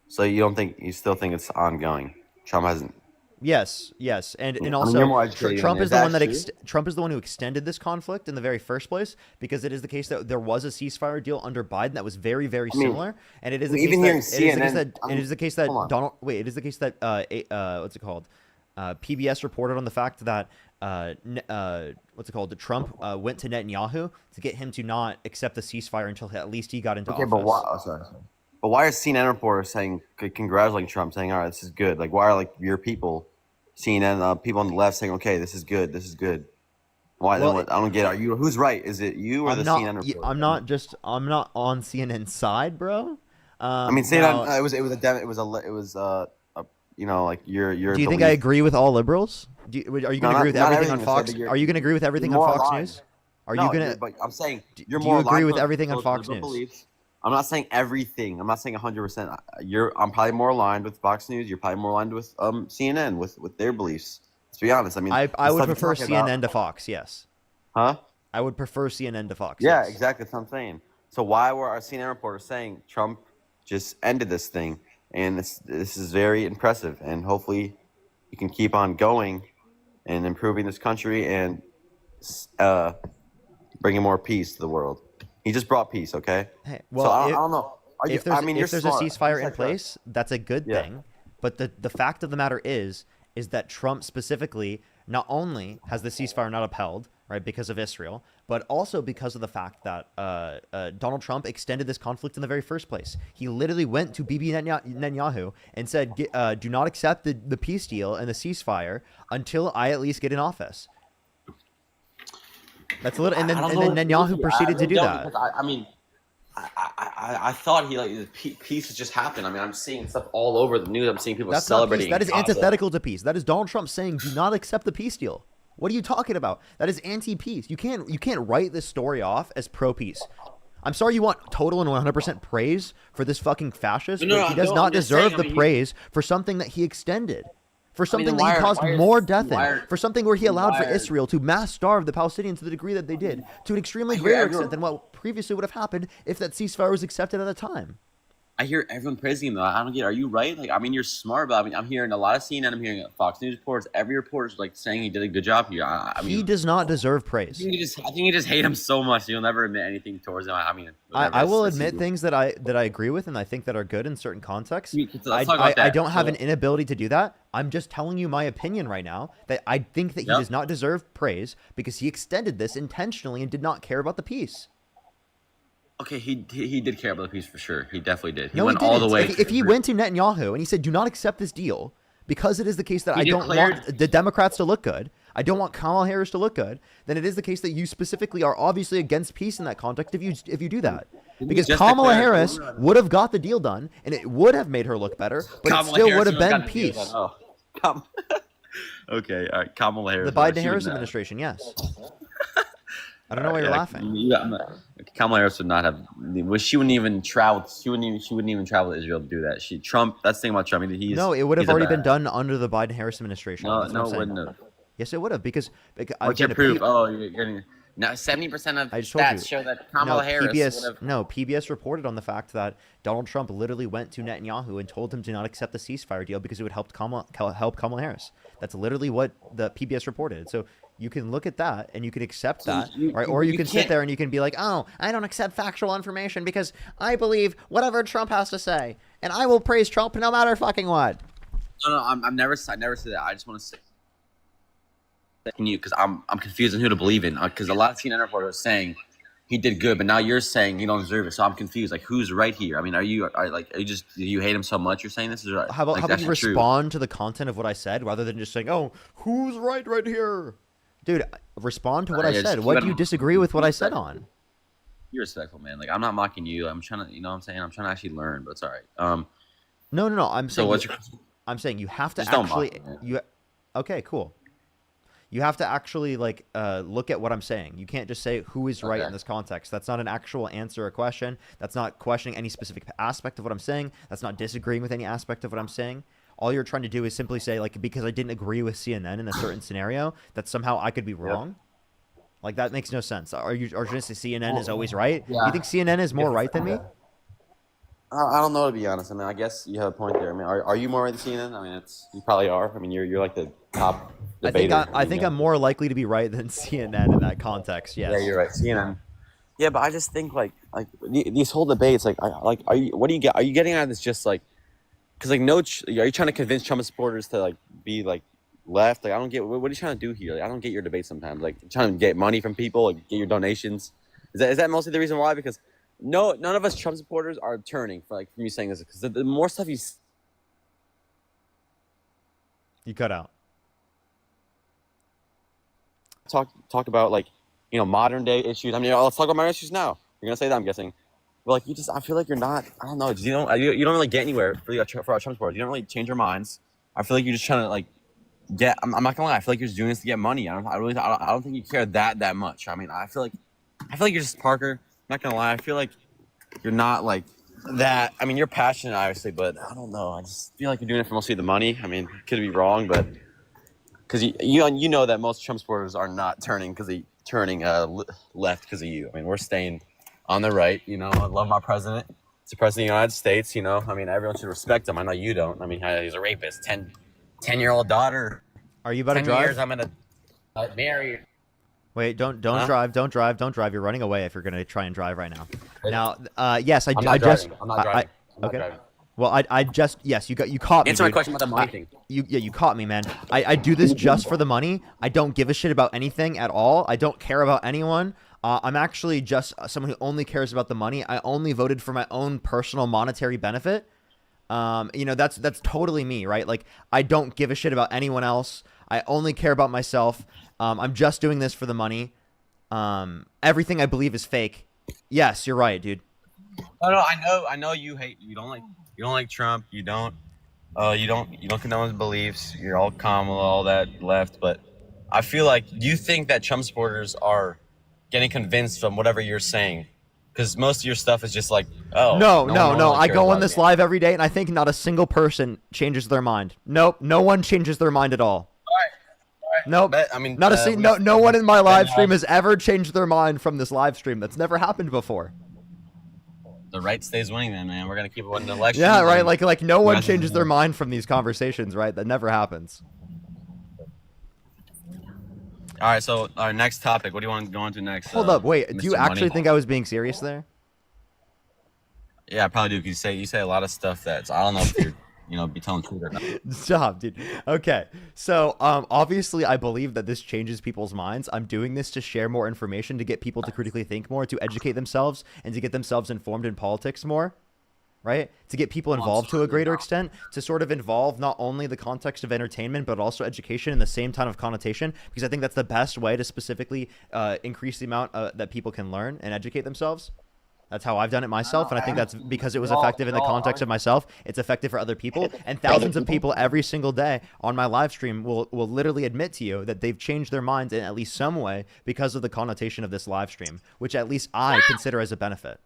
So you still think it's ongoing? Trump hasn't. Yes, and I mean, also you're more educated Trump than is me. the one That's that Trump is the one who extended this conflict in the very first place, because it is the case that there was a ceasefire deal under Biden that was very, very similar, and it is the case that what's it called? PBS reported on the fact that Trump went to Netanyahu to get him to not accept the ceasefire until at least he got into office. But why? Oh, sorry. But why are CNN reporters saying congratulating Trump, saying, "All right, this is good"? Like, why are like your people, CNN people on the left, saying, "Okay, this is good, this is good"? Why? Well, I don't get. Are you who's right? Is it you or the CNN reporter? I'm not on CNN's side, bro. I mean, CNN. It was you know, like your. Do you think I agree with all liberals? Are you going to agree with everything on Fox? You're- Are you going to agree with everything you're on more Fox aligned. News? Are No, you going to? But I'm saying you're do more you agree aligned with to everything on those Fox liberal News? beliefs. I'm not saying everything. I'm not saying 100%. I'm probably more aligned with Fox News. You're probably more aligned with CNN with their beliefs. Let's be honest. I mean, I the would stuff you're prefer talking about- CNN to Fox. Yes. Huh? I would prefer CNN to Fox. Yeah, yes. exactly. That's what I'm saying. So why were our CNN reporters saying Trump just ended this thing? And this is very impressive. And hopefully, you can keep on going and improving this country and bringing more peace to the world. He just brought peace. Okay. Hey, So well, I don't know. if there's, you're if there's a smart. ceasefire in Exactly. place, that's a good Yeah. thing. But the fact of the matter is that Trump specifically not only has the ceasefire not upheld, right, because of Israel, but also because of the fact that Donald Trump extended this conflict in the very first place. He literally went to Bibi Netanyahu and said, do not accept the peace deal and the ceasefire until I at least get in office. That's a little, and then Netanyahu proceeded to do that. I mean, I thought peace has just happened. I mean, I'm seeing stuff all over the news. I'm seeing people That's not celebrating. peace. That is Gaza. antithetical to peace. That is Donald Trump saying, "Do not accept the peace deal." What are you talking about? That is anti-peace. You can't write this story off as pro-peace. I'm sorry you want total and 100% praise for this fucking fascist, No, but he does no, not I'm just deserve saying, I the mean, praise for something that he extended. For something then that why he are- caused why are- more death why in, are- for something where he allowed for why are- Israel to mass starve the Palestinians to the degree that they did, to an extremely I hear greater everyone- extent than what previously would have happened if that ceasefire was accepted at the time. I hear everyone praising him though. I don't get. Are you right? Like, I mean, you're smart, but I mean, I'm hearing a lot of CNN. I'm hearing Fox News reports. Every reporter's like saying he did a good job here. I mean, He does not deserve praise. I think you just hate him so much. You'll never admit anything towards him. I mean, whatever, I will that's admit you. things that I agree with and I think that are good in certain contexts. Let's talk about I that. don't have So- an inability to do that. I'm just telling you my opinion right now that I think that he Yep. does not deserve praise because he extended this intentionally and did not care about the peace. Okay, he did care about the peace for sure. He definitely did. He No, went he didn't. all the way. If he went to Netanyahu and he said, "Do not accept this deal," because it is the case that He I don't declared- want the Democrats to look good, I don't want Kamala Harris to look good, then it is the case that you specifically are obviously against peace in that context if you do that. Didn't Because he just Kamala declare- Harris would have got the deal done and it would have made her look better, but Kamala it still Harris would have been gotten the deal peace. done. Oh, okay, all right. Kamala Harris. The Biden she Harris would not- administration, yes. I don't know why you're laughing. Kamala Harris would not have. She wouldn't even travel. She wouldn't even travel to Israel to do that. Trump. That's the thing about Trump. I mean, No, it would have he's a already bad- been done under the Biden Harris administration. No, That's what no, I'm it saying. wouldn't have. Yes, it would have because What's your again, proof? Oh, you're getting. Now, 70% of I just told you. stats show that Kamala Harris would have. PBS reported on the fact that Donald Trump literally went to Netanyahu and told him to not accept the ceasefire deal because it would help Kamala Harris. That's literally what the PBS reported. So you can look at that and you can accept that, right? Or you can sit can't- there and you can be like, "Oh, I don't accept factual information because I believe whatever Trump has to say, and I will praise Trump no matter fucking what." No, I never said that. I just want to say. Can you? Because I'm confused on who to believe in. Because a lot of CNN reporters are saying he did good, but now you're saying he don't deserve it. So I'm confused. Like, who's right here? I mean, are you just do you hate him so much? You're saying this is right. How about like, how about that's you not true. respond to the content of what I said rather than just saying, "Oh, who's right here?" Dude, respond to what I Yeah, just said. What keep do you it- disagree with what I said on? You're respectful, man. Like, I'm not mocking you. I'm trying to, you know what I'm saying? I'm trying to actually learn, but it's all right. No. I'm So saying what's your? I'm saying you have to Just don't mock actually me, man. Okay, cool. You have to actually look at what I'm saying. You can't just say who is right Okay. in this context. That's not an actual answer or question. That's not questioning any specific aspect of what I'm saying. That's not disagreeing with any aspect of what I'm saying. All you're trying to do is simply say, like, because I didn't agree with CNN in a certain scenario, that somehow I could be wrong. Like, that makes no sense. Are you going to say CNN is always right? Yeah. You think CNN is more right than me? I don't know, to be honest. I mean, I guess you have a point there. I mean, are you more right than CNN? I mean, you probably are. I mean, you're like the top debater. I think I'm more likely to be right than CNN in that context. Yes. Yeah, you're right. CNN. Yeah, but I just think like these whole debates, are you getting at this just like, because like are you trying to convince Trump supporters to like be like left? Like, I don't get what are you trying to do here? Like, I don't get your debate sometimes. Like, trying to get money from people, like get your donations. Is that mostly the reason why? Because no, none of us Trump supporters are turning for from you saying this because the more stuff You cut out. talk about modern day issues. I mean, let's talk about modern issues now. You're gonna say that, I'm guessing. But I feel like you're not. I don't know. You don't really get anywhere for our Trump supporters. You don't really change your minds. I feel like you're just trying to get. I'm not gonna lie. I feel like you're just doing this to get money. I don't think you care that much. I mean, I feel like you're just Parker. I'm not gonna lie. I feel like you're not that. I mean, you're passionate, obviously, but I don't know. I just feel like you're doing it for mostly the money. I mean, could be wrong, but because you know that most Trump supporters are not turning left because of you. I mean, we're staying on the right. I love my president. He's the president of the United States. I mean, everyone should respect him. I know you don't. I mean, he's a rapist. 10-year-old daughter. Are you about to 10 drive? years, I'm gonna marry. Wait, don't Huh? drive, don't drive. You're running away if you're gonna try and drive right now. Now, yes, I'm not driving. I'm not driving. Okay. Well, yes, you caught me. Answer my dude. question about the money thing. You caught me, man. I do this just for the money. I don't give a shit about anything at all. I don't care about anyone. I'm actually just someone who only cares about the money. I only voted for my own personal monetary benefit. That's totally me, right? I don't give a shit about anyone else. I only care about myself. I'm just doing this for the money. Everything I believe is fake. Yes, you're right, dude. No, I know you don't like Trump. You don't condone his beliefs. You're all Kamala, all that left. But I feel like you think that Trump supporters are getting convinced from whatever you're saying, because most of your stuff is just no. I go on this live every day, and I think not a single person changes their mind. Nope, no one changes their mind at all. Nope. I mean, no one in my live stream has ever changed their mind from this live stream. That's never happened before. The right stays winning, then, man. We're gonna keep winning the election. Yeah, right. Like no one changes their mind from these conversations, right? That never happens. All right, so our next topic. What do you want to go on to next? Hold up, wait. Do you Mr. actually Money? think I was being serious there? Yeah, I probably do. Cause you say a lot of stuff that's I don't know if you're be telling the truth or not. Stop, dude. Okay, so obviously I believe that this changes people's minds. I'm doing this to share more information, to get people to critically think more, to educate themselves, and to get themselves informed in politics more, right? To get people involved to a greater extent, to sort of involve not only the context of entertainment, but also education in the same kind of connotation, because I think that's the best way to specifically increase the amount that people can learn and educate themselves. That's how I've done it myself, and I think that's because it was effective in the context of myself. It's effective for other people, and thousands of people every single day on my live stream will literally admit to you that they've changed their minds in at least some way because of the connotation of this live stream, which at least I consider as a benefit.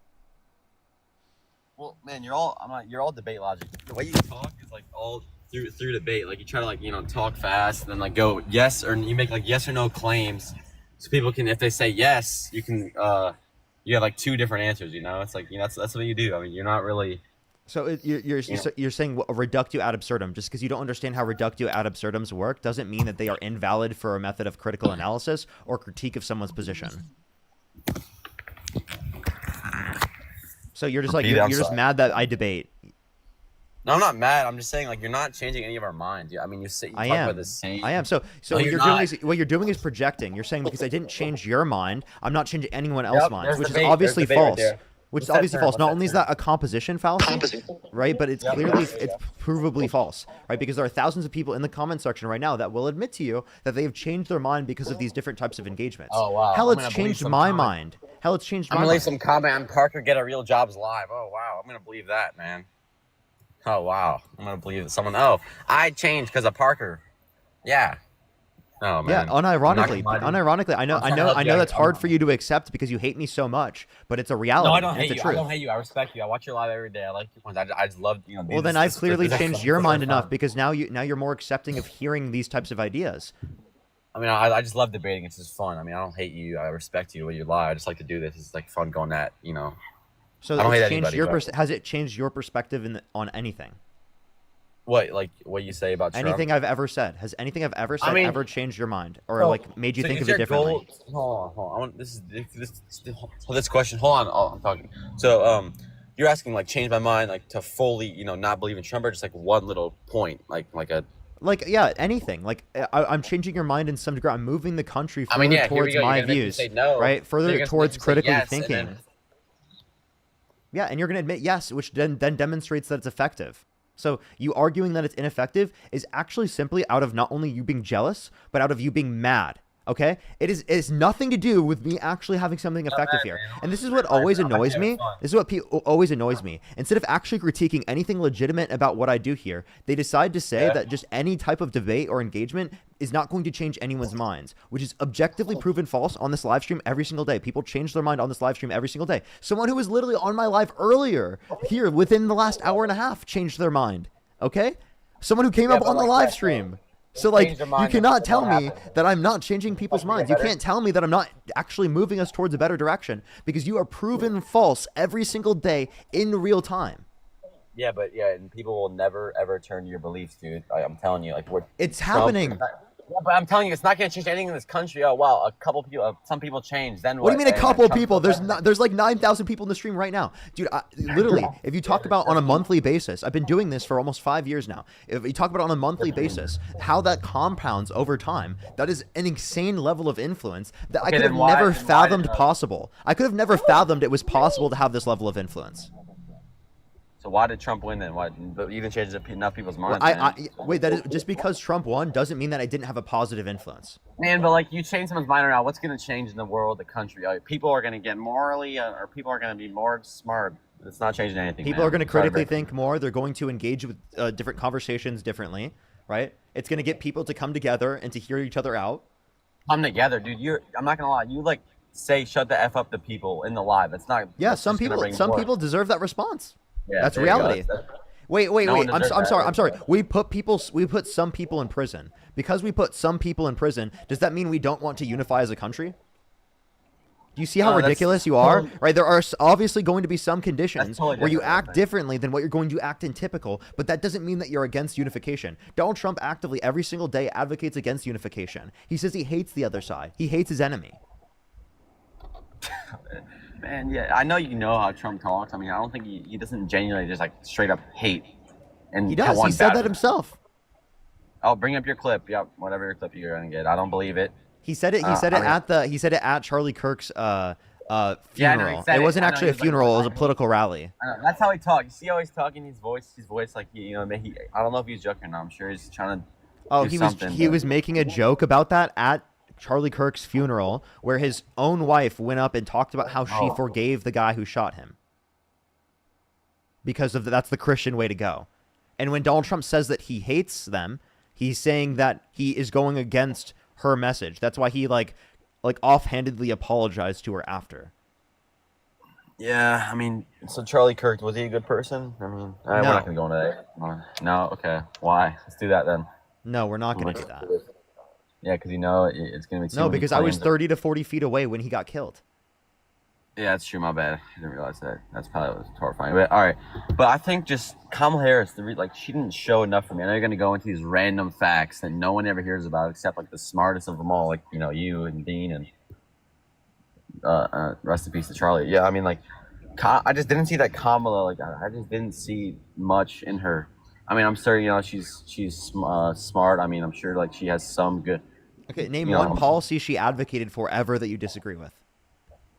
Well, man, you're all debate logic. The way you talk is all through debate. You try to talk fast and then go yes, or you make yes or no claims, so people can, if they say yes, you can you have two different answers. It's that's what you do. I mean, you're not really. So you're saying reductio ad absurdum. Just because you don't understand how reductio ad absurdums work doesn't mean that they are invalid for a method of critical analysis or critique of someone's position. So you're just you're just mad that I debate. No, I'm not mad. I'm just saying you're not changing any of our minds. I mean, you talk about the same. I am. So No, what you're doing is projecting. You're saying because I didn't change your mind, I'm not changing anyone else's mind, which is obviously false. Which is obviously false. Not only is that a composition fallacy, right? But it's provably false, right? Because there are thousands of people in the comment section right now that will admit to you that they have changed their mind because of these different types of engagements. Oh wow! Hell, it's changed my mind. Hell, it's changed my mind. I'm gonna leave some comment on Parker Get a Real Jobs live. Oh wow! I'm gonna believe that, man. Oh wow! I'm gonna believe that someone. Oh, I changed because of Parker. Yeah. Oh man. Yeah, unironically, I know that's hard for you to accept because you hate me so much, but it's a reality. No, I don't hate you. I don't hate you. I respect you. I watch your live every day. I like your points. I just love Well, then I've clearly changed your mind enough because now you're more accepting of hearing these types of ideas. I mean, I just love debating. It's just fun. I mean, I don't hate you. I respect you when you lie. I just like to do this. It's fun going at. So I don't hate it's changed anybody, has it changed your perspective on anything? What, what you say about Trump? Anything I've ever said. Has anything I've ever said ever changed your mind or made you think of is it your differently? Hold on. I want this question. Hold on. I'm talking. So you're asking change my mind to fully not believe in Trump, or just one little point yeah, anything. I'm changing your mind in some degree. I'm moving the country further here we towards go. my You're gonna views, say no. right? Further You're gonna towards say critically yes, thinking. Yeah, and you're going to admit yes, which then demonstrates that it's effective. So you arguing that it's ineffective is actually simply out of not only you being jealous, but out of you being mad. Okay? It's nothing to do with me actually having something effective here. And this is what always annoys me. This is what always annoys me. Instead of actually critiquing anything legitimate about what I do here, they decide to say that just any type of debate or engagement is not going to change anyone's minds, which is objectively proven false on this live stream every single day. People change their mind on this live stream every single day. Someone who was literally on my live earlier here within the last hour and a half changed their mind. Okay? Someone who came up on the live stream. So, like, you cannot tell me that I'm not changing people's minds. You can't tell me that I'm not actually moving us towards a better direction because you are proven false every single day in real time. Yeah, and people will never ever turn your beliefs, dude. I'm telling you, like, it's happening. Yeah, but I'm telling you, it's not going to change anything in this country. Oh wow, a couple people, some people change. Then what do you mean a couple people? There's like 9,000 people in the stream right now, dude. Literally, if you talk about on a monthly basis, I've been doing this for almost 5 years now. If you talk about on a monthly basis, how that compounds over time, that is an insane level of influence that I could have never fathomed possible. I could have never fathomed it was possible to have this level of influence. So why did Trump win then? Why you didn't change enough people's minds? Wait, that is just because Trump won doesn't mean that I didn't have a positive influence. Man, but like you change someone's mind around, what's going to change in the world, the country? Like, people are going to get morally, or people are going to be more smart. It's not changing anything. People are going to critically think more. They're going to engage with different conversations differently, right? It's going to get people to come together and to hear each other out. Come together, dude. I'm not going to lie. You like say shut the F up to people in the live. It's not. Yeah, some people deserve that response. Yeah, that's reality. Wait. I'm sorry. We put some people in prison. Because we put some people in prison, does that mean we don't want to unify as a country? Do you see how ridiculous you are? Right? There are obviously going to be some conditions where you act differently than what you're going to act in typical, but that doesn't mean that you're against unification. Donald Trump actively every single day advocates against unification. He says he hates the other side. He hates his enemy. Man, yeah, I know you know how Trump talks. I mean, I don't think he doesn't genuinely just like straight up hate. And he does. He said that himself. I'll bring up your clip. Yeah, whatever your clip you're gonna get. I don't believe it. He said it. He said it at Charlie Kirk's funeral. Yeah, it wasn't actually a funeral. It was a political rally. I know, that's how he talks. You see how he's talking? His voice, like I don't know if he's joking or not. I'm sure he's trying to. Oh, he was making a joke about that at Charlie Kirk's funeral, where his own wife went up and talked about how she forgave the guy who shot him because that's the Christian way to go. And when Donald Trump says that he hates them, he's saying that he is going against her message. That's why he like offhandedly apologized to her after. Yeah, I mean, so Charlie Kirk, was he a good person? I mean, we're not gonna go into that. No, okay. Why? Let's do that then. No, we're not gonna do that. Yeah, because it's going to be... No, because I was 30 to 40 feet away when he got killed. Yeah, that's true. My bad. I didn't realize that. That's probably was horrifying. But, all right. But I think just Kamala Harris, she didn't show enough for me. I know you're going to go into these random facts that no one ever hears about except, like, the smartest of them all, like, you and Dean and rest in peace to Charlie. Yeah, I mean, like, I just didn't see that Kamala, like, I just didn't see much in her. I mean, I'm sure, she's smart. I mean, I'm sure, like, she has some good... Okay, name one policy she advocated for ever that you disagree with.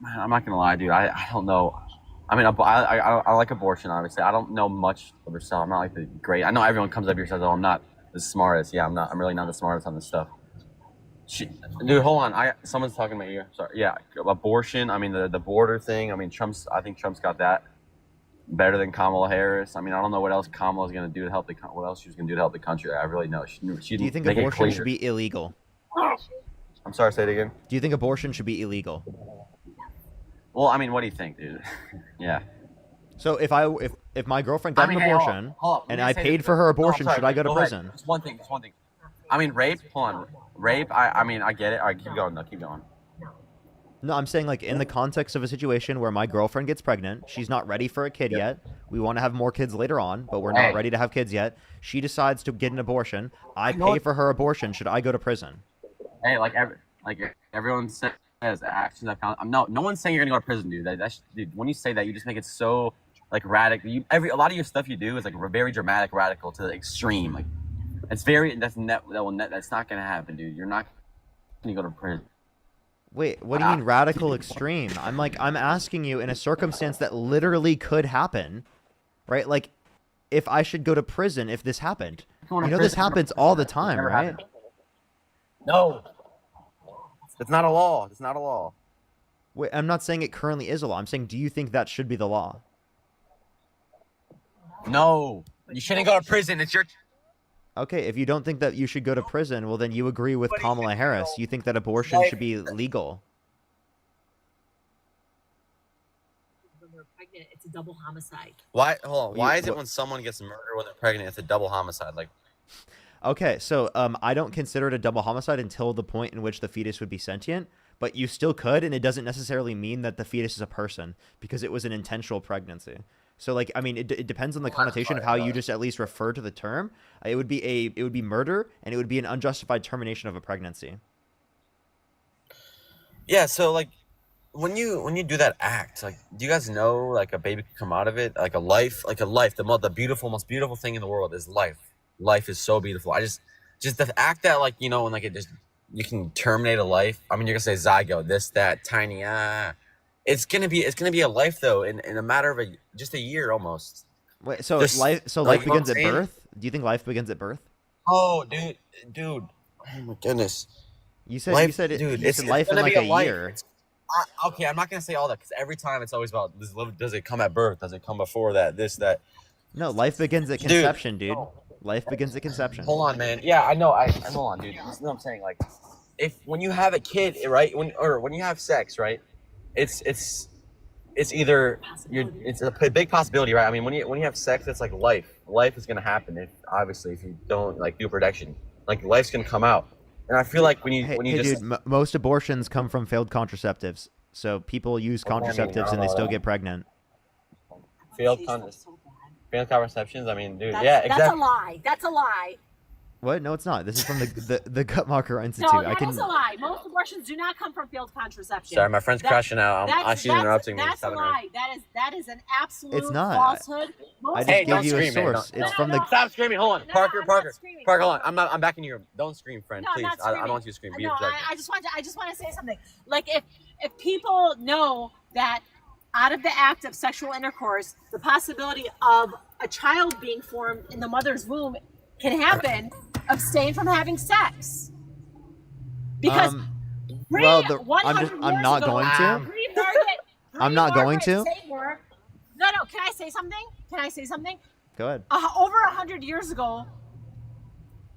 Man, I'm not gonna lie, dude. I don't know. I mean, I like abortion, obviously. I don't know much of herself. I'm not like the great. I know everyone comes up here and says, "Oh, I'm not the smartest." Yeah, I'm not. I'm really not the smartest on this stuff. Dude, hold on. Someone's talking in my ear. Sorry. Yeah, abortion. I mean, the border thing. I mean, I think Trump's got that better than Kamala Harris. I mean, I don't know what else Kamala's gonna do to help what else she's gonna do to help the country. I really know. Do you think abortion should be illegal? I'm sorry, say it again. Do you think abortion should be illegal? Well, I mean, what do you think, dude? Yeah. So if my girlfriend got an abortion and I paid for her abortion, should I go to prison? Just one thing. I mean, rape. Hold on. Rape. I mean, I get it. All right, keep going. No, keep going. No, I'm saying like in the context of a situation where my girlfriend gets pregnant, she's not ready for a kid yet. We want to have more kids later on, but we're not ready to have kids yet. She decides to get an abortion. I pay for her abortion. Should I go to prison? Hey, everyone says actions that count. No one's saying you're gonna go to prison, dude. Dude, when you say that, you just make it so like radical. A lot of your stuff you do is like very dramatic, radical to the extreme. Like that's not gonna happen, dude. You're not gonna go to prison. Wait, what do you mean radical extreme? I'm asking you in a circumstance that literally could happen, right? Like, if I should go to prison if this happened. You know, this happens all the time, Never right? happened. No. It's not a law. It's not a law. Wait, I'm not saying it currently is a law. I'm saying, do you think that should be the law? No. You shouldn't go to prison. It's your... Okay, if you don't think that you should go to prison, well, then you agree with Kamala Harris. You think that abortion should be legal. When they're pregnant, it's a double homicide. Why? Hold on. Why is it what- when someone gets murdered when they're pregnant, it's a double homicide? Like, Okay, so I don't consider it a double homicide until the point in which the fetus would be sentient, but you still could, and it doesn't necessarily mean that the fetus is a person because it was an intentional pregnancy. So, like, I mean, it depends on the connotation of how you just at least refer to the term. It would be murder, and it would be an unjustified termination of a pregnancy. yeah. So like, when you do that act, like, do you guys know like a baby can come out of it, like a life, the beautiful, most beautiful thing in the world is life. Life is so beautiful. Just the act that, like, you know, when like it just, you can terminate a life. I mean, you're gonna say zygote, this, that, tiny, It's gonna be a life though, in a matter of just a year almost. Wait, so Just, life like, begins at you know what I'm birth? Do you think life begins at birth? Oh, dude. Oh my goodness. You said Life, you said it. dude, You it's said life in gonna like be a life. year. Okay, I'm not gonna say all that because every time it's always about does it come at birth? Does it come before that? This, that. No, life begins at Dude. conception, dude. Life begins at conception. Hold on, man. Yeah, I know. Hold on, dude. This is what I'm saying. Like, when you have a kid, right? When you have sex, right? It's either it's a big possibility, right? I mean, when you have sex, it's like life is gonna happen if you don't like do protection, like life's gonna come out. And I feel like when you just dude, most abortions come from failed contraceptives. So people use contraceptives and they still get pregnant. failed contraceptions. I mean, dude, That's, yeah, that's exactly. a lie. That's a lie. What? No, it's not. This is from the Guttmacher Institute. No, I that can. is a lie. Most abortions do not come from failed contraception. Sorry, my friend's crashing out. She's interrupting me. That's a telling her. lie. That is an absolute It's not. falsehood. I just Hey, gave don't you a scream, man. source. Don't- It's from the. Stop screaming. Hold on, No, Parker. I'm not Parker, screaming. hold on. I'm back in your room. Don't scream, friend. No, I'm Please. not I don't screaming. want you to scream. Be No, objective. I just want to say something. Like, if people know that out of the act of sexual intercourse, the possibility of a child being formed in the mother's womb can happen, abstain from having sex. Because well, I'm not going to. I'm not going to. No, can I say something? Go ahead. Over 100 years ago,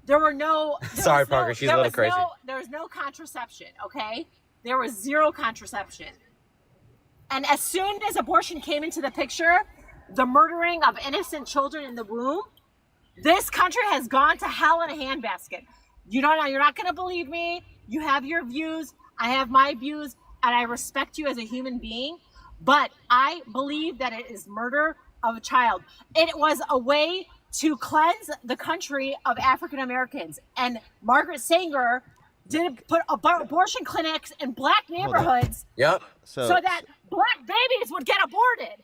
there were no. Sorry, Parker, she's a little crazy. There was no contraception. Okay, there was zero contraception, and as soon as abortion came into the picture, the murdering of innocent children in the womb, this country has gone to hell in a handbasket. You're not going to believe me. You have your views. I have my views, and I respect you as a human being. But I believe that it is murder of a child. It was a way to cleanse the country of African Americans. And Margaret Sanger did put abortion clinics in black neighborhoods Yep. so that black babies would get aborted.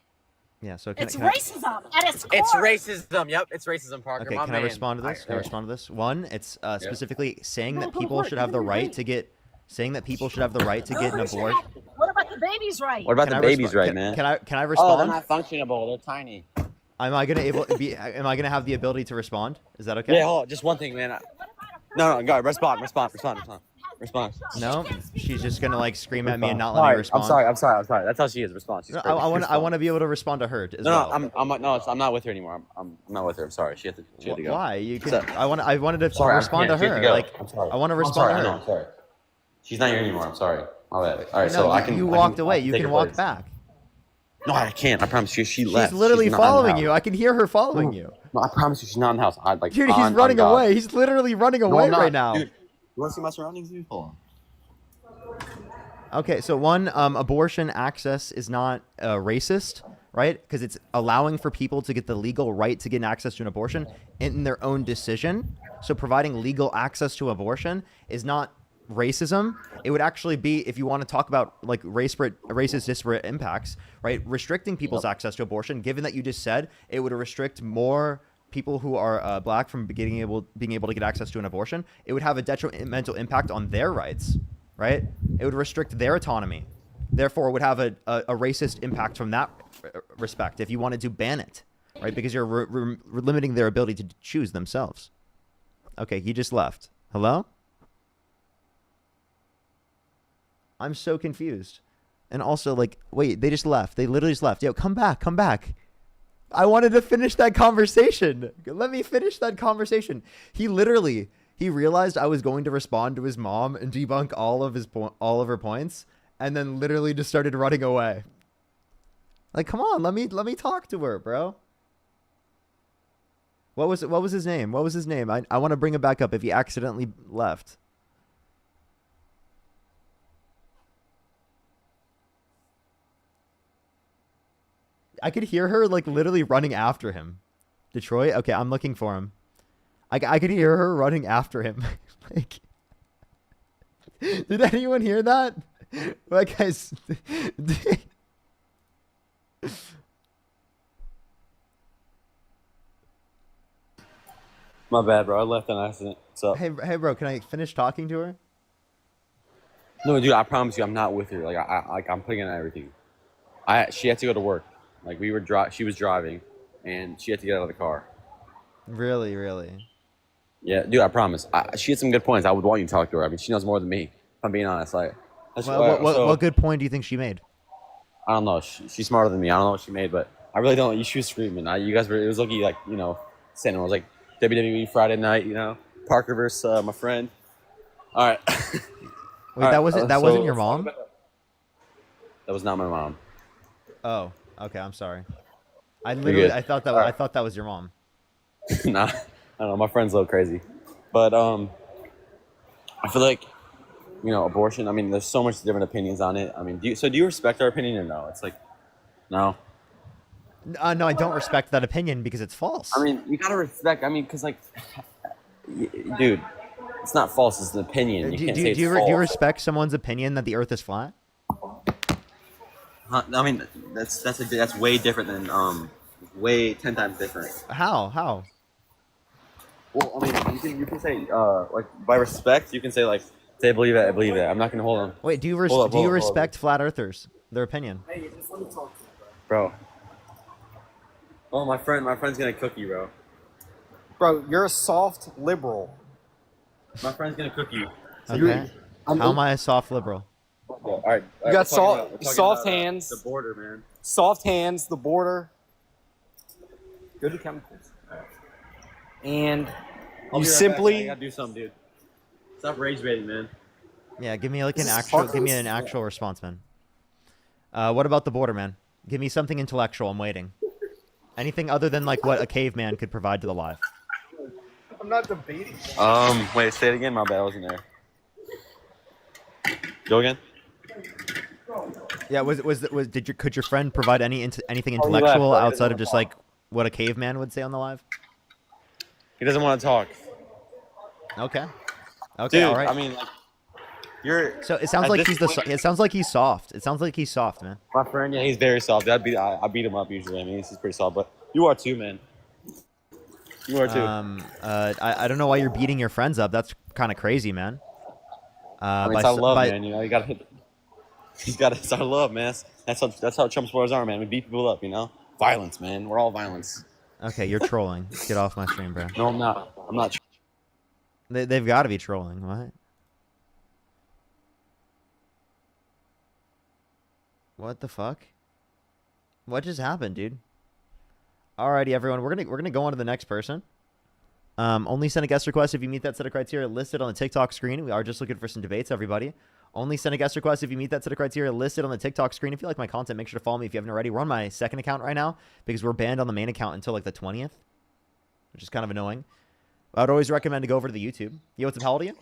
Yeah. So It's can I, racism at its core. It's racism. Yep, it's racism, Parker. Okay, My can I man. respond to this? Can I respond to this? One, it's specifically saying that people should have the right to get, saying that people should have the right to get an abortion. What about the baby's right? What about Can the I baby's respo- right, can- man? Can I Oh, they're respond? not functionable. They're tiny. Am I gonna have the ability to respond? Is that okay? Yeah, hold on. Just one thing, man. No, go ahead. Respond. No, she's just gonna like scream at me and not let me respond. I'm sorry. That's how she is. Respond. No, I want to be able to respond to her as well. I'm not with her anymore. I'm not with her. I'm sorry. She had to go. Why? You could. So- I wanted to Sorry, respond to she had her. go. Like I'm sorry. I want to I'm respond sorry, to I her. know, I'm sorry. She's not here anymore. I'm sorry. My bad. All right, No, so I can. You I walked can, away. I can You take can her walk place. back. No, I can't. I promise you. She left. She's literally not in the following house. you. I can hear her following you. No, I promise you, she's not in the house. Dude, he's running away. He's literally running No, away I'm not. right now. Dude, you want to see my surroundings? Dude? Hold on. Okay, so one, abortion access is not racist, right? Because it's allowing for people to get the legal right to get access to an abortion in their own decision. So providing legal access to abortion is not racism. It would actually be, if you want to talk about like racist disparate impacts, right? Restricting people's access to abortion, given that you just said it would restrict more people who are black from being able to get access to an abortion, it would have a detrimental impact on their rights. right? It would restrict their autonomy. Therefore, it would have a racist impact from that respect if you wanted to ban it, right? Because you're limiting their ability to choose themselves. Okay, he just left. Hello? I'm so confused. And also, like, wait, they just left. They literally just left. Yo, come back, come back. I wanted to finish that conversation. Let me finish that conversation. He realized I was going to respond to his mom and debunk all of her points, and then literally just started running away. Like, come on, let me talk to her, bro. What was his name? What was his name? I want to bring it back up if he accidentally left. I could hear her like literally running after him. Detroit? Okay, I'm looking for him. I could hear her running after him. Like, did anyone hear that? Like, guys. My bad, bro. I left on accident. So Hey, bro, can I finish talking to her? no, dude. I promise you, I'm not with her. Like I'm putting in everything. She had to go to work. Like she was driving, and she had to get out of the car. Really, really. Yeah, dude. I promise. She had some good points. I would want you to talk to her. I mean, she knows more than me. If I'm being honest. What good point do you think she made? I don't know. She's smarter than me. I don't know what she made, but I really don't. She was screaming. You guys were. It was looking like saying it was like WWE Friday night. Parker versus my friend. All right. Wait, that wasn't your mom? That was not my mom. Oh, okay. I'm sorry. I good. thought that I thought that was your mom. Nah, I don't know. My friend's a little crazy, but I feel like abortion. I mean, there's so much different opinions on it. I mean, do you respect our opinion or no? It's like, no. No, I don't respect that opinion because it's false. I mean, you gotta respect. I mean, because dude, it's not false. It's an opinion. You can't say it's false. Do you respect someone's opinion that the Earth is flat? I mean, that's way different than way 10 times different. How? Well, I mean, you can say like by respect, you can say like, say I believe it, I believe it. I'm not gonna hold on. Wait, do you respect flat earthers? Their opinion? Hey, just let me talk to you, bro. Oh, my friend's gonna cook you, bro. Bro, you're a soft liberal. My friend's gonna cook you. Okay. How am I a soft liberal? All right. You got soft hands. The border, man. Soft hands, the border. Go to chemicals. And I'll you be right simply back. I gotta do something, dude. Stop rage baiting, man. Yeah, give me an actual response, man. What about the border, man? Give me something intellectual. I'm waiting. Anything other than like what a caveman could provide to the live. I'm not debating. Wait, say it again. My bad, I wasn't there. Go again. Yeah, could your friend provide anything intellectual outside of just like what a caveman would say on the live? He doesn't want to talk. Okay. Okay. Dude, all right. I mean, like, you're. So it sounds like it sounds like he's soft. It sounds like he's soft, man. My friend, yeah, he's very soft. I beat him up usually. I mean, he's pretty soft, but you are too, man. You are too. I don't know why you're beating your friends up. That's kind of crazy, man. I mean, it's our love, man. You gotta hit. It's our love, man. That's how Trump supporters are, man. We beat people up, Violence, man. We're all violence. Okay, you're trolling. Get off my stream, bro. No, I'm not. I'm not. They've got to be trolling. What? What the fuck? What just happened, dude? Alrighty, everyone. We're gonna go on to the next person. Only send a guest request if you meet that set of criteria listed on the TikTok screen. We are just looking for some debates, everybody. Only send a guest request if you meet that set of criteria listed on the TikTok screen. If you like my content, make sure to follow me if you haven't already. We're on my second account right now because we're banned on the main account until like the 20th, which is kind of annoying. I would always recommend to go over to the YouTube. Yo, what's up? How old are you?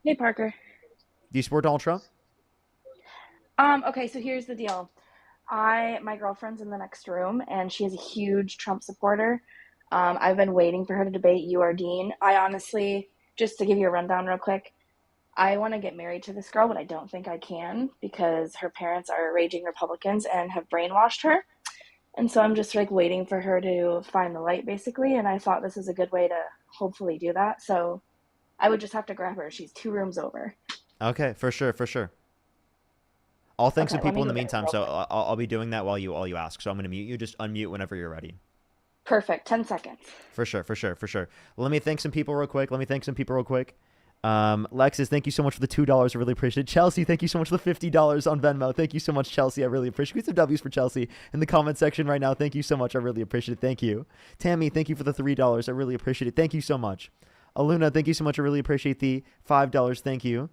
Hey, Parker. Do you support Donald Trump? Okay, so here's the deal. My girlfriend's in the next room, and she is a huge Trump supporter. I've been waiting for her to debate you or Dean. I honestly, just to give you a rundown real quick, I want to get married to this girl, but I don't think I can because her parents are raging Republicans and have brainwashed her. And so I'm just like waiting for her to find the light, basically. And I thought this is a good way to hopefully do that. So I would just have to grab her. She's 2 rooms over. Okay, for sure, for sure. I'll thank Okay, some let people me in the look at it meantime, real so quick. I'll be doing that while you ask. So I'm gonna mute you. Just unmute whenever you're ready. Perfect. 10 seconds. For sure, for sure, for sure. Let me thank some people real quick. Lexus, thank you so much for the $2. I really appreciate it. Chelsea, thank you so much for the $50 on Venmo. Thank you so much, Chelsea. I really appreciate it. Get some W's for Chelsea in the comment section right now. Thank you so much. I really appreciate it. Thank you. Tammy, thank you for the $3. I really appreciate it. Thank you so much. Aluna, thank you so much. I really appreciate the $5. Thank you.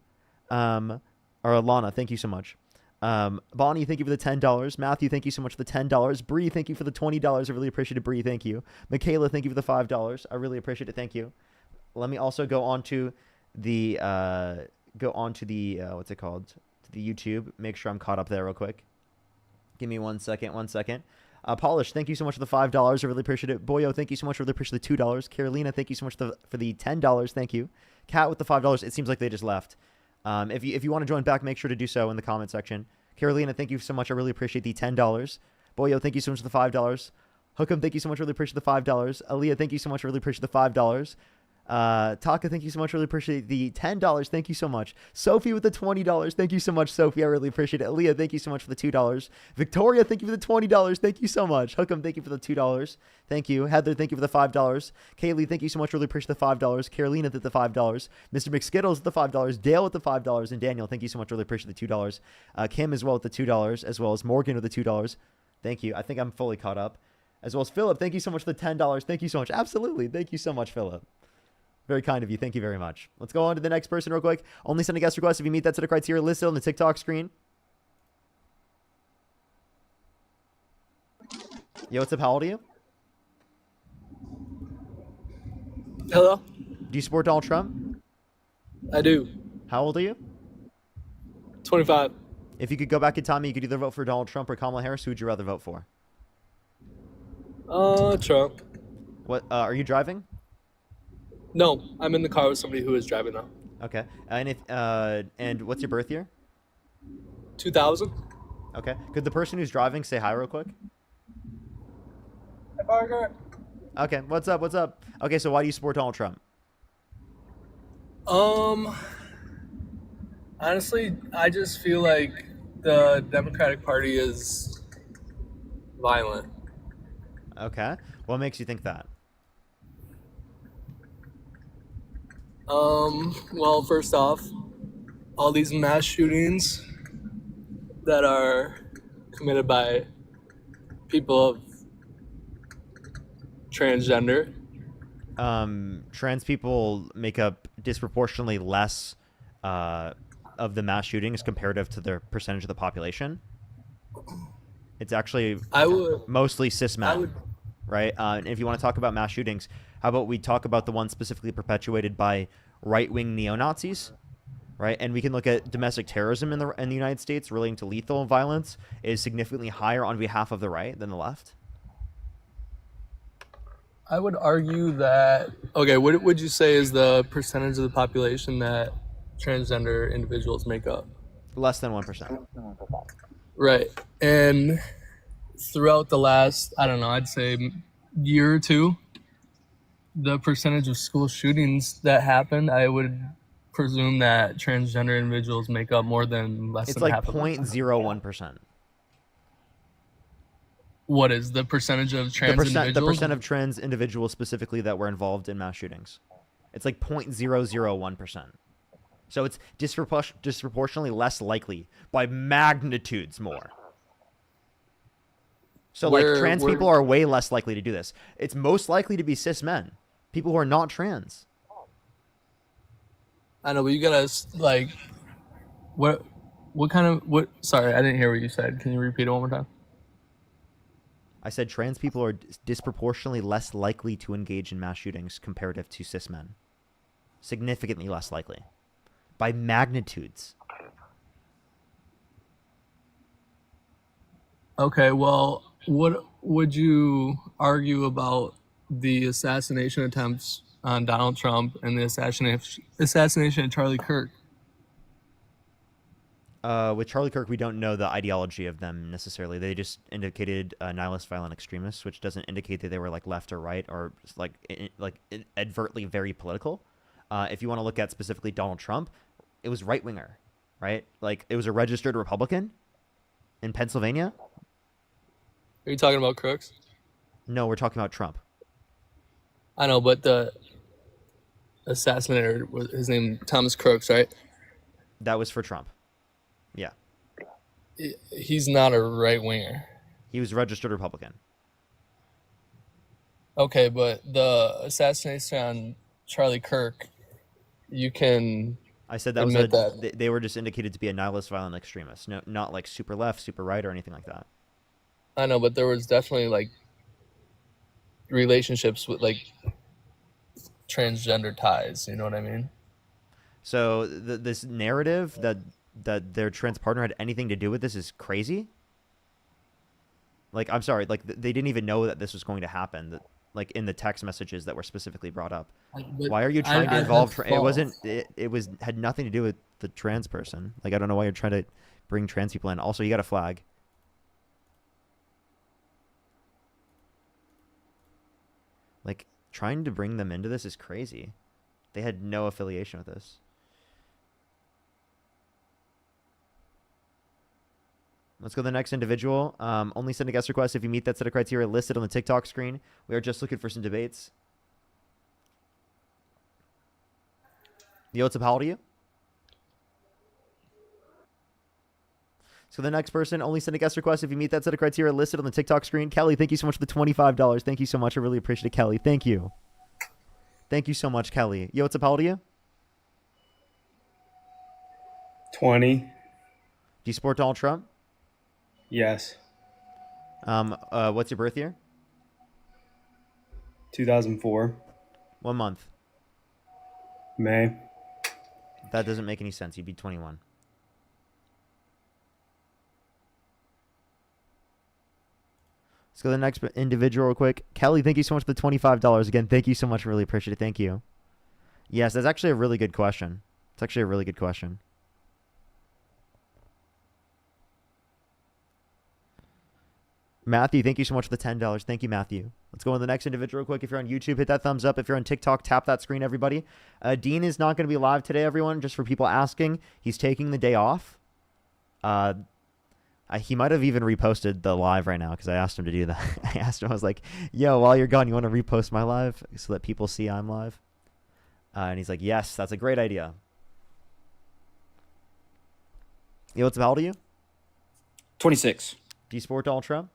Or Alana, thank you so much. Bonnie, thank you for the $10. Matthew, thank you so much for the $10. Bree, thank you for the $20. I really appreciate it. Bree, thank you. Michaela, thank you for the $5. I really appreciate it. Thank you. Let me also go on to the what's it called? To the YouTube. Make sure I'm caught up there real quick. Give me 1 second. Polish, thank you so much for the $5. I really appreciate it. Boyo, thank you so much for the appreciate the $2. Carolina, thank you so much for the $10. Thank you. Kat with the $5. It seems like they just left. If you want to join back, make sure to do so in the comment section. Carolina, thank you so much. I really appreciate the $10. Boyo, thank you so much for the $5. Hookem, thank you so much. Really appreciate the $5. Aaliyah, thank you so much. Really appreciate the $5. Taka, thank you so much. Really appreciate the $10. Thank you so much. Sophie with the $20. Thank you so much, Sophie. I really appreciate it. Aaliyah, thank you so much for the $2. Victoria, thank you for the $20. Thank you so much. Hookem, thank you for the $2. Thank you. Heather, thank you for the $5. Kaylee, thank you so much. Really appreciate the $5. Carolina with the $5. Mr. McSkittles with the $5. Dale with the $5. And Daniel, thank you so much. Really appreciate the $2. Kim as well with the $2, as well as Morgan with the $2. Thank you. I think I'm fully caught up. As well as Philip, thank you so much for the $10. Thank you so much. Absolutely. Thank you so much, Philip. Very kind of you. Thank you very much. Let's go on to the next person real quick. Only send a guest request if you meet that set of criteria listed on the TikTok screen. Yo, what's up? How old are you? Hello? Do you support Donald Trump? I do. How old are you? 25. If you could go back in time, you could either vote for Donald Trump or Kamala Harris. Who would you rather vote for? Trump. What? Are you driving? No, I'm in the car with somebody who is driving now. Okay. And what's your birth year? 2000. Okay. Could the person who's driving say hi real quick? Hi, Parker. Okay. What's up? What's up? Okay. So why do you support Donald Trump? Honestly, I just feel like the Democratic Party is violent. Okay. What makes you think that? Well, first off, all these mass shootings that are committed by people of transgender. Trans people make up disproportionately less of the mass shootings comparative to their percentage of the population. It's actually mostly cis men, right? And if you want to talk about mass shootings, how about we talk about the ones specifically perpetuated by right-wing neo-Nazis, right? And we can look at domestic terrorism in the United States relating to lethal violence is significantly higher on behalf of the right than the left. I would argue that, okay, what would you say is the percentage of the population that transgender individuals make up? Less than 1%. Right. And throughout the last, I don't know, I'd say year or two, the percentage of school shootings that happened, I would presume that transgender individuals make up more than less It's than like half of them. 0.01%. What is the percentage of trans individuals? The percent of trans individuals specifically that were involved in mass shootings. It's like 0.001%. So it's disproportionately less likely by magnitudes more. So like trans people are way less likely to do this. It's most likely to be cis men, people who are not trans. I know, but you gotta like, what kind of what? Sorry, I didn't hear what you said. Can you repeat it one more time? I said trans people are disproportionately less likely to engage in mass shootings comparative to cis men. Significantly less likely. By magnitudes. Okay, well, what would you argue about the assassination attempts on Donald Trump and the assassination of Charlie Kirk? With Charlie Kirk, we don't know the ideology of them necessarily. They just indicated nihilist violent extremists, which doesn't indicate that they were like left or right or like advertly very political. If you want to look at specifically Donald Trump, it was right winger, right? Like it was a registered Republican in Pennsylvania. Are you talking about Crooks? No, we're talking about Trump. I know, but the assassinator was his name Thomas Crooks, right? That was for Trump. Yeah. He's not a right winger. He was a registered Republican. Okay, but the assassination on Charlie Kirk, you can. I said that was admit that. they were just indicated to be a nihilist violent extremist. No, not like super left, super right, or anything like that. I know, but there was definitely like relationships with like transgender ties. You know what I mean? So this narrative that their trans partner had anything to do with this is crazy. Like, I'm sorry, like they didn't even know that this was going to happen. That, like in the text messages that were specifically brought up. But Why are you trying to I involve? have It wasn't. It was had nothing to do with the trans person. Like I don't know why you're trying to bring trans people in. Also, you got a flag. Like trying to bring them into this is crazy. They had no affiliation with this. Let's go to the next individual. Only send a guest request if you meet that set of criteria listed on the TikTok screen. We are just looking for some debates. Yo, what's up? How old are you? So the next person, only send a guest request if you meet that set of criteria listed on the TikTok screen. Kelly, thank you so much for the $25. Thank you so much. I really appreciate it, Kelly. Thank you. Thank you so much, Kelly. Yo, what's up? How old are you? 20. Do you support Donald Trump? Yes. What's your birth year? 2004. What month? May. That doesn't make any sense. You'd be 21. Let's go to the next individual real quick. Kelly, thank you so much for the $25. Again, thank you so much. Really appreciate it. Thank you. Yes, that's actually a really good question. It's actually a really good question. Matthew, thank you so much for the $10. Thank you, Matthew. Let's go on to the next individual real quick. If you're on YouTube, hit that thumbs up. If you're on TikTok, tap that screen, everybody. Dean is not going to be live today, everyone, just for people asking. He's taking the day off. He might have even reposted the live right now because I asked him to do that. I asked him, I was like, yo, while you're gone, you want to repost my live so that people see I'm live? And he's like, yes, that's a great idea. Yo, what's up? How old are you? 26. Do you support Donald Trump?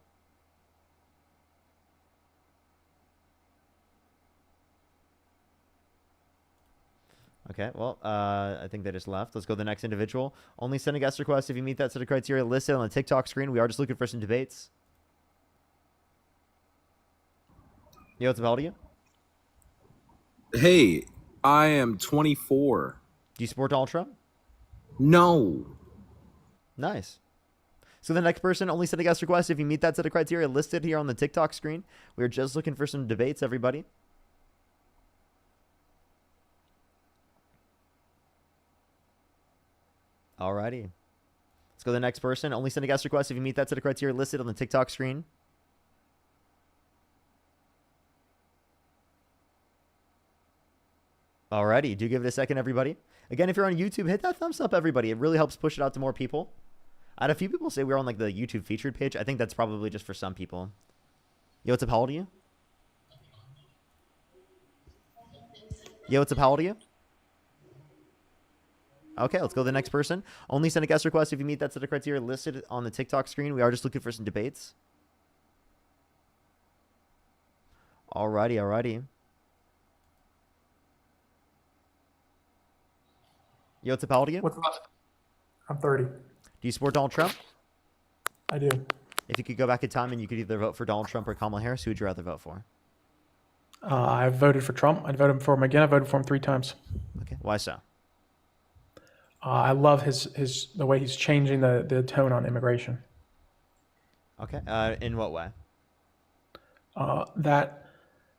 Okay, well, I think they just left. Let's go to the next individual. Only send a guest request if you meet that set of criteria listed on the TikTok screen. We are just looking for some debates. Yo, what's up? How old are you? Hey, I am 24. Do you support Donald Trump? No. Nice. So the next person, only send a guest request if you meet that set of criteria listed here on the TikTok screen. We are just looking for some debates, everybody. Alrighty. Let's go to the next person. Only send a guest request if you meet that set of criteria listed on the TikTok screen. Alrighty. Do give it a second, everybody. Again, if you're on YouTube, hit that thumbs up, everybody. It really helps push it out to more people. I had a few people say we're on like the YouTube featured page. I think that's probably just for some people. Yo, what's up? How old are you? Yo, what's up? How old are you? Okay, let's go to the next person. Only send a guest request if you meet that set of criteria listed on the TikTok screen. We are just looking for some debates. Alrighty. Yo, what's up? How old are you? What's up? I'm 30. Do you support Donald Trump? I do. If you could go back in time and you could either vote for Donald Trump or Kamala Harris, who would you rather vote for? I voted for Trump. I voted for him again. I voted for him 3 times. Okay, why so? I love the way he's changing the tone on immigration. Okay, in what way? That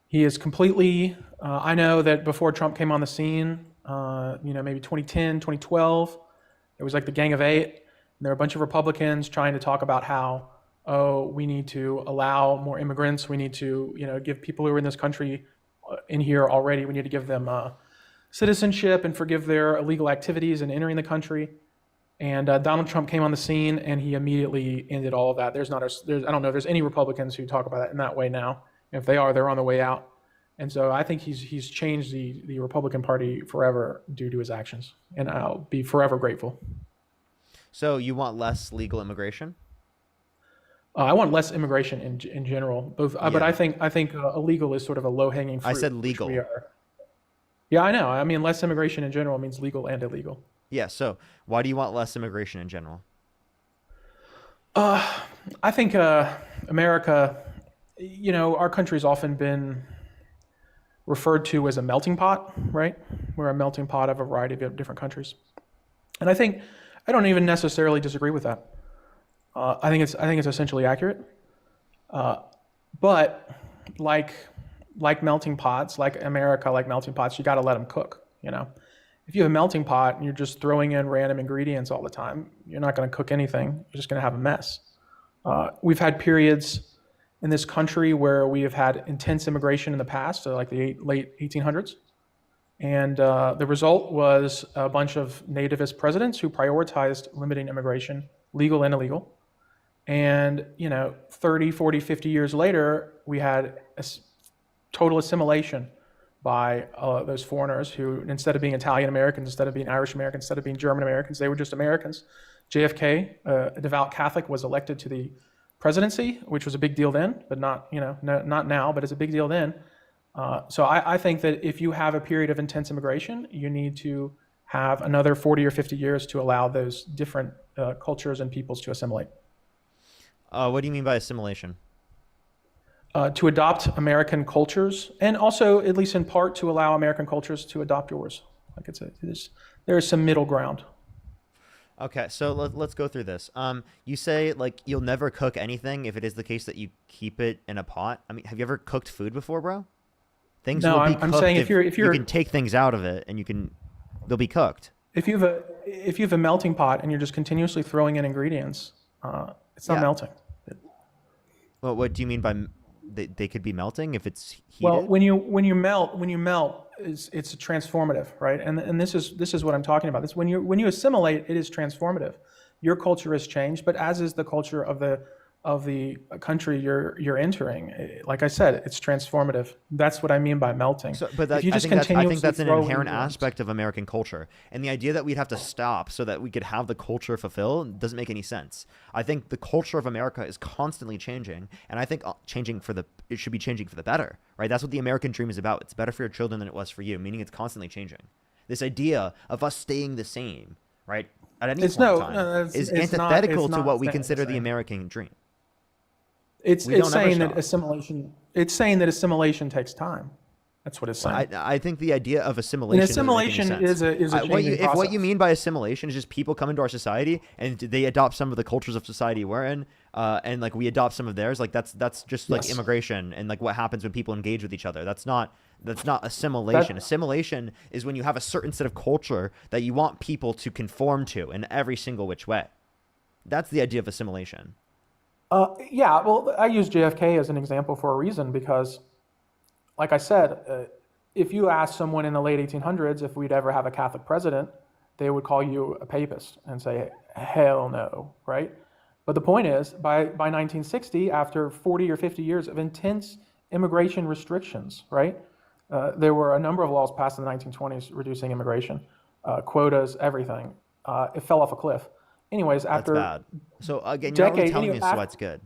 he is completely. I know that before Trump came on the scene, maybe 2010, 2012, it was like the Gang of Eight. And there were a bunch of Republicans trying to talk about how, we need to allow more immigrants. We need to, give people who are in this country in here already. We need to give them citizenship and forgive their illegal activities in entering the country. And Donald Trump came on the scene, and he immediately ended all of that. I don't know if there's any Republicans who talk about it in that way now. If they are, they're on the way out. And so I think he's changed the Republican Party forever due to his actions, and I'll be forever grateful. So you want less legal immigration? I want less immigration in general, both. But I think illegal is sort of a low hanging fruit. I said legal. Yeah, I know. I mean, less immigration in general means legal and illegal. Yeah. So why do you want less immigration in general? I think America, our country's often been referred to as a melting pot, right? We're a melting pot of a variety of different countries, and I don't even necessarily disagree with that. I think it's essentially accurate. But like melting pots, like America, like melting pots, you got to let them cook. If you have a melting pot and you're just throwing in random ingredients all the time, you're not going to cook anything. You're just going to have a mess. We've had periods in this country where we have had intense immigration in the past, so like the late 1800s. And the result was a bunch of nativist presidents who prioritized limiting immigration, legal and illegal. And, 30, 40, 50 years later, we had a total assimilation by those foreigners who, instead of being Italian Americans, instead of being Irish Americans, instead of being German Americans, they were just Americans. JFK, a devout Catholic, was elected to the presidency, which was a big deal then, but not now, but it's a big deal then. So I think that if you have a period of intense immigration, you need to have another 40 or 50 years to allow those different cultures and peoples to assimilate. What do you mean by assimilation? To adopt American cultures, and also, at least in part, to allow American cultures to adopt yours. There is some middle ground. Okay, so let's go through this. You say you'll never cook anything if it is the case that you keep it in a pot. I mean, have you ever cooked food before, bro? Things will be cooked. I'm saying if you can take things out of it and they'll be cooked. If you have a melting pot and you're just continuously throwing in ingredients, it's not melting. Well, what do you mean by they could be melting if it's heated? Well, when you melt, it's transformative, right? And this is what I'm talking about. When you assimilate, it is transformative. Your culture has changed, but as is the culture of the country you're entering. Like I said, it's transformative. That's what I mean by melting. I think that's an inherent aspect of American culture, and the idea that we'd have to stop so that we could have the culture fulfilled doesn't make any sense. I think the culture of America is constantly changing, and I think it should be changing for the better, right? That's what the American dream is about. It's better for your children than it was for you, meaning it's constantly changing. This idea of us staying the same, right, at any point in time, is antithetical to what we consider the American dream. It's saying that assimilation takes time. That's what it's saying. I think the idea of assimilation. And assimilation is a changing process. If what you mean by assimilation is just people come into our society and they adopt some of the cultures of society we're in, and we adopt some of theirs, that's just like immigration and what happens when people engage with each other. That's not assimilation. Assimilation is when you have a certain set of culture that you want people to conform to in every single which way. That's the idea of assimilation. Yeah, well, I use JFK as an example for a reason because, like I said, if you ask someone in the late 1800s if we'd ever have a Catholic president, they would call you a papist and say, hell no, right? But the point is, by 1960, after 40 or 50 years of intense immigration restrictions, right? There were a number of laws passed in the 1920s reducing immigration, quotas, everything. It fell off a cliff. Anyways, after that's bad. So again, you're not really telling me what's good.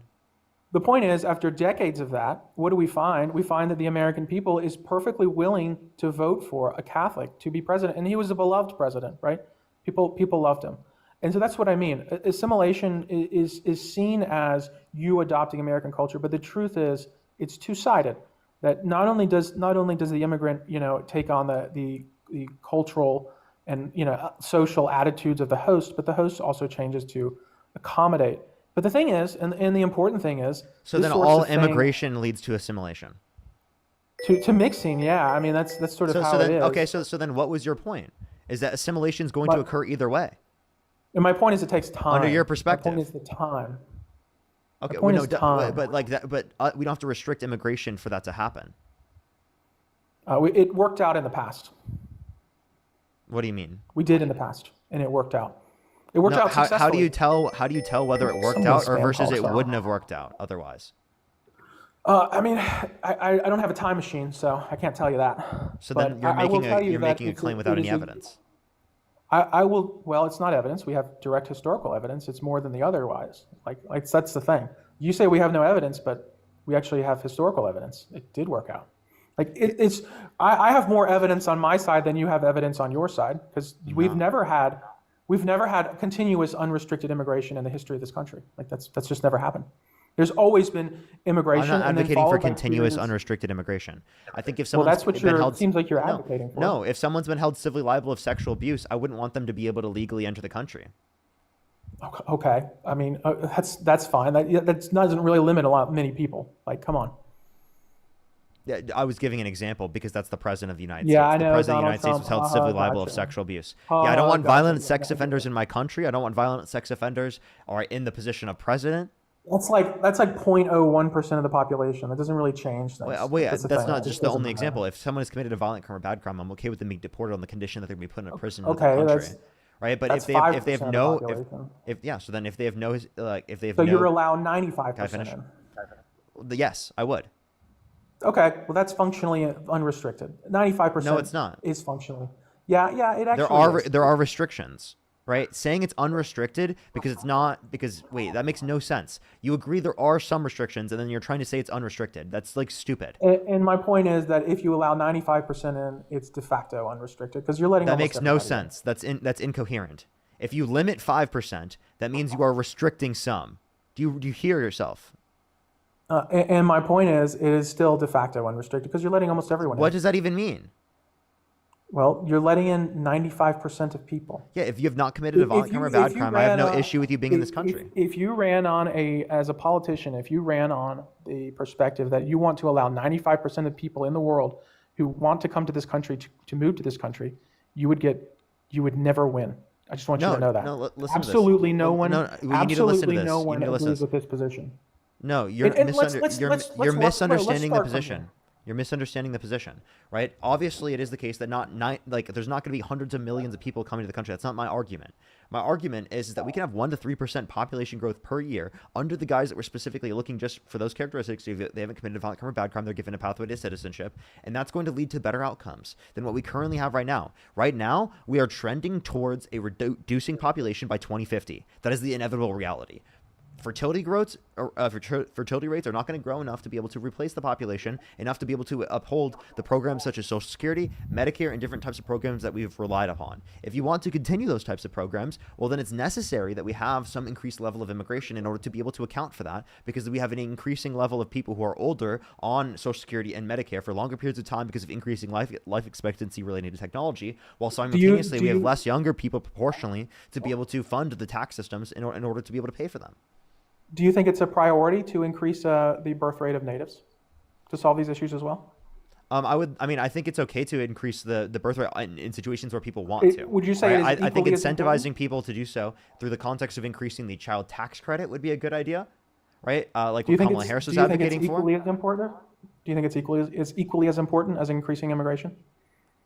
The point is, after decades of that, what do we find? We find that the American people is perfectly willing to vote for a Catholic to be president, and he was a beloved president, right? People loved him, and so that's what I mean. Assimilation is seen as you adopting American culture, but the truth is, it's two-sided. That not only does the immigrant, take on the cultural and social attitudes of the host, but the host also changes to accommodate. But the thing is, and the important thing is, so then all immigration leads to assimilation. To mixing, yeah. I mean that's sort of how it is. Okay, so then what was your point? Is that assimilation is going to occur either way? And my point is, it takes time. Under your perspective, my point is the time. Okay, but we don't have to restrict immigration for that to happen. It worked out in the past. What do you mean? We did in the past, and it worked out. It worked No, out successfully. how do you tell? How do you tell whether it worked Someone's out or spam versus call, it sorry. wouldn't have worked out otherwise? I mean, I don't have a time machine, so I can't tell you that. So But then you're I will making tell a you you're that making a it's claim it without is any a- evidence. I will. Well, it's not evidence. We have direct historical evidence. It's more than the otherwise. Like that's the thing. You say we have no evidence, but we actually have historical evidence. It did work out. Like it's. I have more evidence on my side than you have evidence on your side because we've never had continuous unrestricted immigration in the history of this country. Like that's just never happened. There's always been immigration. I'm not and then advocating for followed by continuous periods- unrestricted immigration. I think if Well, someone's that's what been you're. held, It seems like you're no, advocating for. no, if someone's been held civilly liable of sexual abuse, I wouldn't want them to be able to legally enter the country. Okay. I mean, that's fine. That doesn't really limit many people. Like, come on. Yeah, I was giving an example because that's the president of the United Yeah, States. I The know, president of the Donald United States was held Trump. civilly liable of Gotcha. sexual abuse. Yeah, I don't want Gotcha. violent sex offenders in my country. I don't want violent sex offenders or in the position of president. That's like 0.01% of the population. That doesn't really change things. Wait, That's the that's thing. not It just the doesn't only matter. example. If someone has committed a violent crime or bad crime, I'm okay with them being deported on the condition that they're going to be put in a prison in Okay, the country. that's- Right, but that's if they have 5% of the no, population. so then if they have no, if they have So no, you're allowed Can I 95% finish? in. Yes, I would. Okay, well that's functionally unrestricted. 95%. No, it's not. Is functionally. Yeah, it actually is. There are restrictions, right? Saying it's unrestricted because it's not wait, that makes no sense. You agree there are some restrictions, and then you're trying to say it's unrestricted. That's like stupid. And my point is that if you allow 95% in, it's de facto unrestricted because you're letting. That almost makes no everybody in. sense. That's incoherent. If you limit 5%, that means you are restricting some. Do you hear yourself? And my point is, it is still de facto unrestricted because you're letting almost everyone in. What does that even mean? Well, you're letting in 95% of people. Yeah, if you have not committed a violent crime or bad crime, I have no issue with you being in this country. If you ran on as a politician, if you ran on the perspective that you want to allow 95% of people in the world who want to come to this country to move to this country, you would never win. I just want you to know that. No, listen to this. Absolutely no one. No, you need to listen to Absolutely this. no You one need to listen to agrees this. with this position. No, you're And let's misunderstanding the start from position. here. You're misunderstanding the position, right? Obviously, it is the case that there's not going to be hundreds of millions of people coming to the country. That's not my argument. My argument is that we can have 1 to 3% population growth per year under the guise that we're specifically looking just for those characteristics. If they haven't committed a violent crime or bad crime, they're given a pathway to citizenship, and that's going to lead to better outcomes than what we currently have right now. Right now, we are trending towards a reducing population by 2050. That is the inevitable reality. Fertility rates are not going to grow enough to be able to replace the population, enough to be able to uphold the programs such as Social Security, Medicare, and different types of programs that we've relied upon. If you want to continue those types of programs, well, then it's necessary that we have some increased level of immigration in order to be able to account for that, because we have an increasing level of people who are older on Social Security and Medicare for longer periods of time because of increasing life expectancy related to technology, while simultaneously we have less younger people proportionally to be able to fund the tax systems in order to be able to pay for them. Do you think it's a priority to increase the birth rate of natives to solve these issues as well? I think it's okay to increase the birth rate in situations where people want to. Would you say right? it's I think equally as incentivizing important? people to do so through the context of increasing the child tax credit would be a good idea, right? Like Do you what think Kamala Harris was do you think it's advocating for. equally as important? Do you think it's equally as important as increasing immigration?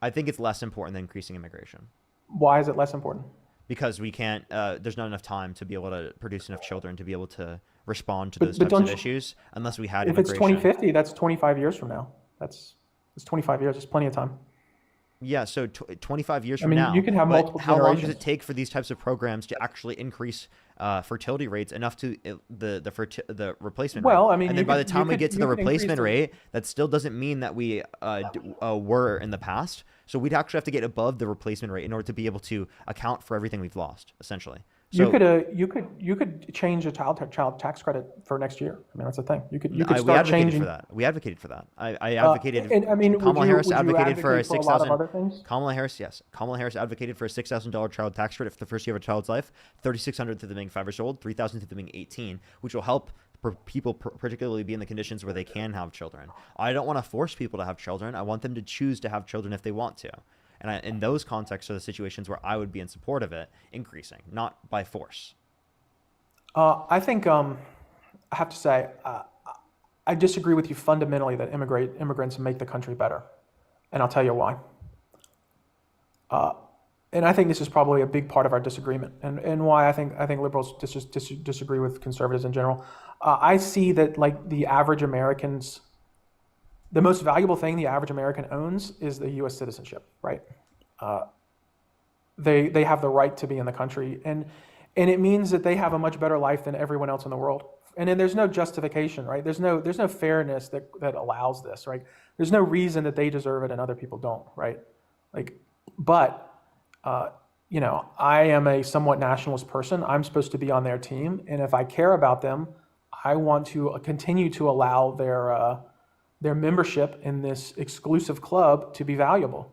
I think it's less important than increasing immigration. Why is it less important? Because we can't. There's not enough time to be able to produce enough children to be able to respond to those But types of don't you- issues unless we had If it's immigration. 2050, that's 25 years from now. It's 25 years. It's plenty of time. Yeah, so 25 years I from mean, now. you can have but multiple how long does generations. it take for these types of programs to actually increase fertility rates enough to the replacement rate? Well, I mean, and you then by the could- time you we could- get to you the could increase replacement the- rate, that still doesn't mean that we were in the past. So we'd actually have to get above the replacement rate in order to be able to account for everything we've lost, essentially. So you could change the child tax credit for next year. I mean, that's the thing. You could we start advocated changing for that. We advocated for that. I advocated. and I mean, would Kamala you- Harris would you advocated for a advocate for a lot of other things? Kamala Harris, yes. Kamala Harris advocated for a $6,000 child tax credit for the first year of a child's life, $3,600 to them being 5 years old, $3,000 to them being 18, which will help people particularly be in the conditions where they can have children. I don't want to force people to have children. I want them to choose to have children if they want to. And in those contexts are the situations where I would be in support of it increasing, not by force. I think I have to say I disagree with you fundamentally that immigrants make the country better, and I'll tell you why. and I think this is probably a big part of our disagreement, and why I think liberals disagree with conservatives in general. I see that like the average Americans, the most valuable thing the average American owns is the U.S. citizenship, right? They have the right to be in the country, and it means that they have a much better life than everyone else in the world. And then there's no justification, right? There's no fairness that allows this, right? There's no reason that they deserve it and other people don't, right? Like, but you know, I am a somewhat nationalist person. I'm supposed to be on their team, and if I care about them, I want to continue to allow their membership in this exclusive club to be valuable.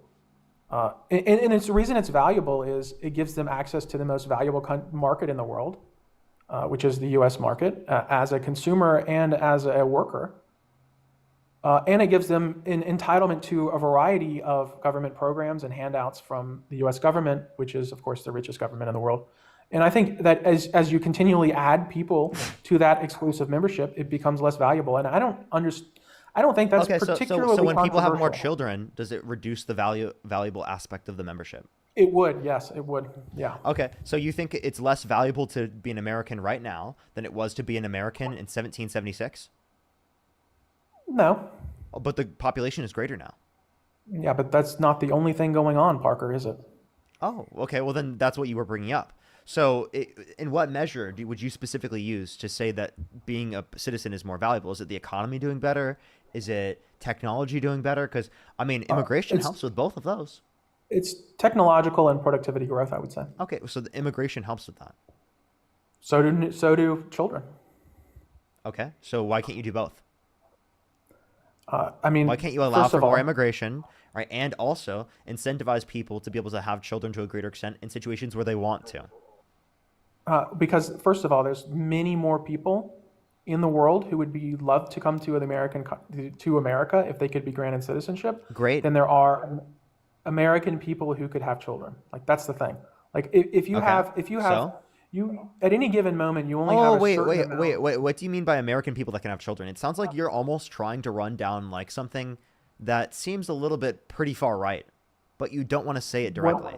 And it's the reason it's valuable is it gives them access to the most valuable market in the world, which is the U.S. market, as a consumer and as a worker. And it gives them an entitlement to a variety of government programs and handouts from the U.S. government, which is, of course, the richest government in the world. And I think that as you continually add people to that exclusive membership, it becomes less valuable. And I don't think that's particularly so when people have more controversial. children, does it reduce the valuable aspect of the membership? It would, yes, it would, yeah. Okay, so you think it's less valuable to be an American right now than it was to be an American in 1776? No. But the population is greater now. Yeah, but that's not the only thing going on, Parker, is it? Oh, okay. Well, then that's what you were bringing up. So in what measure would you specifically use to say that being a citizen is more valuable? Is it the economy doing better? Is it technology doing better? Because, I mean, immigration helps with both of those. It's technological and productivity growth, I would say. Okay, so the immigration helps with that. So do children. Okay, so why can't you do both? I mean, why can't you allow first for of more all- immigration, right? And also incentivize people to be able to have children to a greater extent in situations where they want to. Because first of all, there's many more people in the world who would be loved to come to America if they could be granted citizenship. Great. Than there are American people who could have children. Like that's the thing. Like if you Okay. have So? you at any given moment you only have Oh, a wait. certain amount. What do you mean by American people that can have children? It sounds like you're almost trying to run down like something that seems a little bit pretty far right, but you don't want to say it directly.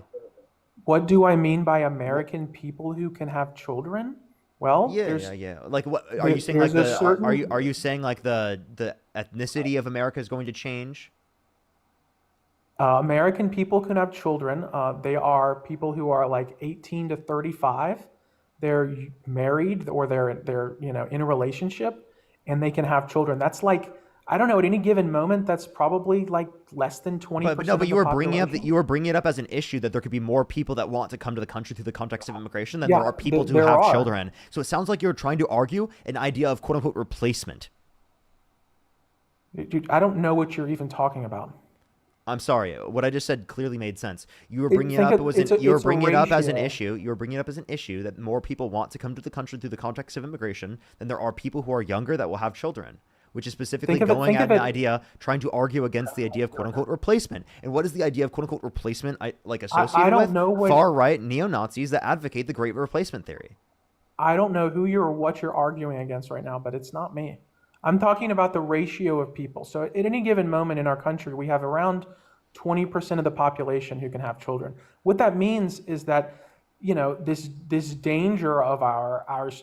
What do I mean by American people who can have children? Well, Yeah. Like, what are you saying? Like there's a the certain- are you saying like the ethnicity of America is going to change? American people can have children. They are people who are like 18 to 35. They're married or they're in a relationship, and they can have children. That's like, I don't know, at any given moment, that's probably like less than 20%. But no, but of you the were bringing up population. you were bringing it up as an issue that there could be more people that want to come to the country through the context of immigration than Yeah, there are people to there have are. children. So it sounds like you're trying to argue an idea of quote unquote replacement. Dude, I don't know what you're even talking about. I'm sorry. What I just said clearly made sense. You were It- bringing it think up. of- It was it's a- you were it's a bringing it up as an ratio. issue. You were bringing it up as an issue that more people want to come to the country through the context of immigration than there are people who are younger that will have children. Which is specifically Think of it- going think at of an it- idea, trying to argue against the idea of quote unquote replacement. And what is the idea of quote unquote replacement associated don't with? know what- Far right neo Nazis that advocate the Great Replacement theory. I don't know what you're arguing against right now, but it's not me. I'm talking about the ratio of people. So at any given moment in our country, we have around 20% of the population who can have children. What that means is that, this danger of our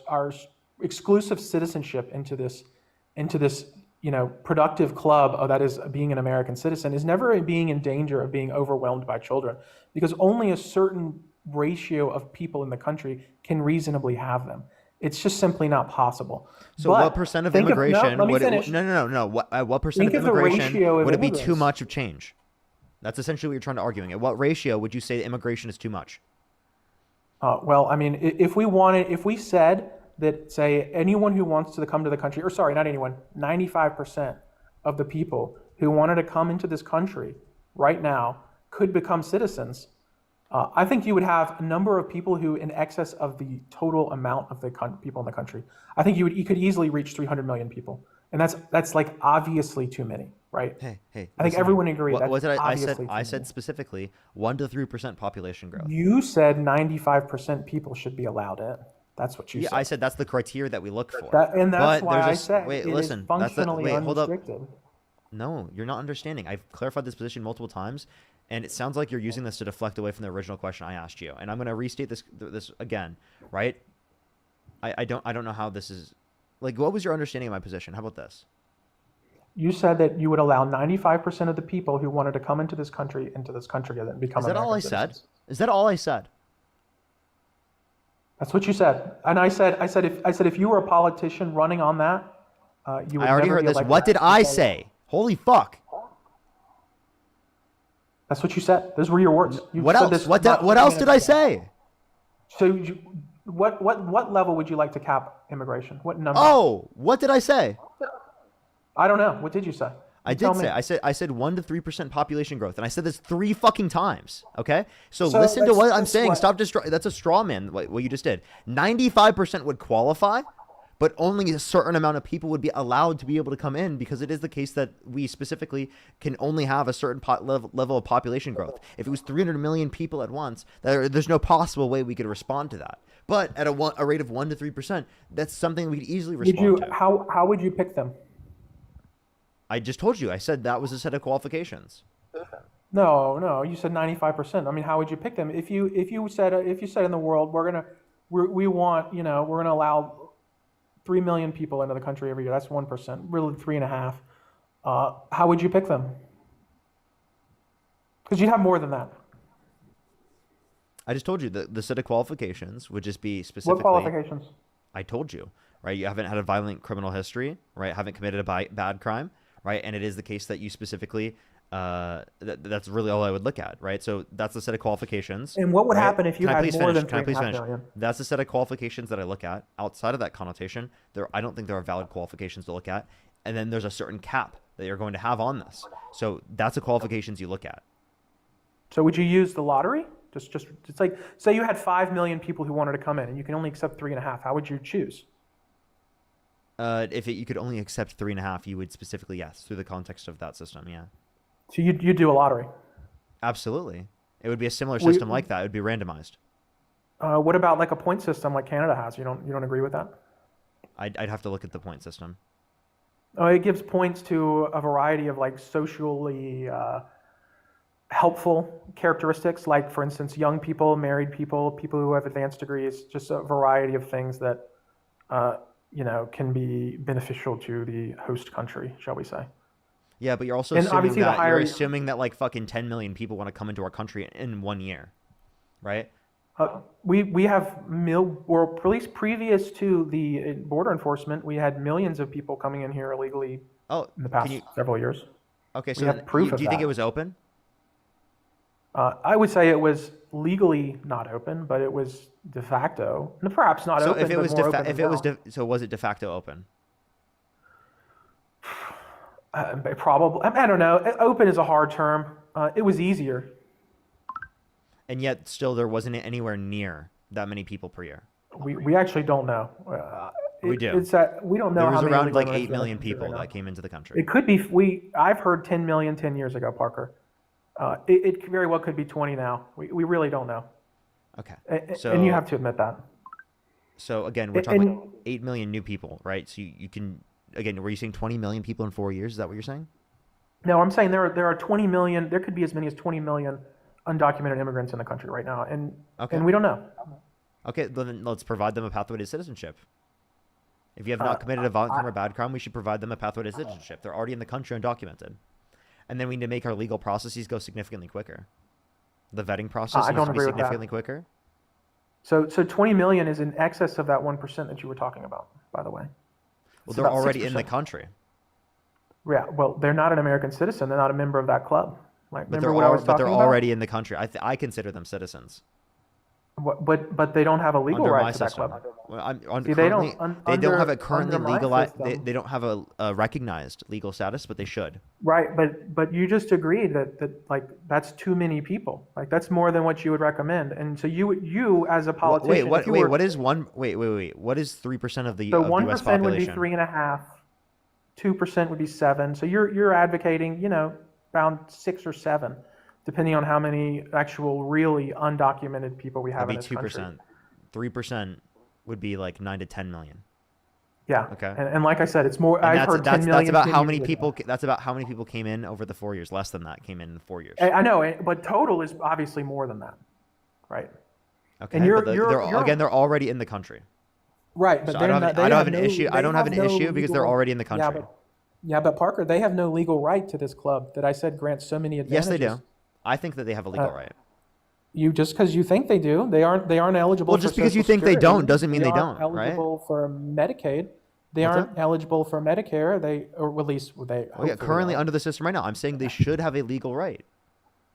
exclusive citizenship into this, productive club that is being an American citizen is never being in danger of being overwhelmed by children, because only a certain ratio of people in the country can reasonably have them. It's just simply not possible. So But what percent of think immigration let me would finish. no. What percent Think of of the immigration ratio of would it be too immigrants. much of change? That's essentially what you're trying to arguing. At what ratio would you say that immigration is too much? Well, I mean, if we said that, say, anyone who wants to come to the country, or sorry, not anyone, 95% of the people who wanted to come into this country right now could become citizens, I think you would have a number of people who, in excess of the total amount of the people in the country, I think you could easily reach 300 million people, and that's like obviously too many, right? Hey, I think listen, everyone agrees. What did I said? obviously I too said specifically 1 to 3% population growth. You said 95% people should be allowed in. That's what you Yeah, said. I said that's the criteria that we look for. And that's but why there's I a, said wait, it is listen. That's the, functionally wait, hold up. unrestricted. No, you're not understanding. I've clarified this position multiple times, and it sounds like you're using this to deflect away from the original question I asked you. And I'm going to restate this again, right? I don't know how this is. Like, what was your understanding of my position? How about this? You said that you would allow 95% of the people who wanted to come into this country and become. Is that all I American said? citizens. Is that all I said? That's what you said. And I said if you were a politician running on that, you would I already never heard be this. elected. What did I say? Holy fuck! That's what you said. Those were your words. You What said else? this What about else 2 did minutes I ago. say? So what level would you like to cap immigration? What number? Oh, what did I say? I don't know. What did you say? I You tell did me. say I said 1 to 3% population growth, and I said this 3 fucking times. Okay, so So listen to what I'm that's saying. what- Stop that's a straw man. What you just did. 95% would qualify, but only a certain amount of people would be allowed to be able to come in because it is the case that we specifically can only have a certain level of population growth. If it was 300 million people at once, there's no possible way we could respond to that. But at a rate of 1 to 3%, that's something we could easily Did respond you? to. How would you pick them? I just told you. I said that was a set of qualifications. No. You said 95%. I mean, how would you pick them? If you said in the world we're gonna allow 3 million people into the country every year. That's 1%. Really 3.5. How would you pick them? Because you'd have more than that. I just told you the set of qualifications would just be specifically. What qualifications? I told you, right? You haven't had a violent criminal history, right? Haven't committed a bad crime, right? And it is the case that you specifically. That's really all I would look at, right? So that's the set of qualifications. And what would right? happen if you Can I had please more finish? than Can I please 3.5 finish? million? That's the set of qualifications that I look at. Outside of that connotation, I don't think there are valid qualifications to look at. And then there's a certain cap that you're going to have on this. So that's the qualifications you look at. So would you use the lottery? Just it's like, say you had 5 million people who wanted to come in and you can only accept 3.5. How would you choose? If you could only accept 3.5, you would specifically, yes, through the context of that system, yeah. So you do a lottery. Absolutely. It would be a similar system like that. It would be randomized. What about like a point system like Canada has? You don't agree with that? I'd have to look at the point system. It gives points to a variety of like socially helpful characteristics, like for instance, young people, married people, people who have advanced degrees, just a variety of things that can be beneficial to the host country, shall we say? Yeah, but you're also And assuming obviously the that higher- you're assuming that like fucking 10 million people want to come into our country in 1 year, right? We have or at least previous to the border enforcement, we had millions of people coming in here illegally. Oh, in the past several years. Okay, We so have then proof do of you think that. it was open? I would say it was legally not open, but it was de facto. No, perhaps not So open, if it but was more open if than it was now. so was it de facto open? Probably. I don't know. Open is a hard term. It was easier. And yet still there wasn't anywhere near that many people per year. We actually don't know. We do. It's that we don't know There how was many around illegal like 8 immigrants million are in the country people right now. that came into the country. It could be. I've heard 10 million 10 years ago, Parker. It very well could be 20 now. We really don't know. Okay. And you have to admit that. So again, we're talking like 8 million new people, right? So you can, again, were you saying 20 million people in 4 years? Is that what you're saying? No, I'm saying there are 20 million. There could be as many as 20 million undocumented immigrants in the country right now, and we don't know. Okay, then let's provide them a pathway to citizenship. If you have not committed a violent crime or bad crime, we should provide them a pathway to citizenship. They're already in the country undocumented. And then we need to make our legal processes go significantly quicker. The vetting process I needs don't to be agree with that. significantly quicker. So 20 million is in excess of that 1% that you were talking about, by the way. Well, It's they're about already in the 6%. country. Yeah, well, they're not an American citizen. They're not a member of that club. Like, But remember they're, what I was but they're talking about? already in the country. I consider them citizens. But they don't have a legal Under my right to that system. club. Well, See, they don't. they don't have a under currently my legalized. system- They don't have a recognized legal status, but they should. Right, but you just agreed that like that's too many people. Like that's more than what you would recommend. And so you as a politician, if you were- What is one? Wait. What is 3% of the So of one U.S. percent would be population? 3.5. 2% would be 7. So you're advocating, around 6 or 7, depending on how many actual really undocumented people we have That'd in be this country. 2%. 3% would be like 9 to 10 million. Yeah. Okay. And like I said, it's more. And I've heard 10 million. that's about how 10 many years ago. people. That's about how many people came in over the 4 years. Less than that came in 4 years. I know, but total is obviously more than that, right? Okay. And but they're already in the country. Right, but So I don't have an issue. I don't have an issue because they're already in the country. Yeah, but Parker, they have no legal right to this club that I said grants so many advantages. Yes, they do. I think that they have a legal right. You just because you think they do, they aren't eligible. Well, for just because you Social think they Security. don't doesn't mean they aren't don't, right? eligible for Medicaid. They What's aren't eligible for Medicare. Or at least they. Well, yeah, currently under the system right now, I'm saying they should have a legal right.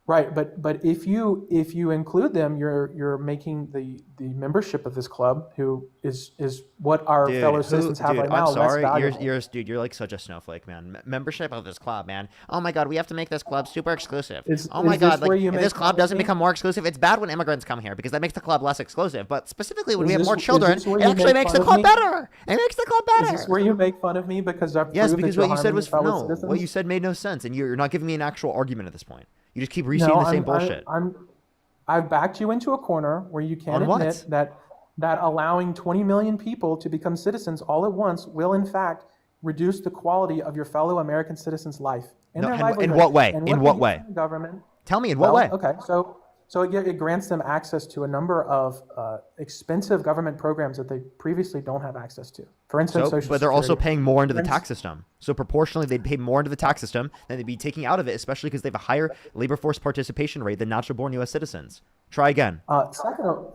Right, but if you include them, you're making the membership of this club, who is what our fellow citizens have right now. I'm sorry, less valuable. you're like such a snowflake, man. Membership of this club, man. Oh my God, we have to make this club super exclusive. Oh my God, like if this club doesn't become more exclusive, it's bad when immigrants come here because that makes the club less exclusive. But specifically when we have more children, it actually makes the club better. It makes the club better. Is this where you make fun of me because I've yes, proved because that what you said was no. citizens? What you said made no sense, and you're not giving me an actual argument at this point. You just keep restating the same bullshit. I've backed you into a corner where you can't admit that allowing 20 million people to become citizens all at once will in fact reduce the quality of your fellow American citizens' life and their livelihood. In what way? And In what way? Government. Tell me in what way? Okay, so it grants them access to a number of expensive government programs that they previously don't have access to. For instance, Social but they're also Security. paying more into the tax system. So proportionally, they'd pay more into the tax system than they'd be taking out of it, especially because they have a higher labor force participation rate than natural-born U.S. citizens. Try again.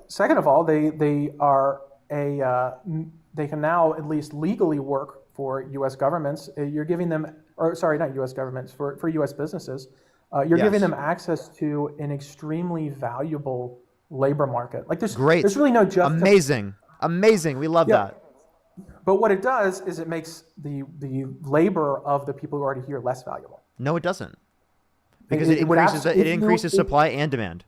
Second of all, they can now at least legally work for U.S. governments. You're giving them, or sorry, not U.S. governments, for U.S. businesses. You're giving them access to an extremely valuable labor market. Like there's really no justice. Amazing. We love that. But what it does is it makes the labor of the people who are already here less valuable. No, it doesn't. Because it increases supply and demand.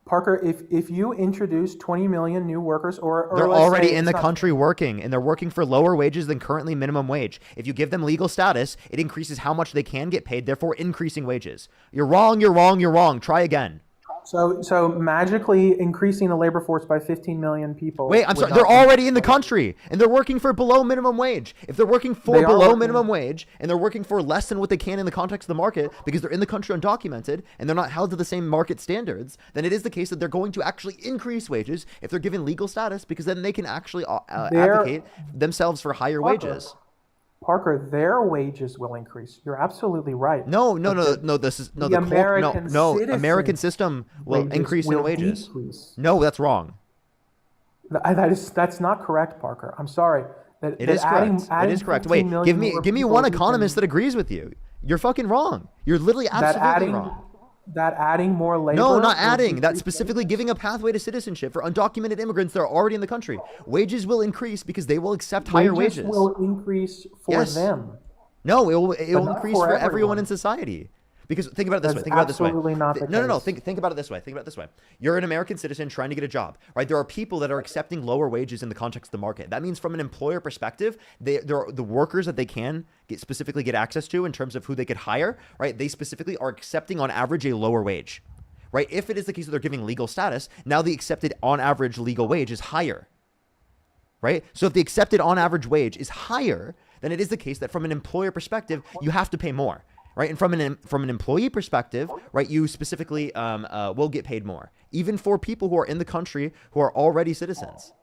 Parker, if you introduce 20 million new workers, or they're already in the country working, and they're working for lower wages than currently minimum wage. If you give them legal status, it increases how much they can get paid, therefore increasing wages. You're wrong. Try again. So magically increasing the labor force by 15 million people. Wait, I'm sorry. They're already in the country, and they're working for below minimum wage. If they're working for below minimum wage, and they're working for less than what they can in the context of the market, because they're in the country undocumented, and they're not held to the same market standards, then it is the case that they're going to actually increase wages if they're given legal status, because then they can actually advocate themselves for higher wages. Parker, their wages will increase. You're absolutely right. No. American system will increase in wages. Decrease. No, that's wrong. That's not correct, Parker. I'm sorry. It is correct. Wait, give me one economist that agrees with you. You're fucking wrong. You're literally absolutely wrong. That adding more labor. No, not adding. That's specifically giving a pathway to citizenship for undocumented immigrants that are already in the country. Wages will increase because they will accept higher wages. Wages will increase for them. No, it will increase for everyone in society. Because think about it this way. Think about it this way. Absolutely not the case. No. Think about it this way. Think about it this way. You're an American citizen trying to get a job, right? There are people that are accepting lower wages in the context of the market. That means from an employer perspective, the workers that they can specifically get access to in terms of who they could hire, right? They specifically are accepting on average a lower wage, right? If it is the case that they're giving legal status, now the accepted on average legal wage is higher, right? So if the accepted on average wage is higher, then it is the case that from an employer perspective, you have to pay more. Right, and from an employee perspective, right, you specifically will get paid more, even for people who are in the country who are already citizens.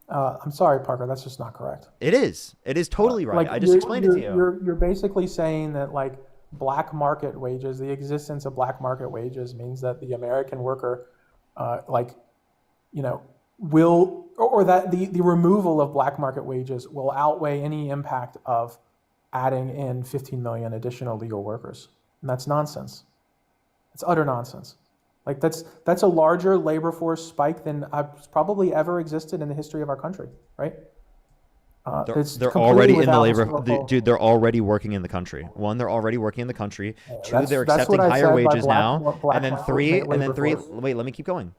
I'm sorry, Parker, that's just not correct. It is. It is totally right. I just explained it to you. You're basically saying that like black market wages, the existence of black market wages means that the American worker, will, or that the removal of black market wages will outweigh any impact of adding in 15 million additional legal workers. And that's nonsense. It's utter nonsense. Like that's a larger labor force spike than probably ever existed in the history of our country, right? They're already in the labor, dude. They're already working in the country. One, they're already working in the country. Two, they're accepting higher wages now. And then three. Wait, let me keep going.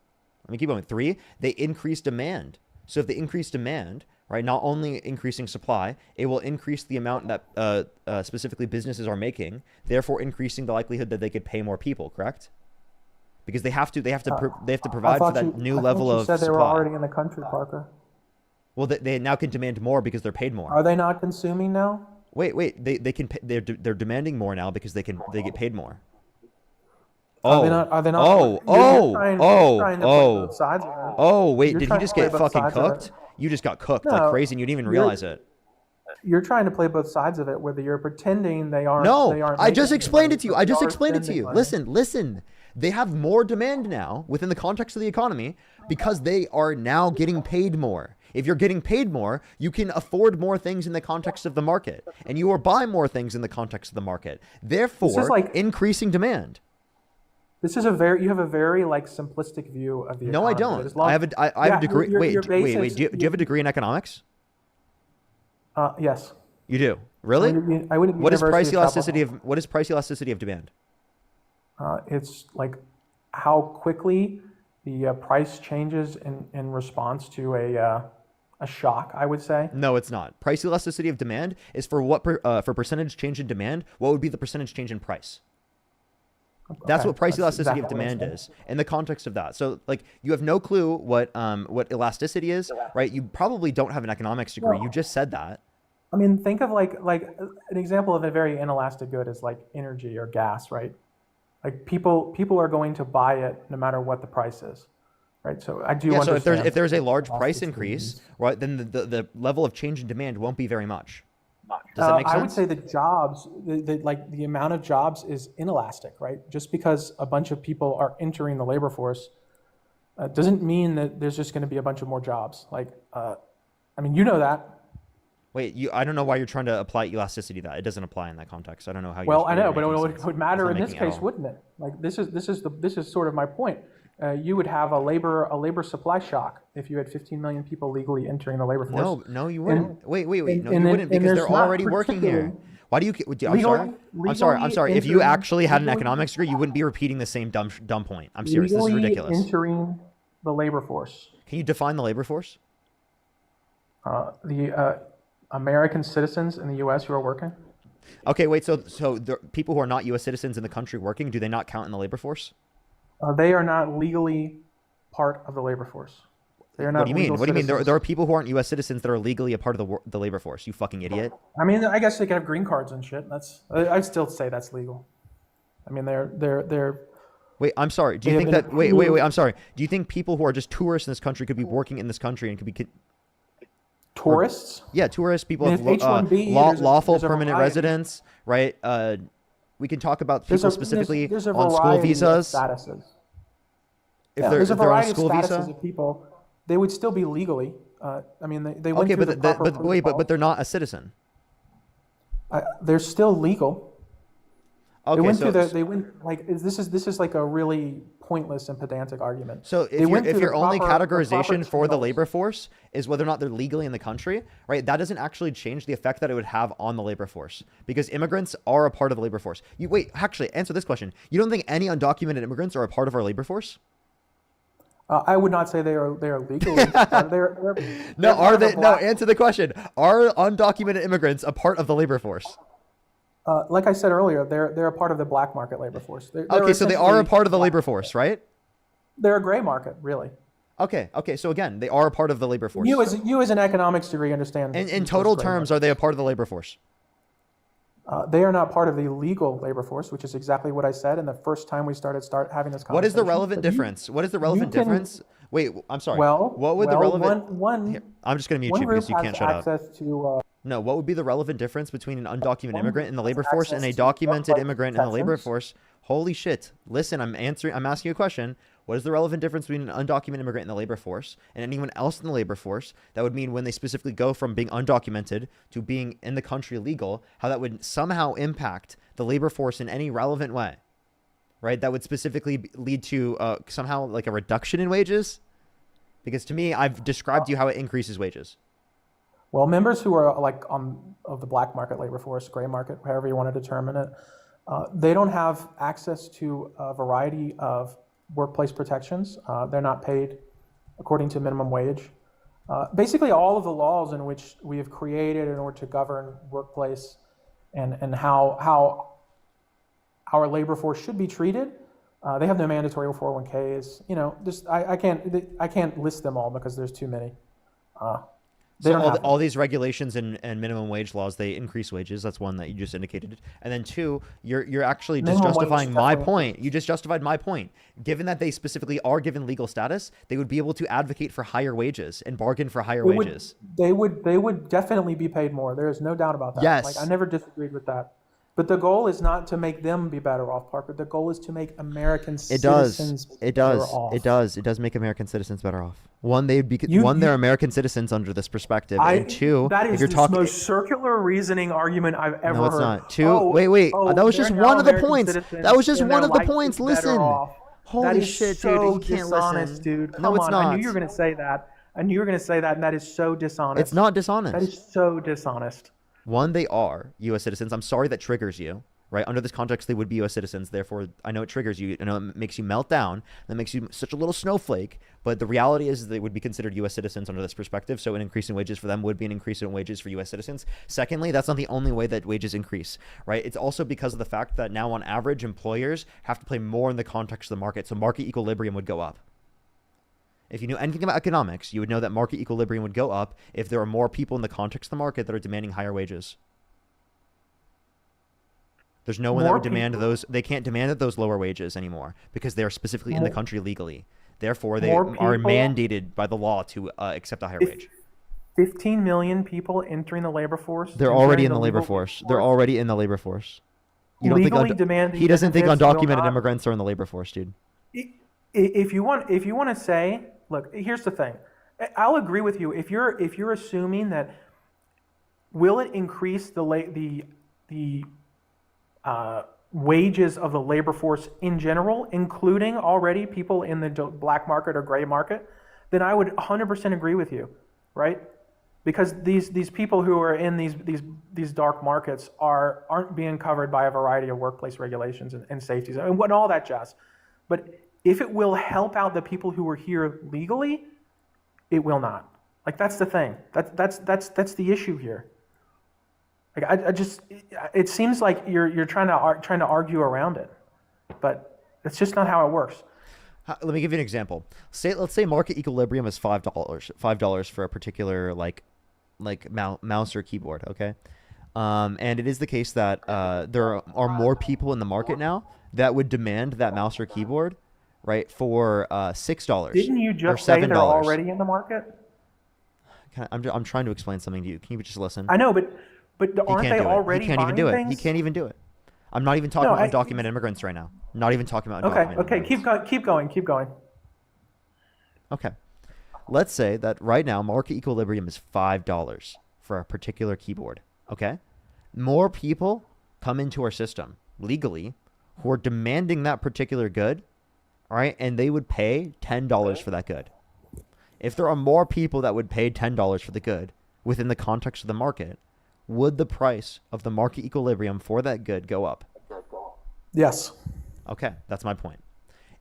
3, they increase demand. So if they increase demand, right, not only increasing supply, it will increase the amount that specifically businesses are making, therefore increasing the likelihood that they could pay more people. Correct? Because they have to provide for that new level of supply. You said they were already in the country, Parker. Well, they now can demand more because they're paid more. Are they not consuming now? Wait. They can. They're demanding more now because they get paid more. Are Oh. they not? Are they not? Oh. You're trying to play both sides of it. Oh. Wait. You're Did he trying just to play get both fucking sides of it. cooked? You just got cooked like No, crazy, and you didn't even you're- realize it. You're trying to play both sides of it, whether you're pretending they aren't. No, they aren't I just making explained money, it to you. but I they just are explained it to spending you. money. Listen. They have more demand now within the context of the economy because they are now getting paid more. If you're getting paid more, you can afford more things in the context of the market, and you will buy more things in the context of the market. Therefore, increasing demand. You have a very like simplistic view of the economy. No, I don't. I have a degree. Your Wait. basics- Do you have a degree in economics? Yes. You do. Really? I went to What is price University of elasticity of demand? It's like how quickly the price changes in response to a shock, I would say. No, it's not. Price elasticity of demand is for what for percentage change in demand. What would be the percentage change in price? That's Okay, what price that's elasticity of exactly what I'm demand saying. is in the context of that. So like you have no clue what elasticity is, right? You probably don't have an economics degree. No. You just said that. I mean, think of like an example of a very inelastic good is like energy or gas, right? Like people are going to buy it no matter what the price is, right? So I do Yeah, so understand. if there's a large price elasticity. increase, right, then the level of change in demand won't be very much. Does that make sense? I would say the jobs, the amount of jobs is inelastic, right? Just because a bunch of people are entering the labor force doesn't mean that there's just going to be a bunch of more jobs. Like, I mean, you know that. Wait, I don't know why you're trying to apply elasticity to that. It doesn't apply in that context. I don't know how. Well, I know, you're but making it sense. would matter It's in not this making at case, all. wouldn't it? Like this is sort of my point. You would have a labor supply shock if you had 15 million people legally entering the labor force. No, you wouldn't. Wait. No, you and wouldn't and because there's they're not already working here. particularly- Why do you? I'm sorry. I'm legally sorry. If you entering- actually had an legally- economics degree, you wouldn't be repeating the same dumb point. I'm serious. This is legally ridiculous. entering the labor force. Can you define the labor force? The American citizens in the U.S. who are working. Okay, wait. So the people who are not U.S. citizens in the country working, do they not count in the labor force? They are not legally part of the labor force. They are not. What do you mean? legal What do you mean? citizens. There are people who aren't U.S. citizens that are legally a part of the labor force. You fucking idiot. I mean, I guess they could have green cards and shit. I'd still say that's legal. I mean, they're. Wait, I'm sorry. Do you They think have that? been Wait. approved- I'm sorry. Do you think people who are just tourists in this country could be working in this country and could be Tourists? Yeah, tourists, people And with if H-1B, lawful there's a permanent variety. residents, right? We can talk about people specifically there's a on school variety of visas. statuses. If Yeah, they're there's a if they're on a variety of school statuses visa. of people. They would still be legally. I mean, they went Okay, through but the proper wait, protocol. but they're not a citizen. They're still legal. Okay, they went so through the. They went like this is like a really pointless and pedantic argument. So They if went if through your the only proper categorization for the channels. labor force is whether or not they're legally in the country, right? That doesn't actually change the effect that it would have on the labor force because immigrants are a part of the labor force. Actually, answer this question. You don't think any undocumented immigrants are a part of our labor force? I would not say they are legally. they're No, part are of the they? No, black- answer the question. Are undocumented immigrants a part of the labor force? Like I said earlier, they're a part of the black market labor force. They're Okay, so they are a essentially- part of the labor force, right? They're a gray market, really. Okay. So again, they are a part of the labor force. You as an economics degree understand. In those total gray terms, are they a part of the labor force? They are not part of the legal labor force, which is exactly what I said. And the first time we started having this conversation. What is the relevant difference? What is the relevant can- difference? Wait, I'm sorry. Well, what would the relevant? one Here, I'm just going to mute one you because group you can't has shut up. access to. No, what would be the relevant difference between an undocumented One immigrant in the labor has force and a access to documented workplace immigrant in the labor protections. force? Holy shit. Listen, I'm asking you a question. What is the relevant difference between an undocumented immigrant in the labor force and anyone else in the labor force? That would mean when they specifically go from being undocumented to being in the country legal, how that would somehow impact the labor force in any relevant way, right? That would specifically lead to somehow like a reduction in wages? Because to me, I've described to you how it increases wages. Well, members who are like of the black market labor force, gray market, however you want to determine it, they don't have access to a variety of workplace protections. They're not paid according to minimum wage. Basically, all of the laws in which we have created in order to govern workplace and how our labor force should be treated. They have no mandatory 401ks. You know, just I can't list them all because there's too many. They So don't have all these regulations and minimum wage laws, they increase wages. That's one that you just indicated. And then two, you're actually just Minimum wage justifying my definitely point. You just justified my point. Given that they specifically are given legal status, they would be able to advocate for higher wages and bargain for higher wages. They would definitely be paid more. There is no doubt about that. Yes. Like, I never disagreed with that. But the goal is not to make them be better off, Parker. The goal is to make American It does. citizens It better does. off. It does. It does make American citizens better off. One, they'd be they're American citizens under this perspective, and two, that if is you're the talking, most circular reasoning argument I've ever no, it's heard. not. Two, Oh, wait. oh, That was just they're now one of the American points. citizens That was just and one their of the life is points. better Listen. off. Holy That is shit, so dude! You can't dishonest, listen. dude. Come No, it's on. not. I knew you were going to say that. I knew you were going to say that, and that is so dishonest. It's not dishonest. That is so dishonest. One, they are U.S. citizens. I'm sorry that triggers you, right? Under this context, they would be U.S. citizens. Therefore, I know it triggers you. I know it makes you melt down. That makes you such a little snowflake. But the reality is they would be considered U.S. citizens under this perspective. So an increase in wages for them would be an increase in wages for U.S. citizens. Secondly, that's not the only way that wages increase, right? It's also because of the fact that now on average, employers have to play more in the context of the market. So market equilibrium would go up. If you knew anything about economics, you would know that market equilibrium would go up if there are more people in the context of the market that are demanding higher wages. There's no one that More would demand people- those. They can't demand those lower wages anymore because they are specifically in the More- country legally. Therefore, they more are people- mandated by the law to accept a higher If wage. 15 million people entering the labor force. They're entering already in the labor legal force. They're already in the labor force. You don't Legally think demanding he doesn't think benefits will undocumented not- immigrants are in the labor force, dude. If you want to say, look, here's the thing. I'll agree with you. If you're assuming that, will it increase the wages of the labor force in general, including already people in the black market or gray market, then I would 100% agree with you, right? Because these people who are in these dark markets aren't being covered by a variety of workplace regulations and safeties and all that jazz. But if it will help out the people who are here legally, it will not. Like, that's the thing. That's the issue here. Like, it seems like you're trying to argue around it, but it's just not how it works. Let me give you an example. Let's say market equilibrium is $5 for a particular like mouse or keyboard. Okay, and it is the case that there are more people in the market now that would demand that mouse or keyboard, right, for $6. Didn't you or just say $7. they're already in the market? I'm trying to explain something to you. Can you just listen? I know, but He aren't can't they do it. already He can't even buying do it. things? He can't even do it. I'm not even talking No, about undocumented immigrants right now. Not even talking about undocumented Okay, immigrants. keep going. Okay. Let's say that right now market equilibrium is $5 for a particular keyboard. Okay? More people come into our system legally who are demanding that particular good, all right? And they would pay $10 for that good. If there are more people that would pay $10 for the good within the context of the market, would the price of the market equilibrium for that good go up? Yes. Okay, that's my point.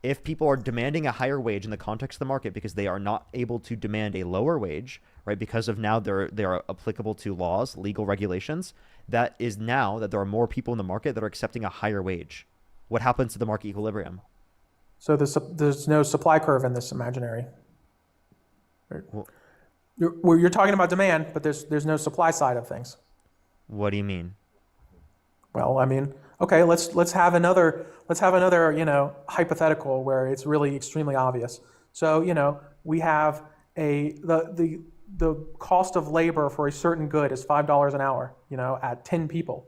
If people are demanding a higher wage in the context of the market because they are not able to demand a lower wage, right, because of now they are applicable to laws, legal regulations, that is now that there are more people in the market that are accepting a higher wage. What happens to the market equilibrium? So there's no supply curve in this imaginary. You're talking about demand, but there's no supply side of things. What do you mean? Well, I mean, okay, let's have another hypothetical where it's really extremely obvious. So we have the cost of labor for a certain good is $5 an hour, at 10 people.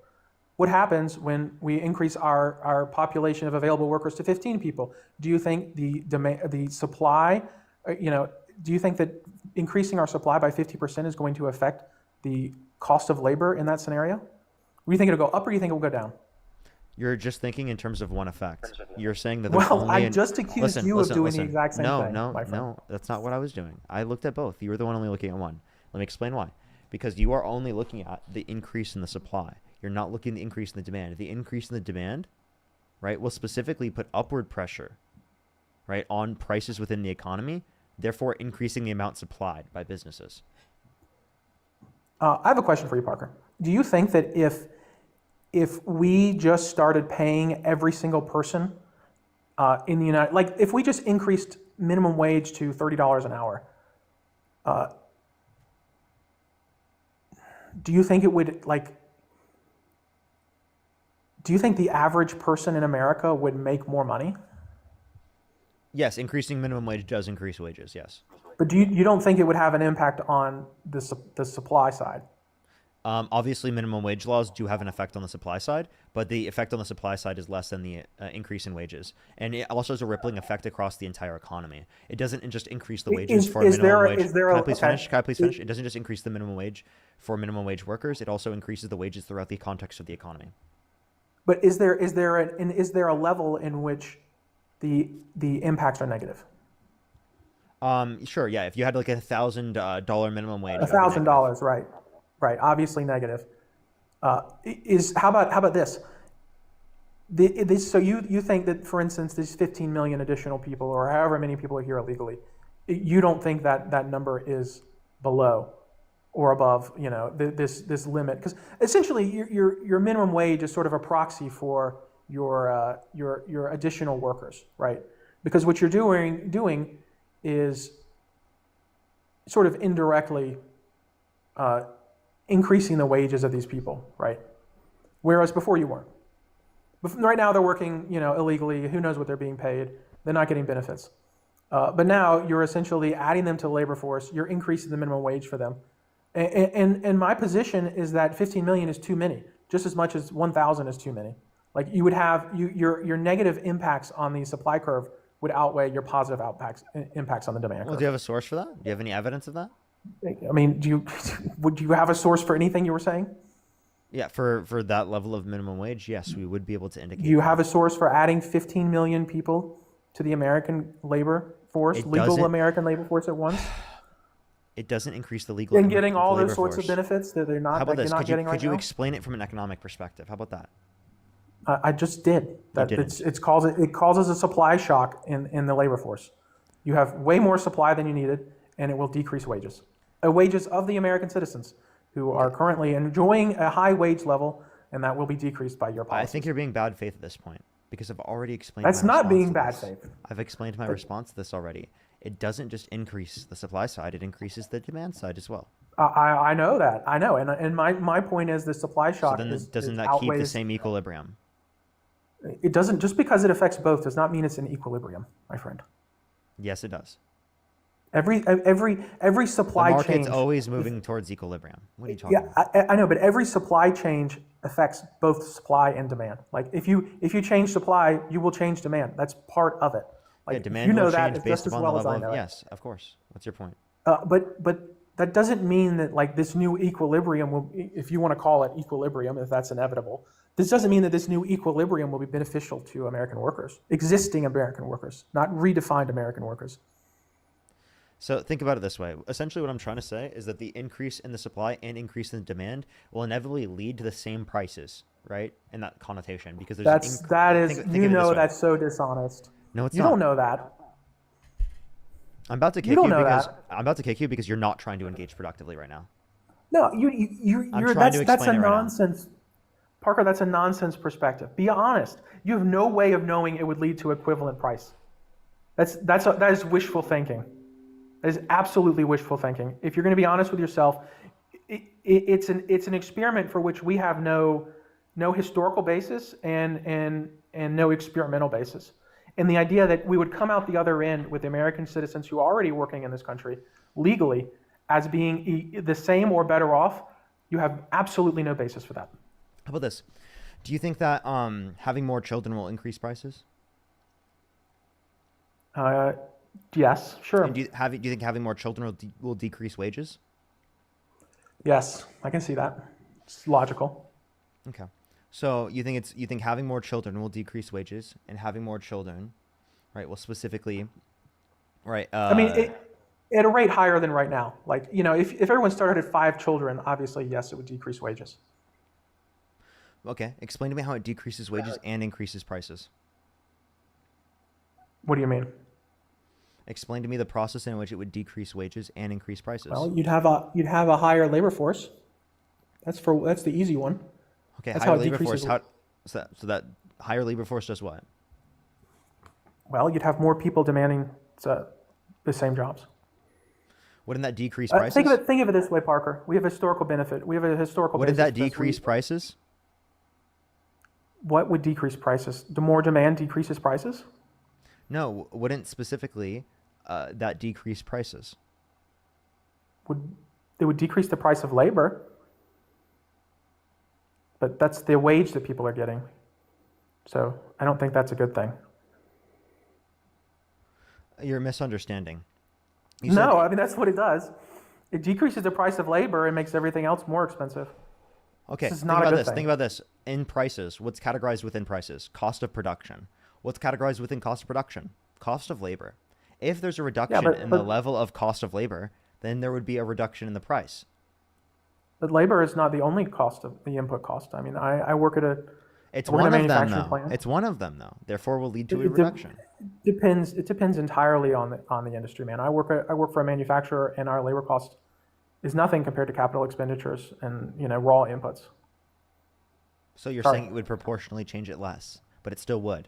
What happens when we increase our population of available workers to 15 people? Do you think the supply, do you think that increasing our supply by 50% is going to affect the cost of labor in that scenario? Do you think it'll go up or do you think it will go down? You're just thinking in terms of one effect. You're saying that I just accused you of doing the exact same thing. No, that's not what I was doing. I looked at both. You were the one only looking at one. Let me explain why. Because you are only looking at the increase in the supply. You're not looking at the increase in the demand. The increase in the demand, right, will specifically put upward pressure, right, on prices within the economy, therefore increasing the amount supplied by businesses. I have a question for you, Parker. Do you think that if we just started paying every single person in the United, like if we just increased minimum wage to $30 an hour, do you think it would do you think the average person in America would make more money? Yes, increasing minimum wage does increase wages. Yes. But you don't think it would have an impact on the supply side? Obviously, minimum wage laws do have an effect on the supply side, but the effect on the supply side is less than the increase in wages. And it also has a rippling effect across the entire economy. It doesn't just increase the wages for minimum wage. Can I please finish? Can I please finish? It doesn't just increase the minimum wage for minimum wage workers. It also increases the wages throughout the context of the economy. But is there a level in which the impacts are negative? Sure. Yeah. If you had like $1,000 minimum wage, $1,000, right. Obviously negative. How about this? So you think that, for instance, these 15 million additional people, or however many people are here illegally, you don't think that number is below or above, this limit? Because essentially, your minimum wage is sort of a proxy for your additional workers, right? Because what you're doing is sort of indirectly increasing the wages of these people, right? Whereas before you weren't. Right now they're working, illegally. Who knows what they're being paid? They're not getting benefits. But now you're essentially adding them to the labor force. You're increasing the minimum wage for them. And my position is that 15 million is too many, just as much as 1,000 is too many. Like you would have your negative impacts on the supply curve would outweigh your positive impacts on the demand curve. Well, do you have a source for that? Do you have any evidence of that? I mean, would you have a source for anything you were saying? Yeah, for that level of minimum wage, yes, we would be able to indicate. Do you have a source for adding 15 million people to the American labor force, legal American labor force at once? It doesn't increase the legal. And getting all those sorts of benefits that they're not. How about this? Could you now? explain it from an economic perspective? How about that? I just did. That it causes a supply shock in the labor force. You have way more supply than you needed, and it will decrease wages. Wages of the American citizens who are currently enjoying a high wage level, and that will be decreased by your policy. I think you're being bad faith at this point because I've already explained. That's not being bad faith. I've explained my response to this already. It doesn't just increase the supply side; it increases the demand side as well. I know that. I know, and my point is the supply shock. So then doesn't that keep the same equilibrium? It doesn't. Just because it affects both does not mean it's in equilibrium, my friend. Yes, it does. Every supply change. The market's always moving towards equilibrium. What are you talking about? I know, but every supply change affects both supply and demand. Like if you change supply, you will change demand. That's part of it. Like demand will change based upon the level of. Yes, of course. What's your point? But that doesn't mean that like this new equilibrium will, if you want to call it equilibrium, if that's inevitable. This doesn't mean that this new equilibrium will be beneficial to American workers, existing American workers, not redefined American workers. So think about it this way. Essentially what I'm trying to say is that the increase in the supply and increase in the demand will inevitably lead to the same prices, right? In that connotation, because there's that's so dishonest. No, it's not. You don't know that. I'm about to kick you because you're not trying to engage productively right now. No, that's a nonsense. Parker, that's a nonsense perspective. Be honest. You have no way of knowing it would lead to equivalent price. That is wishful thinking. That is absolutely wishful thinking. If you're going to be honest with yourself, it's an experiment for which we have no historical basis and no experimental basis. And the idea that we would come out the other end with American citizens who are already working in this country legally as being the same or better off, you have absolutely no basis for that. How about this? Do you think that having more children will increase prices? Yes, sure. And do you think having more children will decrease wages? Yes, I can see that. It's logical. Okay. So you think having more children will decrease wages, and having more children, right, will specifically, right? I mean, at a rate higher than right now. Like, if everyone started at 5 children, obviously, yes, it would decrease wages. Okay. Explain to me how it decreases wages and increases prices. What do you mean? Explain to me the process in which it would decrease wages and increase prices. Well, you'd have a higher labor force. That's the easy one. Okay, that's higher labor force. So that higher labor force does what? Well, you'd have more people demanding the same jobs. Wouldn't that decrease prices? Think of it this way, Parker. We have a historical benefit. We have a historical. Wouldn't that basis because decrease prices? What would decrease prices? The more demand decreases prices? No, wouldn't specifically that decrease prices? It would decrease the price of labor, but that's the wage that people are getting. So I don't think that's a good thing. You're misunderstanding. No, I mean, that's what it does. It decreases the price of labor and makes everything else more expensive. Okay, This is not a good thing. Think about this. In prices, what's categorized within prices? Cost of production. What's categorized within cost of production? Cost of labor. If there's a reduction in the level of cost of labor, then there would be a reduction in the price. But labor is not the only cost of the input cost. I mean, I work at a It's I work one in a of them, manufacturing though. plant. It's one of them, though. Therefore, will lead to a It reduction. depends. It depends entirely on the industry, man. I work for a manufacturer, and our labor cost is nothing compared to capital expenditures and raw inputs. So you're Sorry. saying it would proportionally change it less, but it still would.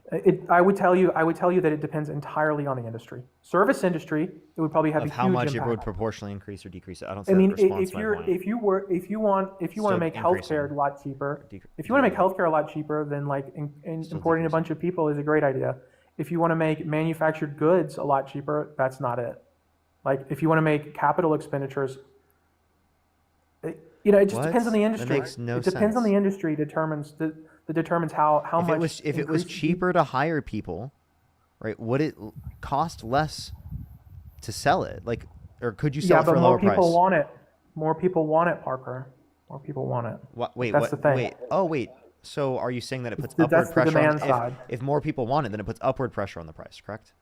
I would tell you that it depends entirely on the industry. Service industry, it would probably have Of a how huge much impact. it would proportionally increase or decrease it. I don't I see mean, that response if to my you're point. if you want to Still make healthcare a lot cheaper, if you want to make healthcare a lot cheaper, then importing a bunch of people is a great idea. If you want to make manufactured goods a lot cheaper, that's not it. Like if you want to make capital expenditures, it just What? depends on the That industry. makes no It depends on sense. the industry determines how much. If it was cheaper to hire people, right? Would it cost less to sell it? Like, or could you sell it for a more lower price? people want it. More people want it, Parker. More people want it. Wait, That's what? the thing. Wait. Oh, wait. So are you saying that it puts That's upward the pressure on demand side. if more people want it, then it puts upward pressure on the price, correct?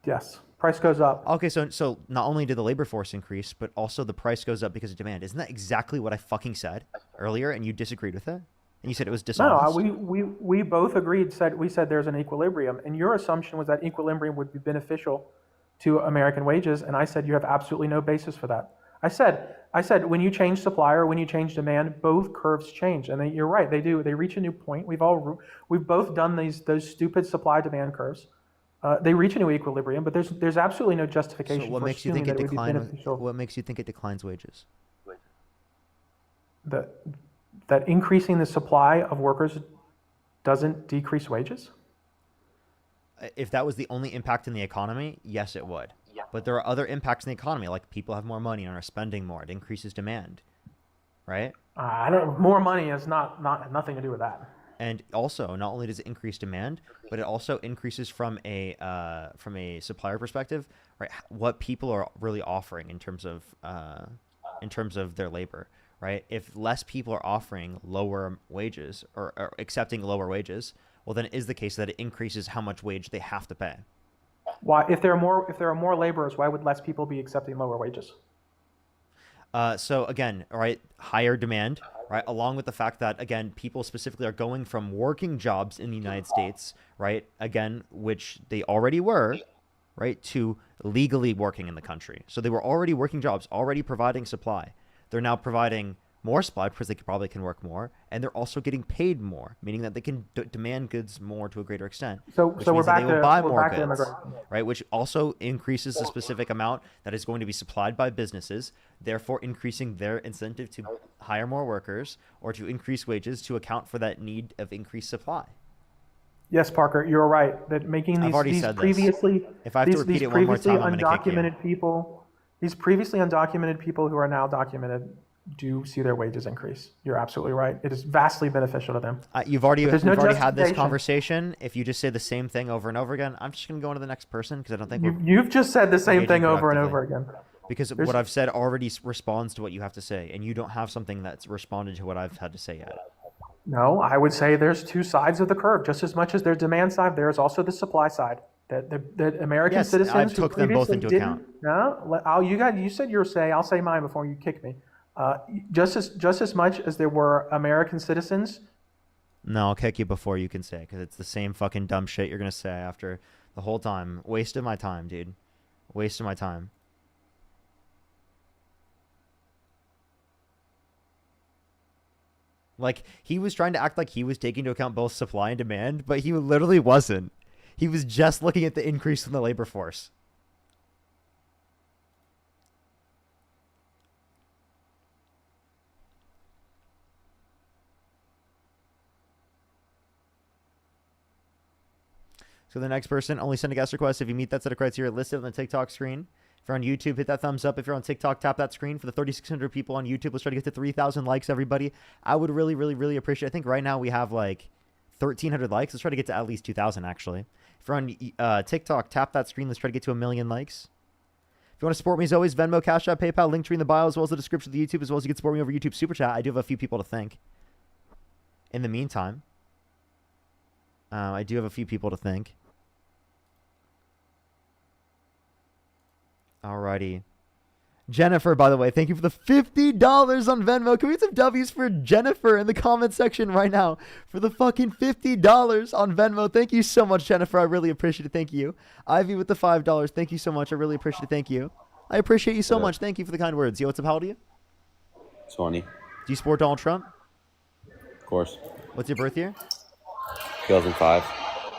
Yes, price goes up. Okay, so not only did the labor force increase, but also the price goes up because of demand. Isn't that exactly what I fucking said earlier, and you disagreed with it? And you said it was dishonest. No, we both agreed. We said there's an equilibrium, and your assumption was that equilibrium would be beneficial to American wages, and I said you have absolutely no basis for that. I said when you change supply or when you change demand, both curves change, and you're right. They do. They reach a new point. We've both done those stupid supply demand curves. They reach a new equilibrium, but there's absolutely no justification So what for makes you assuming think it that it would be declines? beneficial. What makes you think it declines wages? That increasing the supply of workers doesn't decrease wages? If that was the only impact in the economy, yes, it would. Yeah. But there are other impacts in the economy, like people have more money and are spending more. It increases demand, right? More money has nothing to do with that. And also, not only does it increase demand, but it also increases from a supplier perspective, right? What people are really offering in terms of their labor, right? If less people are offering lower wages or accepting lower wages, well, then it is the case that it increases how much wage they have to pay. Why, if there are more laborers, why would less people be accepting lower wages? So again, right, higher demand, right, along with the fact that, again, people specifically are going from working jobs in the United States, right, again, which they already were, right, to legally working in the country. So they were already working jobs, already providing supply. They're now providing more supply because they probably can work more, and they're also getting paid more, meaning that they can demand goods more to a greater extent. So which we're means that back they will to buy we're more back to goods, immigration. right? Which also increases the specific amount that is going to be supplied by businesses, therefore increasing their incentive to hire more workers or to increase wages to account for that need of increased supply. Yes, Parker, you're right. That making I've already these said this. previously If I have to repeat these it one more previously time, I'm gonna kick you. undocumented people, these previously undocumented people who are now documented do see their wages increase. You're absolutely right. It is vastly beneficial to them. You've already But there's no had this justification. conversation. If you just say the same thing over and over again, I'm just going to go on to the next person because I don't think You've just said the same engaging thing over and productively. over again. Because There's- what I've said already responds to what you have to say, and you don't have something that's responded to what I've had to say yet. No, I would say there's two sides of the curve. Just as much as there's demand side, there is also the supply side. That American Yes, citizens I've who took them both previously into didn't- account. No, you said your say. I'll say mine before you kick me. Just as much as there were American citizens. No, I'll kick you before you can say it because it's the same fucking dumb shit you're going to say after the whole time. Wasted my time, dude. Wasted my time. Like, he was trying to act like he was taking into account both supply and demand, but he literally wasn't. He was just looking at the increase in the labor force. So the next person, only send a guest request if you meet that set of criteria listed on the TikTok screen. If you're on YouTube, hit that thumbs up. If you're on TikTok, tap that screen. For the 3,600 people on YouTube, let's try to get to 3,000 likes, everybody. I would really, really, really appreciate it. I think right now we have like 1,300 likes. Let's try to get to at least 2,000, actually. If you're on TikTok, tap that screen. Let's try to get to 1 million likes. If you want to support me, as always, Venmo, Cash App, PayPal, link tree in the bio, as well as the description of the YouTube, as well as you can support me over YouTube Super Chat. I do have a few people to thank. In the meantime, I do have a few people to thank. Alrighty. Jennifer, by the way, thank you for the $50 on Venmo. Can we get some W's for Jennifer in the comment section right now for the fucking $50 on Venmo? Thank you so much, Jennifer. I really appreciate it. Thank you. Ivy with the $5. Thank you so much. I really appreciate it. Thank you. I appreciate you so much. Thank you for the kind words. Yo, what's up? How old are you? 20. Do you support Donald Trump? Of course. What's your birth year? 2005.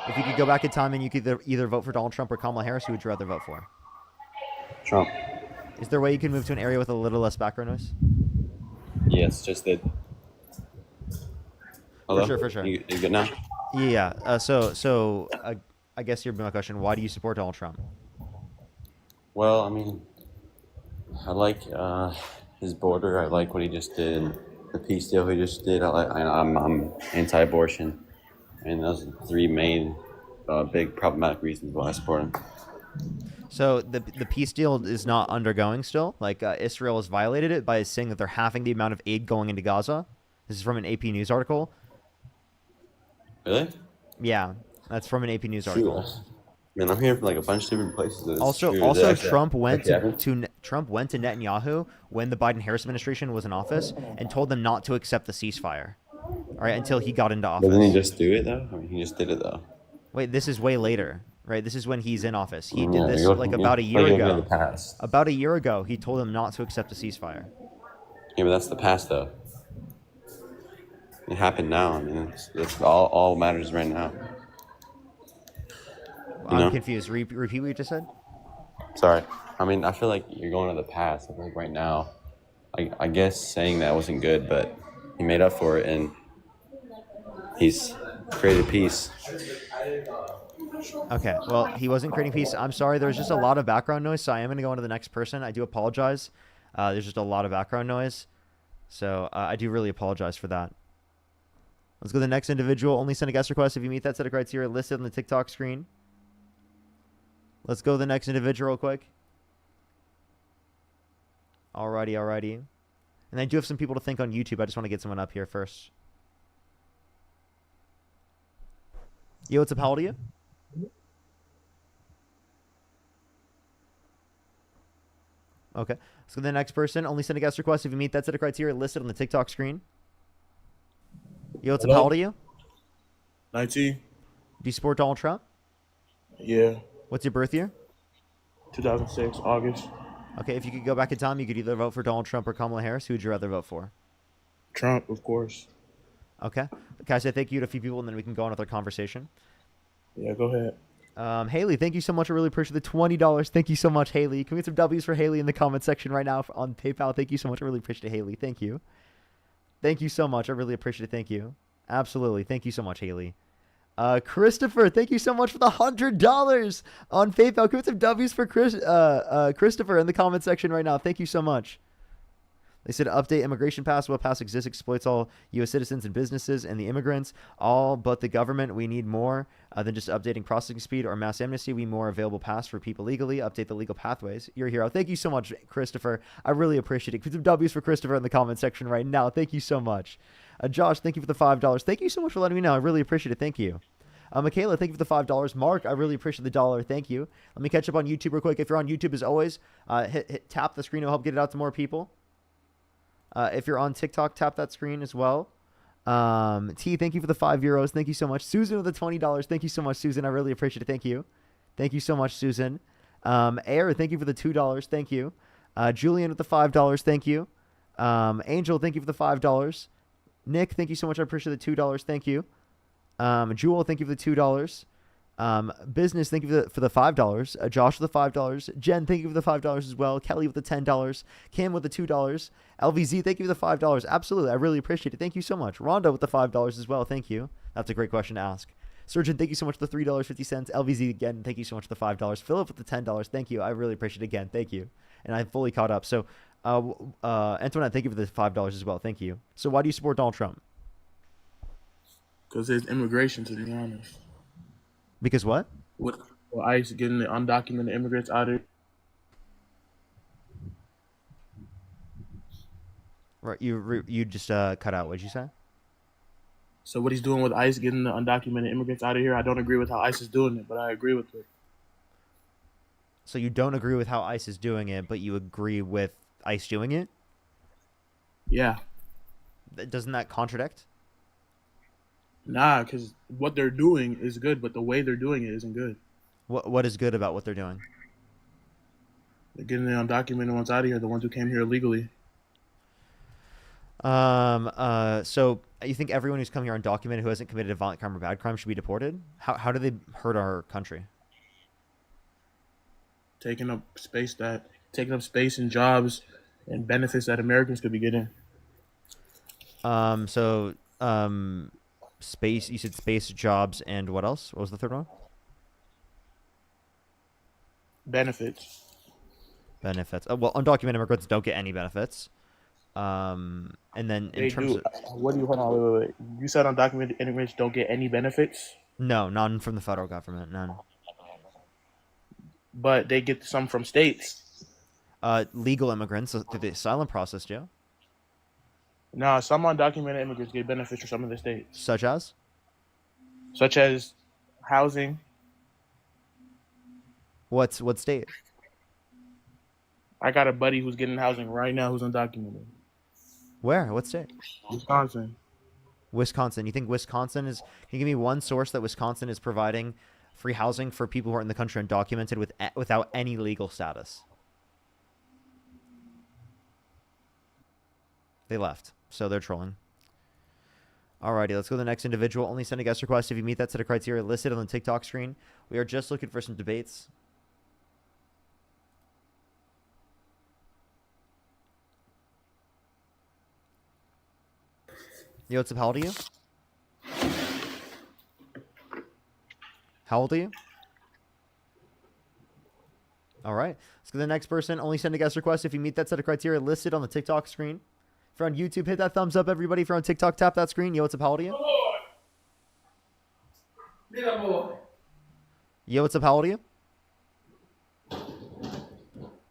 If you could go back in time and you could either vote for Donald Trump or Kamala Harris, who would you rather vote for? Trump. Is there a way you can move to an area with a little less background noise? Yes, just did. Hello? For sure. You good now? Yeah. I guess here's my question. Why do you support Donald Trump? Well, I mean, I like his border. I like what he just did. The peace deal he just did. I'm anti-abortion, and those are the three main big problematic reasons why I support him. So the peace deal is not undergoing still. Like Israel has violated it by saying that they're halving the amount of aid going into Gaza. This is from an AP News article. Really? Yeah, that's from an AP News article. Man, I'm hearing from like a bunch of different places. That it's Also, true. also, Actually, Trump went actually, Trump went to Netanyahu when the Biden-Harris administration was in office and told them not to accept the ceasefire. All right, until he got into office. Doesn't he just do it though? I mean, he just did it though. Wait, this is way later, right? This is when he's in office. He Yeah, did this you're- like you're- about a year you're looking ago. at the past. About a year ago, he told them not to accept a ceasefire. Yeah, but that's the past though. It happened now. I mean, it's all matters right now. You know? I'm confused. Repeat what you just said. Sorry. I mean, I feel like you're going to the past. I feel like right now, I guess saying that wasn't good, but he made up for it and he's created peace. Okay, well, he wasn't creating peace. I'm sorry. There's just a lot of background noise, so I am going to go on to the next person. I do apologize. There's just a lot of background noise, so I do really apologize for that. Let's go to the next individual. Only send a guest request if you meet that set of criteria listed on the TikTok screen. Let's go to the next individual real quick. Alrighty. And I do have some people to thank on YouTube. I just want to get someone up here first. Yo, what's up? How old are you? Okay. Let's go to the next person. Only send a guest request if you meet that set of criteria listed on the TikTok screen. Yo, what's up? How old are you? 19. Do you support Donald Trump? Yeah. What's your birth year? 2006, August. Okay, if you could go back in time, you could either vote for Donald Trump or Kamala Harris. Who would you rather vote for? Trump, of course. Okay. Can I say thank you to a few people, and then we can go on with our conversation? Yeah, go ahead. Haley, thank you so much. I really appreciate the $20. Thank you so much, Haley. Can we get some W's for Haley in the comment section right now on PayPal? Thank you so much. I really appreciate it, Haley. Thank you. Thank you so much. I really appreciate it. Thank you. Absolutely. Thank you so much, Haley. Christopher, thank you so much for the $100 on PayPal. Can we get some W's for Christopher in the comment section right now? Thank you so much. They said update immigration pass. What pass exists exploits all U.S. citizens and businesses and the immigrants, all but the government. We need more than just updating processing speed or mass amnesty. We need more available pass for people legally. Update the legal pathways. You're a hero. Thank you so much, Christopher. I really appreciate it. Put some W's for Christopher in the comment section right now. Thank you so much. Josh, thank you for the $5. Thank you so much for letting me know. I really appreciate it. Thank you. Michaela, thank you for the $5. Mark, I really appreciate the $1. Thank you. Let me catch up on YouTube real quick. If you're on YouTube, as always, tap the screen. It'll help get it out to more people. If you're on TikTok, tap that screen as well. T, thank you for the €5. Thank you so much. Susan with the $20. Thank you so much, Susan. I really appreciate it. Thank you. Thank you so much, Susan. Air, thank you for the $2. Thank you. Julian with the $5. Thank you. Angel, thank you for the $5. Nick, thank you so much. I appreciate the $2. Thank you. Jewel, thank you for the $2. Business, thank you for the $5. Josh with the $5. Jen, thank you for the $5 as well. Kelly with the $10. Kim with the $2. LVZ, thank you for the $5. Absolutely, I really appreciate it. Thank you so much. Rhonda with the $5 as well. Thank you. That's a great question to ask. Surgeon, thank you so much for the $3.50. LVZ again, thank you so much for the $5. Philip with the $10. Thank you. I really appreciate it again. Thank you. And I'm fully caught up. So, Antoinette, thank you for the $5 as well. Thank you. So, why do you support Donald Trump? Because there's immigration, to be honest. Because what? With ICE getting the undocumented immigrants out of. Right, you just cut out. What'd you say? So what he's doing with ICE getting the undocumented immigrants out of here, I don't agree with how ICE is doing it, but I agree with it. So you don't agree with how ICE is doing it, but you agree with ICE doing it? Yeah. Doesn't that contradict? Nah, because what they're doing is good, but the way they're doing it isn't good. What is good about what they're doing? They're getting the undocumented ones out of here, the ones who came here illegally. So you think everyone who's come here undocumented who hasn't committed a violent crime or bad crime should be deported? How do they hurt our country? Taking up space and jobs and benefits that Americans could be getting. Space. You said space, jobs, and what else? What was the third one? Benefits. Oh, well, undocumented immigrants don't get any benefits. And then in terms of What do you hold on? Wait. You said undocumented immigrants don't get any benefits? No, none from the federal government. None. But they get some from states. Legal immigrants through the asylum process, Joe. No, some undocumented immigrants get benefits from some of the states. Such as housing. What state? I got a buddy who's getting housing right now who's undocumented. Where? What state? Wisconsin. You think Wisconsin is? Can you give me one source that Wisconsin is providing free housing for people who are in the country undocumented without any legal status? They left, so they're trolling. Alrighty, let's go to the next individual. Only send a guest request if you meet that set of criteria listed on the TikTok screen. We are just looking for some debates. Yo, what's up? How old are you? How old are you? All right. Let's go to the next person. Only send a guest request if you meet that set of criteria listed on the TikTok screen. If you're on YouTube, hit that thumbs up, everybody. If you're on TikTok, tap that screen. Yo, what's up? How old are you? Yo, what's up? How old are you? All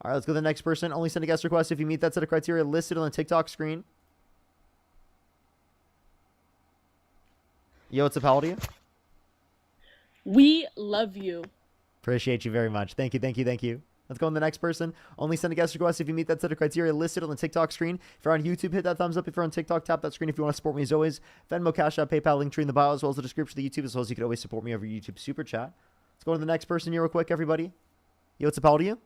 right, let's go to the next person. Only send a guest request if you meet that set of criteria listed on the TikTok screen. Yo, what's up? How old are you? We love you. Appreciate you very much. Thank you. Let's go on the next person. Only send a guest request if you meet that set of criteria listed on the TikTok screen. If you're on YouTube, hit that thumbs up. If you're on TikTok, tap that screen. If you want to support me as always, Venmo, Cash App, PayPal, link tree in the bio, as well as the description of the YouTube, as well as you can always support me over YouTube Super Chat. Let's go to the next person here real quick, everybody. Yo, what's up? How old are you?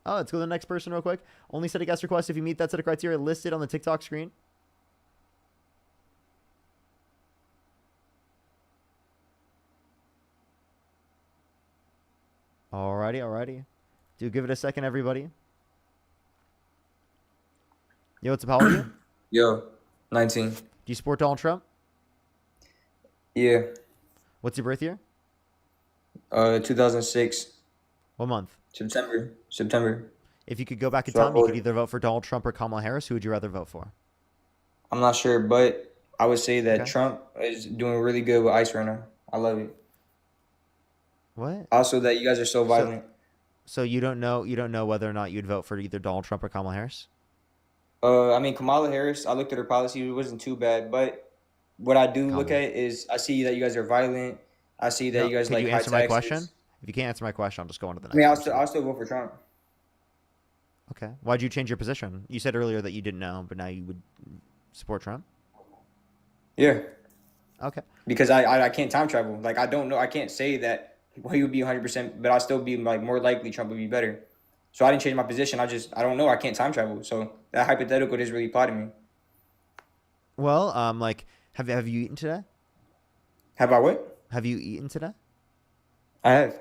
Oh, let's go to the next person real quick. Only send a guest request if you meet that set of criteria listed on the TikTok screen. Alrighty. Do give it a second, everybody. Yo, what's up? How old are you? Yo, 19. Do you support Donald Trump? Yeah. What's your birth year? 2006. What month? September. If you could go back in time, you could either vote for Donald Trump or Kamala Harris. Who would you rather vote for? I'm not sure, but I would say that Okay. Trump is doing really good with ICE right now. I love it. What? Also, that you guys are so violent. So you don't know whether or not you'd vote for either Donald Trump or Kamala Harris? I mean, Kamala Harris, I looked at her policy. It wasn't too bad, but what I do look Kamala. at is I see that you guys are violent. I see that No, you guys could like you high answer my taxes. question? If you can't answer my question, I'll just go on to the next. I mean, person. I'll still vote for Trump. Okay. Why'd you change your position? You said earlier that you didn't know, but now you would support Trump? Yeah. Okay. Because I can't time travel. Like, I don't know. I can't say that he would be 100%, but I'll still be like more likely Trump would be better. So I didn't change my position. I don't know. I can't time travel. So that hypothetical doesn't really apply to me. Well, like, have you eaten today? Have I what? Have you eaten today? I have.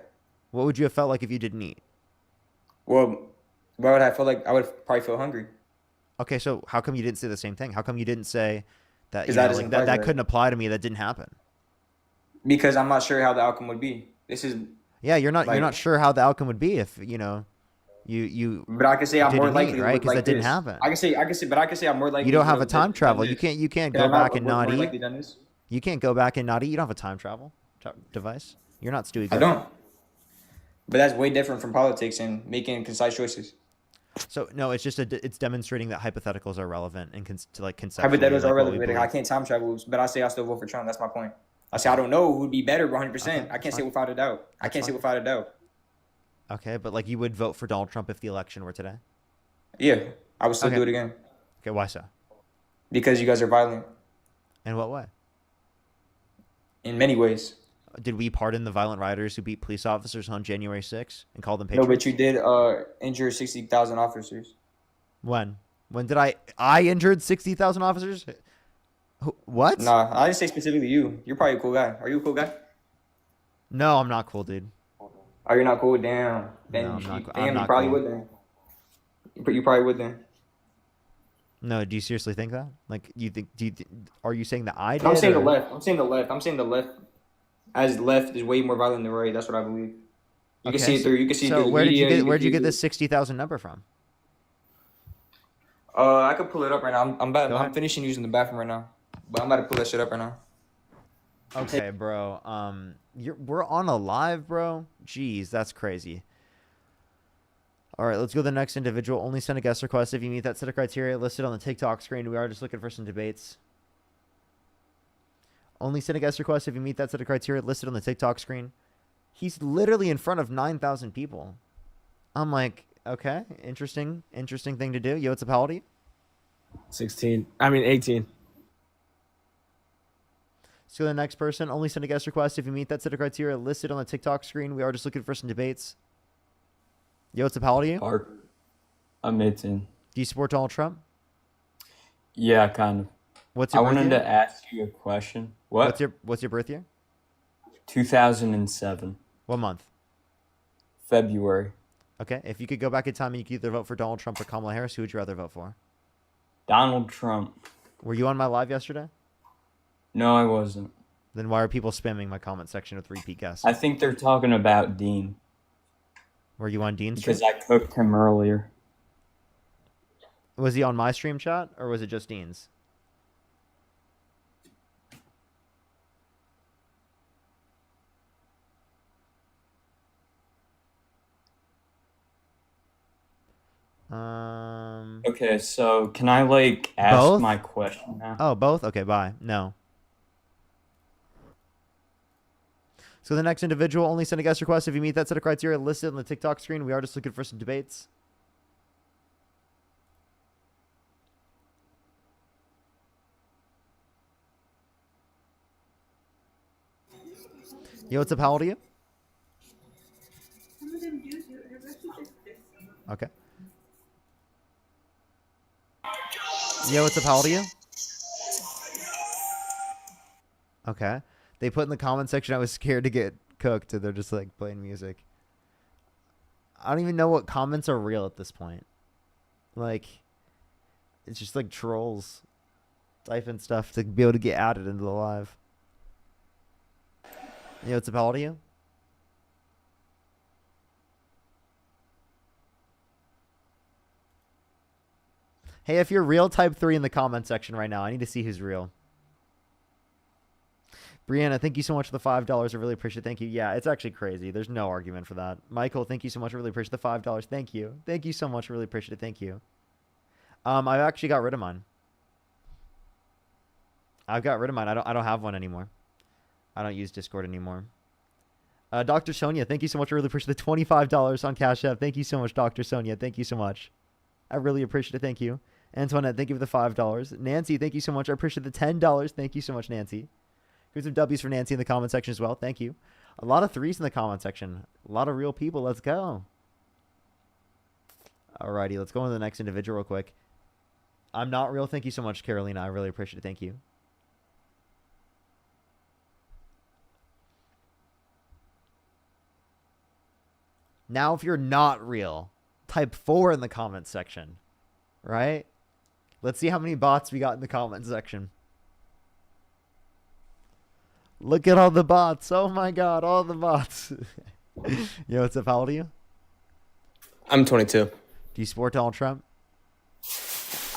What would you have felt like if you didn't eat? Well, why would I feel like I would probably feel hungry? Okay, so how come you didn't say the same thing? How come you didn't say That Because you that know, doesn't like apply that to couldn't apply to me. That didn't happen. Because I'm not sure how the outcome would be. This is Yeah, you're not like, sure how the outcome would be if you. but I can say I'm more didn't meet, likely right? with Because like that didn't this. happen. But I can say I'm more likely. You don't to have a time than travel. this. You can't Can I go back and more not likely eat. than this? You can't go back and not eat. You don't have a time travel device. You're not Stewie I Griffin. don't. But that's way different from politics and making concise choices. So no, it's just it's demonstrating that hypotheticals are relevant and to like conceptually. Hypotheticals like, are what we relevant. I believe. can't time travel, but I say I still vote for Trump. That's my point. I say I don't know who would be better 100%. I can't say without a doubt. I can't say without a doubt. Okay, but like you would vote for Donald Trump if the election were today? Yeah, I would still Okay. do it again. Okay, why so? Because you guys are violent In what way? in many ways. Did we pardon the violent rioters who beat police officers on January 6th and call them No, patriots? but you did injure 60,000 officers. When? When did I injured 60,000 officers? What? Nah, I didn't say specifically you. You're probably a cool guy. Are you a cool guy? No, I'm not cool, dude. Oh, you're not cool? Damn. Then No, I'm you, not- damn, I'm you not probably cool. would then. You probably would then. No, do you seriously think that? Like, are you saying that I did? I'm saying the or- left. I'm saying the left. I'm saying the left. As left is way more violent than right. That's what I believe. You can see it through. You can see it So through the where did you media, get can see it this 60,000 number from? I could pull it up right now. I'm Go ahead. finishing using the bathroom right now, but I'm about to pull that shit up right now. Okay, bro. We're on a live, bro. Jeez, that's crazy. All right, let's go to the next individual. Only send a guest request if you meet that set of criteria listed on the TikTok screen. We are just looking for some debates. Only send a guest request if you meet that set of criteria listed on the TikTok screen. He's literally in front of 9,000 people. I'm like, okay, interesting thing to do. Yo, what's up, how old are you? 18. So the next person, only send a guest request if you meet that set of criteria listed on the TikTok screen. We are just looking for some debates. Yo, what's up, how old are you? I'm 18. Do you support Donald Trump? Yeah, kind of. What's I your birth wanted year? to ask you a question. What? What's your birth year? 2007. What month? February. Okay, if you could go back in time and you could either vote for Donald Trump or Kamala Harris, who would you rather vote for? Donald Trump. Were you on my live yesterday? No, I wasn't. Then why are people spamming my comment section with repeat guesses? I think they're talking about Dean. Were you on Dean's Because stream? I cooked him earlier. Was he on my stream chat or was it just Dean's? Okay, so can I like ask Both? my question now? Oh, both? Okay, bye. No. So the next individual, only send a guest request if you meet that set of criteria listed on the TikTok screen. We are just looking for some debates. Yo, what's up? How old are you? Okay. Yo, what's up? How old are you? Okay. They put in the comment section I was scared to get cooked, and they're just like playing music. I don't even know what comments are real at this point. Like, it's just like trolls typing stuff to be able to get added into the live. Yo, what's up? How old are you? Hey, if you're real, type 3 in the comment section right now. I need to see who's real. Brianna, thank you so much for the $5. I really appreciate it. Thank you. Yeah, it's actually crazy. There's no argument for that. Michael, thank you so much. I really appreciate the $5. Thank you. Thank you so much. I really appreciate it. Thank you. I actually got rid of mine. I've got rid of mine. I don't have one anymore. I don't use Discord anymore. Dr. Sonia, thank you so much. I really appreciate the $25 on Cash App. Thank you so much, Dr. Sonia. Thank you so much. I really appreciate it. Thank you. Antoinette, thank you for the $5. Nancy, thank you so much. I appreciate the $10. Thank you so much, Nancy. Here's some W's for Nancy in the comment section as well. Thank you. A lot of 3s in the comment section. A lot of real people. Let's go. Alrighty, let's go on to the next individual real quick. I'm not real. Thank you so much, Carolina. I really appreciate it. Thank you. Now, if you're not real, type 4 in the comment section. Right? Let's see how many bots we got in the comment section. Look at all the bots. Oh my god, all the bots. Yo, what's up? How old are you? I'm 22. Do you support Donald Trump?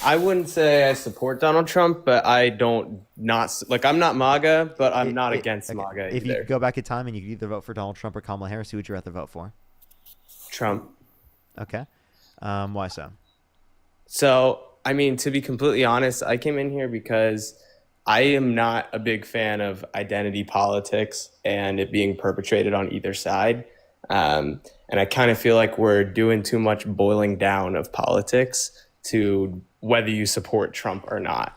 I wouldn't say I support Donald Trump, but I don't I'm not MAGA, but I'm not against MAGA If you either. could go back in time and you could either vote for Donald Trump or Kamala Harris, who would you rather vote for? Trump. Okay. Why so? So, I mean, to be completely honest, I came in here because I am not a big fan of identity politics and it being perpetrated on either side. And I kind of feel like we're doing too much boiling down of politics to whether you support Trump or not.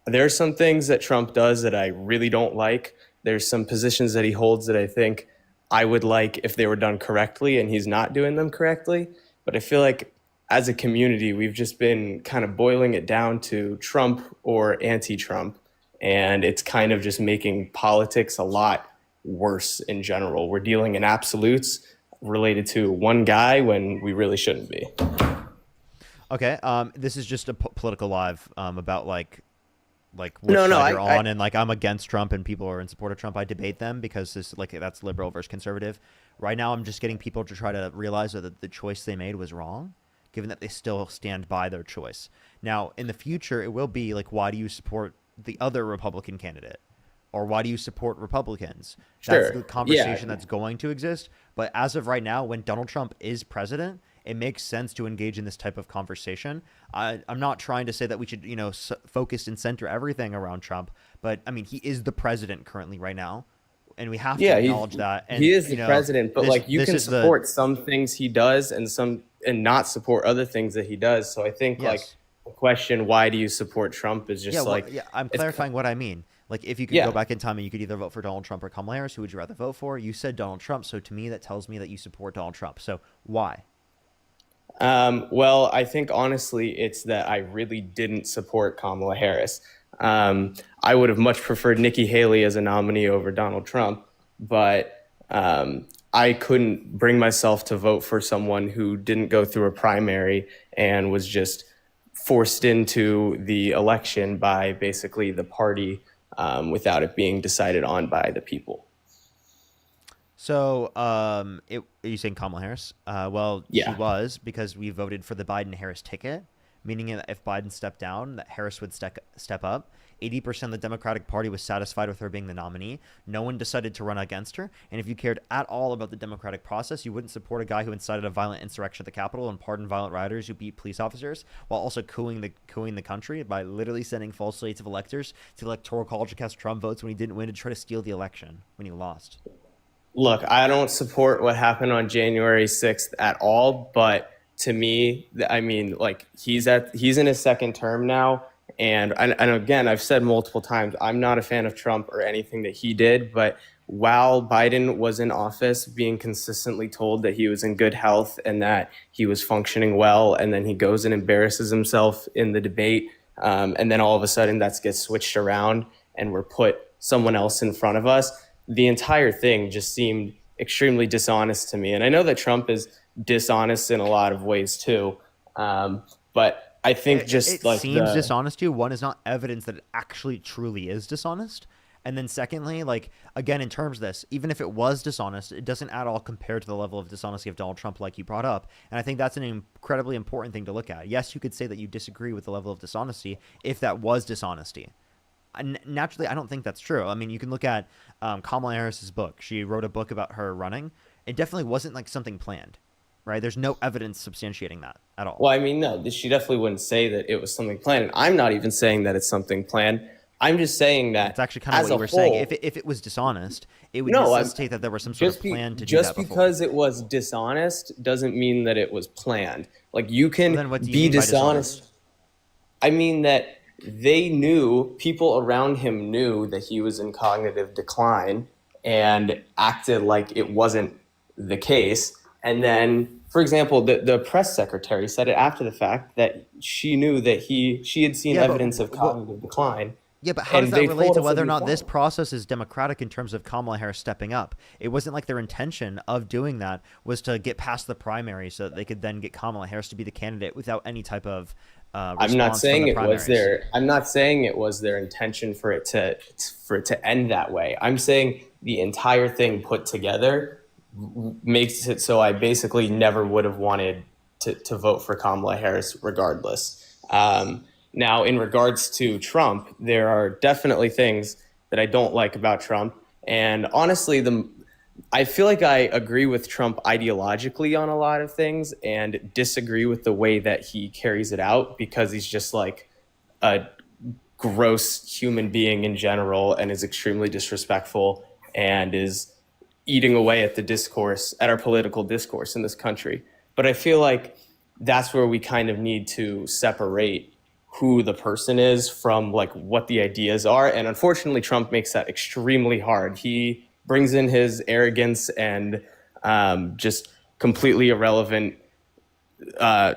There are some things that Trump does that I really don't like. There's some positions that he holds that I think I would like if they were done correctly, and he's not doing them correctly. But I feel like as a community, we've just been kind of boiling it down to Trump or anti-Trump. And it's kind of just making politics a lot worse in general. We're dealing in absolutes related to one guy when we really shouldn't be. Okay. This is just a political live about like which No, side you're I- on, and like I'm against Trump and people are in support of Trump. I debate them because this that's liberal versus conservative. Right now, I'm just getting people to try to realize that the choice they made was wrong, given that they still stand by their choice. Now, in the future, it will be like, why do you support the other Republican candidate? Or why do you support Republicans? That's Sure. the conversation Yeah. that's going to exist. But as of right now, when Donald Trump is president, it makes sense to engage in this type of conversation. I'm not trying to say that we should, focus and center everything around Trump. But, I mean, he is the president currently right now. And we have to acknowledge that. And, he is the president, but you this can is the- support some things he does and not support other things that he does. So I think Yes. the question, why do you support Trump, is just I'm it's- clarifying what I mean. Like, if you could Yeah. go back in time and you could either vote for Donald Trump or Kamala Harris, who would you rather vote for? You said Donald Trump, so to me that tells me that you support Donald Trump. So why? Well, I think honestly, it's that I really didn't support Kamala Harris. I would have much preferred Nikki Haley as a nominee over Donald Trump, but I couldn't bring myself to vote for someone who didn't go through a primary and was just forced into the election by basically the party without it being decided on by the people. So, are you saying Kamala Harris? Well, Yeah. she was, because we voted for the Biden-Harris ticket, meaning that if Biden stepped down, that Harris would step up. 80% of the Democratic Party was satisfied with her being the nominee. No one decided to run against her. And if you cared at all about the democratic process, you wouldn't support a guy who incited a violent insurrection at the Capitol and pardoned violent rioters who beat police officers, while also cooing the country by literally sending false slates of electors to the Electoral College to cast Trump votes when he didn't win, to try to steal the election when he lost. Look, I don't support what happened on January 6th at all, but to me, I mean, he's in his second term now. And again, I've said multiple times, I'm not a fan of Trump or anything that he did, but while Biden was in office, being consistently told that he was in good health and that he was functioning well, and then he goes and embarrasses himself in the debate, and then all of a sudden that gets switched around and we're put someone else in front of us. The entire thing just seemed extremely dishonest to me. And I know that Trump is dishonest in a lot of ways too, but I think It seems dishonest to you. One is not evidence that it actually truly is dishonest. And then secondly, again, in terms of this, even if it was dishonest, it doesn't at all compare to the level of dishonesty of Donald Trump, like you brought up. And I think that's an incredibly important thing to look at. Yes, you could say that you disagree with the level of dishonesty if that was dishonesty. Naturally, I don't think that's true. I mean, you can look at Kamala Harris's book. She wrote a book about her running. It definitely wasn't like something planned, right? There's no evidence substantiating that at all. Well, I mean, no, she definitely wouldn't say that it was something planned. And I'm not even saying that it's something planned. I'm just saying that it's actually kind of what you were saying. If it was dishonest, it would necessitate that there was some sort of plan to do that just before. because it was dishonest doesn't mean that it was planned. Like, you can then what do you be mean by dishonest. I mean that they knew, people around him knew that he was in cognitive decline and acted like it wasn't the case. And then, for example, the press secretary said it after the fact that she knew that she had seen evidence of cognitive decline. Yeah, but how does And that they relate told to us whether or in not the this fall. process is democratic in terms of Kamala Harris stepping up? It wasn't like their intention of doing that was to get past the primary so that they could then get Kamala Harris to be the candidate without any type of I'm not response from saying the it was primaries. their. I'm not saying it was their intention for it to end that way. I'm saying the entire thing put together makes it so I basically never would have wanted to vote for Kamala Harris regardless. Now, in regards to Trump, there are definitely things that I don't like about Trump, and honestly, I feel like I agree with Trump ideologically on a lot of things and disagree with the way that he carries it out because he's just like a gross human being in general and is extremely disrespectful and is eating away at the discourse, at our political discourse in this country. But I feel like that's where we kind of need to separate who the person is from like what the ideas are. And unfortunately, Trump makes that extremely hard. He brings in his arrogance and just completely irrelevant, I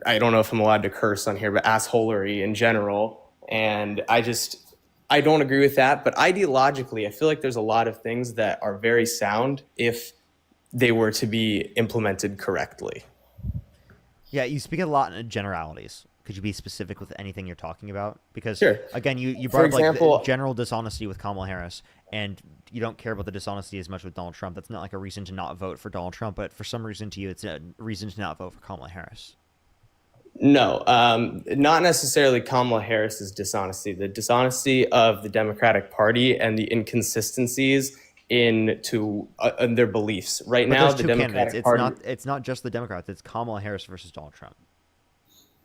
don't know if I'm allowed to curse on here, but assholery in general. And I don't agree with that. But ideologically, I feel like there's a lot of things that are very sound if they were to be implemented correctly. Yeah, you speak a lot in generalities. Could you be specific with anything you're talking about? Because Sure. again, you For brought up like example- the general dishonesty with Kamala Harris, and you don't care about the dishonesty as much with Donald Trump. That's not like a reason to not vote for Donald Trump, but for some reason to you, it's a reason to not vote for Kamala Harris. No, not necessarily Kamala Harris's dishonesty. The dishonesty of the Democratic Party and the inconsistencies in their beliefs. Right But now, there's the two Democratic candidates. Party. It's not just the Democrats. It's Kamala Harris versus Donald Trump.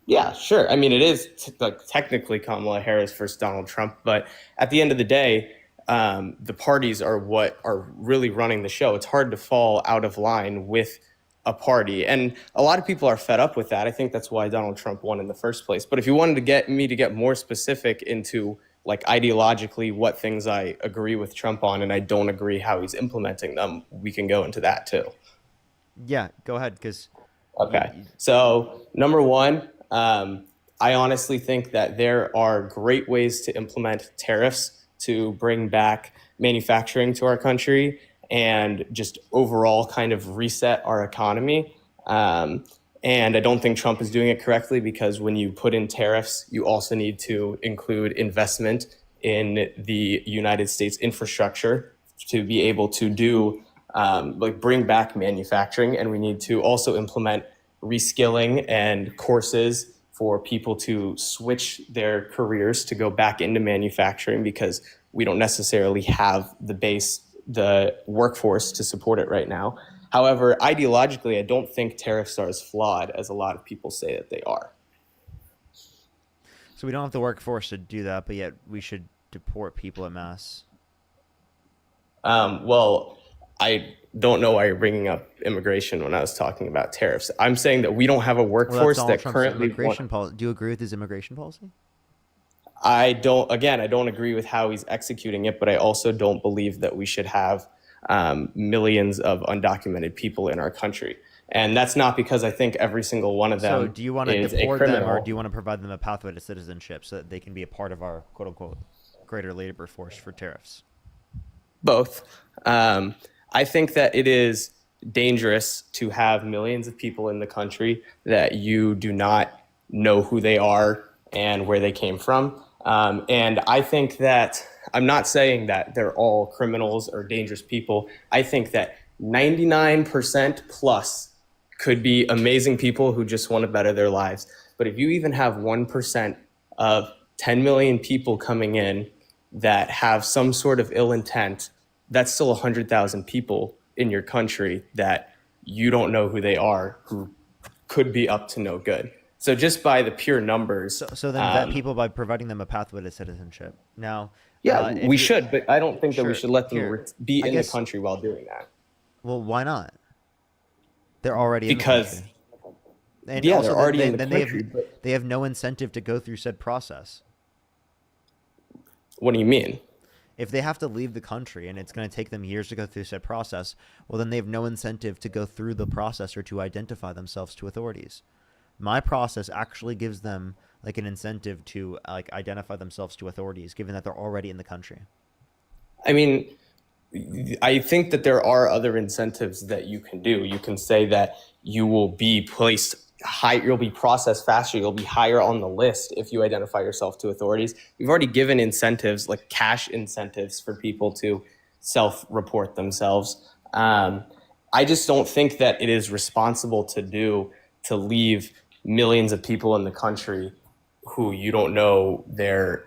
Yeah, sure. I mean, it is like technically Kamala Harris versus Donald Trump, but at the end of the day, the parties are what are really running the show. It's hard to fall out of line with a party, and a lot of people are fed up with that. I think that's why Donald Trump won in the first place. But if you wanted to get me to get more specific into like ideologically what things I agree with Trump on and I don't agree how he's implementing them, we can go into that too. Yeah, go ahead, because Okay. So number one, I honestly think that there are great ways to implement tariffs to bring back manufacturing to our country and just overall kind of reset our economy. And I don't think Trump is doing it correctly because when you put in tariffs, you also need to include investment in the United States infrastructure to be able to do like bring back manufacturing. And we need to also implement reskilling and courses for people to switch their careers to go back into manufacturing because we don't necessarily have the workforce to support it right now. However, ideologically, I don't think tariffs are as flawed as a lot of people say that they are. So we don't have the workforce to do that, but yet we should deport people en masse. Well, I don't know why you're bringing up immigration when I was talking about tariffs. I'm saying that we don't have a workforce Donald that Trump's currently immigration policy. Do you agree with his immigration policy? I don't agree with how he's executing it, but I also don't believe that we should have millions of undocumented people in our country. And that's not because I think every single one of them So do you want to is a deport them, criminal. or do you want to provide them a pathway to citizenship so that they can be a part of our quote-unquote greater labor force for tariffs? Both. I think that it is dangerous to have millions of people in the country that you do not know who they are and where they came from. And I think that I'm not saying that they're all criminals or dangerous people. I think that 99% plus could be amazing people who just want to better their lives. But if you even have 1% of 10 million people coming in that have some sort of ill intent, that's still 100,000 people in your country that you don't know who they are, who could be up to no good. So just by the pure numbers. So then vet people by providing them a pathway to citizenship. Now, Yeah, if we you- should, but I don't think that we Sure, should let them here, be I in guess- the country while doing that. Well, why not? They're already Because- in the country. And Yeah, also they're already then, in the then country, they have no incentive to go through said process. What do you mean? If they have to leave the country and it's going to take them years to go through said process, well, then they have no incentive to go through the process or to identify themselves to authorities. My process actually gives them like an incentive to like identify themselves to authorities, given that they're already in the country. I mean, I think that there are other incentives that you can do. You can say that you will be placed you'll be processed faster. You'll be higher on the list if you identify yourself to authorities. We've already given incentives, like cash incentives, for people to self-report themselves. I just don't think that it is responsible to leave millions of people in the country who you don't know their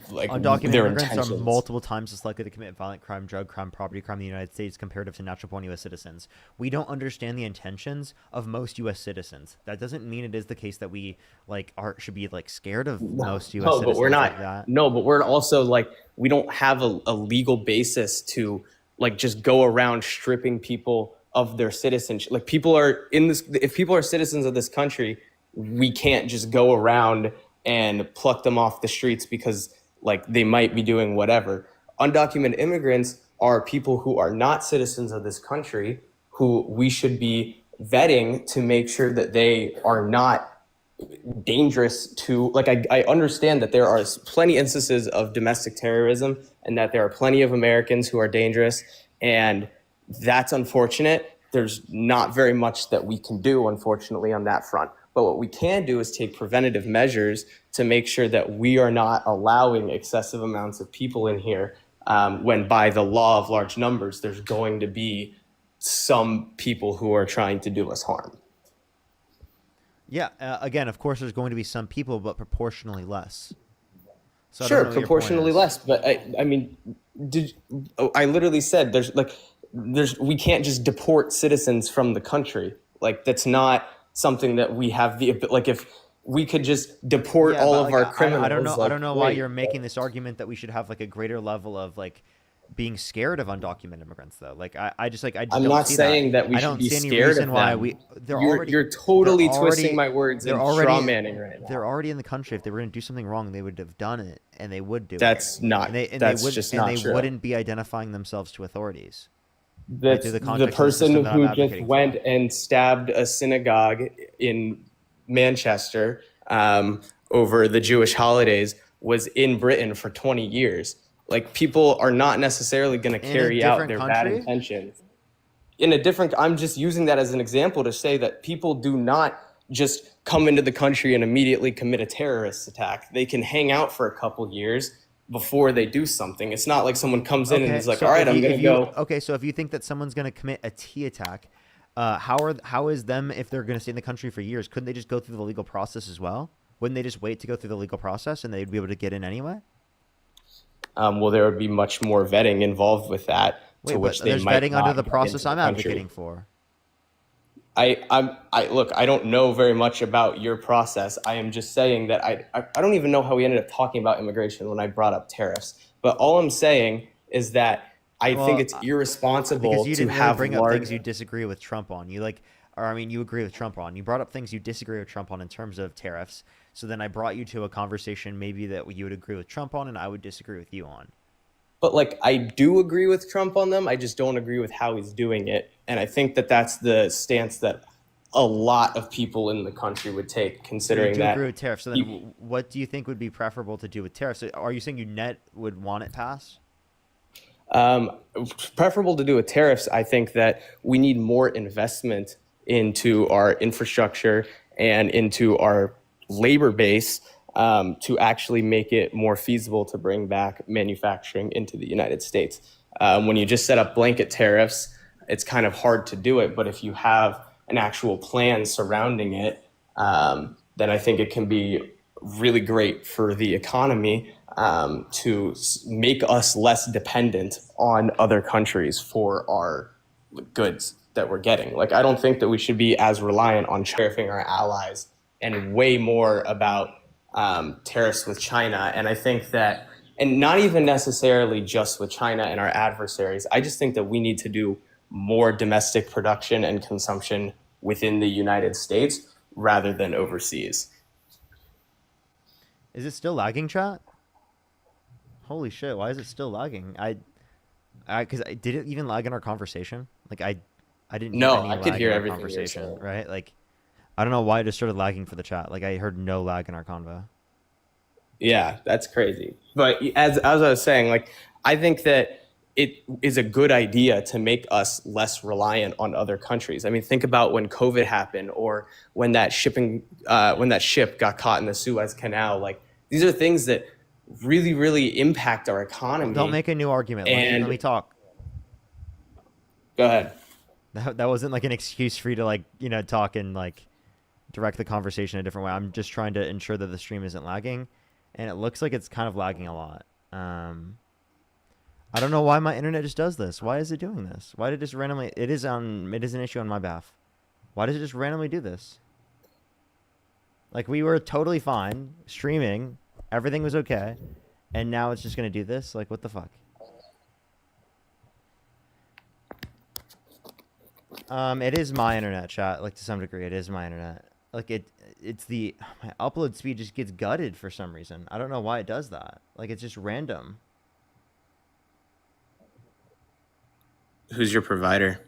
Undocumented their immigrants intentions. are multiple times as likely to commit violent crime, drug crime, property crime in the United States comparative to natural-born U.S. citizens. We don't understand the intentions of most U.S. citizens. That doesn't mean it is the case that we should be scared of most U.S. No, citizens. but we're not. Like that. No, but we're also we don't have a legal basis to just go around stripping people of their citizenship. If people are citizens of this country, we can't just go around and pluck them off the streets because they might be doing whatever. Undocumented immigrants are people who are not citizens of this country, who we should be vetting to make sure that they are not dangerous to, I understand that there are plenty instances of domestic terrorism and that there are plenty of Americans who are dangerous, and that's unfortunate. There's not very much that we can do, unfortunately, on that front. But what we can do is take preventative measures to make sure that we are not allowing excessive amounts of people in here when by the law of large numbers, there's going to be some people who are trying to do us harm. Yeah, again, of course, there's going to be some people, but proportionally less. So I don't Sure, know what your point proportionally is. less. But I mean, I literally said we can't just deport citizens from the country. That's not something that we have if we could just deport all of our criminals. I don't know why great. you're making this argument that we should have a greater level of being scared of undocumented immigrants though. I just I'm don't not see saying that we I should don't be see any scared reason of why them. You're totally twisting my words and strawmanning right now. They're already in the country. If they were going to do something wrong, they would have done it, and they would do That's it. not- that's just not they true. wouldn't be identifying themselves to authorities. That's through the the context of the person system that I'm who just advocating for. went and stabbed a synagogue in Manchester over the Jewish holidays was in Britain for 20 years. People are not necessarily going to In a carry out different their bad country? intentions. I'm just using that as an example to say that people do not just come into the country and immediately commit a terrorist attack. They can hang out for a couple years before they do something. It's not like someone comes in and is like, so all right, if I'm you- going if to you- go. Okay, so if you think that someone's going to commit a T attack, how is them, if they're going to stay in the country for years, couldn't they just go through the legal process as well? Wouldn't they just wait to go through the legal process and they'd be able to get in anyway? Well, there would be much more vetting involved with that, Wait, to but which they there's might vetting not under the get process into I'm the country. advocating for. Look, I don't know very much about your process. I am just saying that I don't even know how we ended up talking about immigration when I brought up tariffs. But all I'm saying is that I think it's irresponsible because you to didn't really have bring up large. things you disagree with Trump on. You you agree with Trump on. You brought up things you disagree with Trump on in terms of tariffs. So then I brought you to a conversation maybe that you would agree with Trump on and I would disagree with you on. But I do agree with Trump on them. I just don't agree with how he's doing it. And I think that that's the stance that a lot of people in the country would take, So considering you do that. agree with tariffs. So then what do you think would be preferable to do with tariffs? Are you saying you net would want it passed? Preferable to do with tariffs, I think that we need more investment into our infrastructure and into our labor base to actually make it more feasible to bring back manufacturing into the United States. When you just set up blanket tariffs, it's kind of hard to do it. But if you have an actual plan surrounding it, then I think it can be really great for the economy to make us less dependent on other countries for our goods that we're getting. I don't think that we should be as reliant on tariffing our allies and way more about tariffs with China. And I think that, and not even necessarily just with China and our adversaries, I just think that we need to do more domestic production and consumption within the United States rather than overseas. Is it still lagging, chat? Holy shit! Why is it still lagging? Because did it even lag in our conversation? I didn't. No, hear any I could lag hear in our everything you were conversation, saying. right? I don't know why it just started lagging for the chat. I heard no lag in our convo. Yeah, that's crazy. But as I was saying, I think that it is a good idea to make us less reliant on other countries. I mean, think about when COVID happened, or when that ship got caught in the Suez Canal. Like, these are things that really, really impact our economy. Don't make a new argument. Let me talk. Go ahead. That wasn't like an excuse for you to like, you know, talk and like direct the conversation a different way. I'm just trying to ensure that the stream isn't lagging, and it looks like it's kind of lagging a lot. I don't know why my internet just does this. Why is it doing this? Why did it just randomly? It is an issue on my behalf. Why does it just randomly do this? Like, we were totally fine streaming, everything was okay, and now it's just gonna do this. Like, what the fuck? It is my internet, chat. Like, to some degree, it is my internet. Like, it's my upload speed just gets gutted for some reason. I don't know why it does that. Like, it's just random. Who's your provider?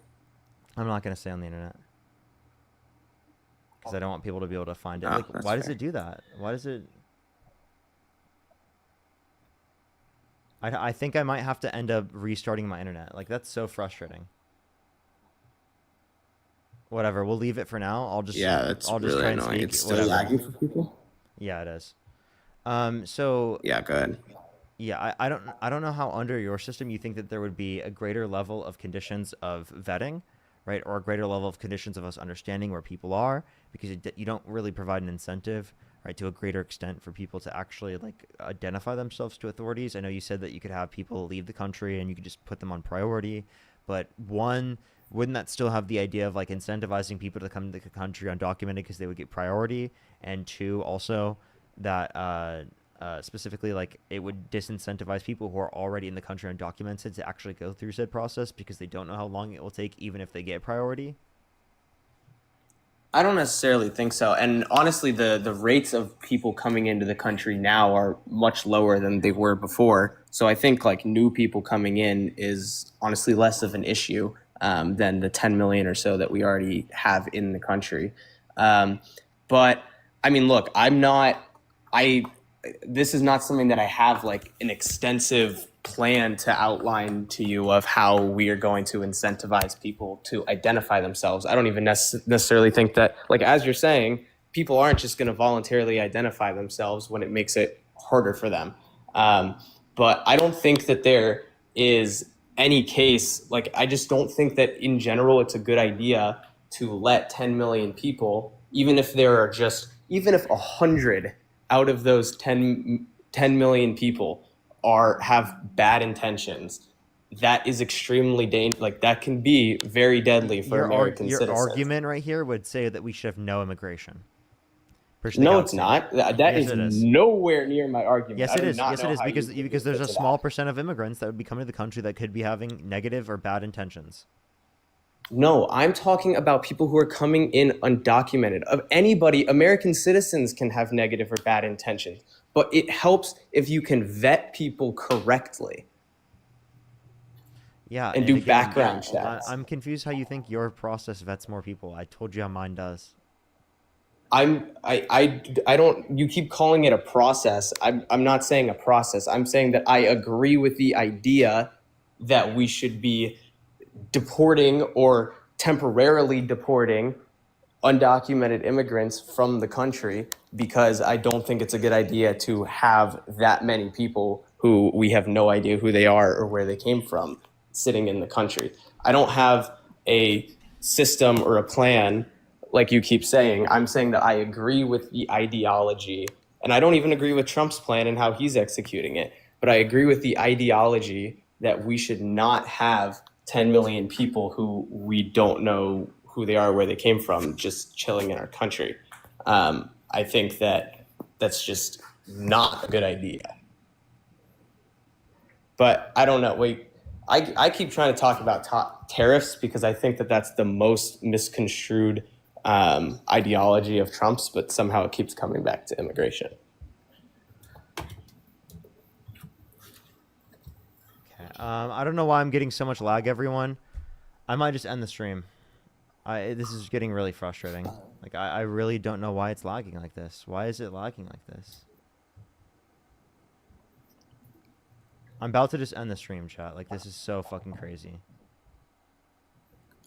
I'm not gonna say on the internet because I don't want people to be able to find it. Oh, Like, that's why does fair. it do that? Why does it? I think I might have to end up restarting my internet. Like, that's so frustrating. Whatever, we'll leave it for now. I'll just really try and annoying. speak. It's still whatever. lagging for people? Yeah, it is. So yeah, go ahead. Yeah, I don't know how under your system you think that there would be a greater level of conditions of vetting, right, or a greater level of conditions of us understanding where people are, because you don't really provide an incentive, right, to a greater extent for people to actually like identify themselves to authorities. I know you said that you could have people leave the country and you could just put them on priority, but one, wouldn't that still have the idea of like incentivizing people to come to the country undocumented because they would get priority? And two, also that specifically, like, it would disincentivize people who are already in the country undocumented to actually go through said process because they don't know how long it will take, even if they get priority? I don't necessarily think so. And honestly, the rates of people coming into the country now are much lower than they were before. So I think like new people coming in is honestly less of an issue than the 10 million or so that we already have in the country. But I mean, look, this is not something that I have like an extensive plan to outline to you of how we are going to incentivize people to identify themselves. I don't even necessarily think that, like, as you're saying, people aren't just going to voluntarily identify themselves when it makes it harder for them. But I don't think that there is any case, like, I just don't think that in general it's a good idea to let 10 million people, even if 100 out of those 10 million people have bad intentions. That is extremely dangerous. Like, that can be very deadly for American citizens. Your argument right here would say that we should have no immigration. No, it's not. That Yes, it is nowhere near my argument. Yes, I it do is. not Yes, know it is how you because there's get a to small that. percent of immigrants that would be coming to the country that could be having negative or bad intentions. No, I'm talking about people who are coming in undocumented. Of anybody, American citizens can have negative or bad intentions, but it helps if you can vet people correctly. Yeah, and do again, background checks. I'm confused how you think your process vets more people. I told you how mine does. I don't. You keep calling it a process. I'm not saying a process. I'm saying that I agree with the idea that we should be deporting or temporarily deporting undocumented immigrants from the country, because I don't think it's a good idea to have that many people who we have no idea who they are or where they came from sitting in the country. I don't have a system or a plan like you keep saying. I'm saying that I agree with the ideology, and I don't even agree with Trump's plan and how he's executing it, but I agree with the ideology that we should not have 10 million people who we don't know who they are, where they came from, just chilling in our country. I think that that's just not a good idea. But I don't know. Wait, I keep trying to talk about tariffs because I think that that's the most misconstrued ideology of Trump's, but somehow it keeps coming back to immigration. I don't know why I'm getting so much lag, everyone. I might just end the stream. This is getting really frustrating. Like, I really don't know why it's lagging like this. Why is it lagging like this? I'm about to just end the stream, chat. Like, this is so fucking crazy.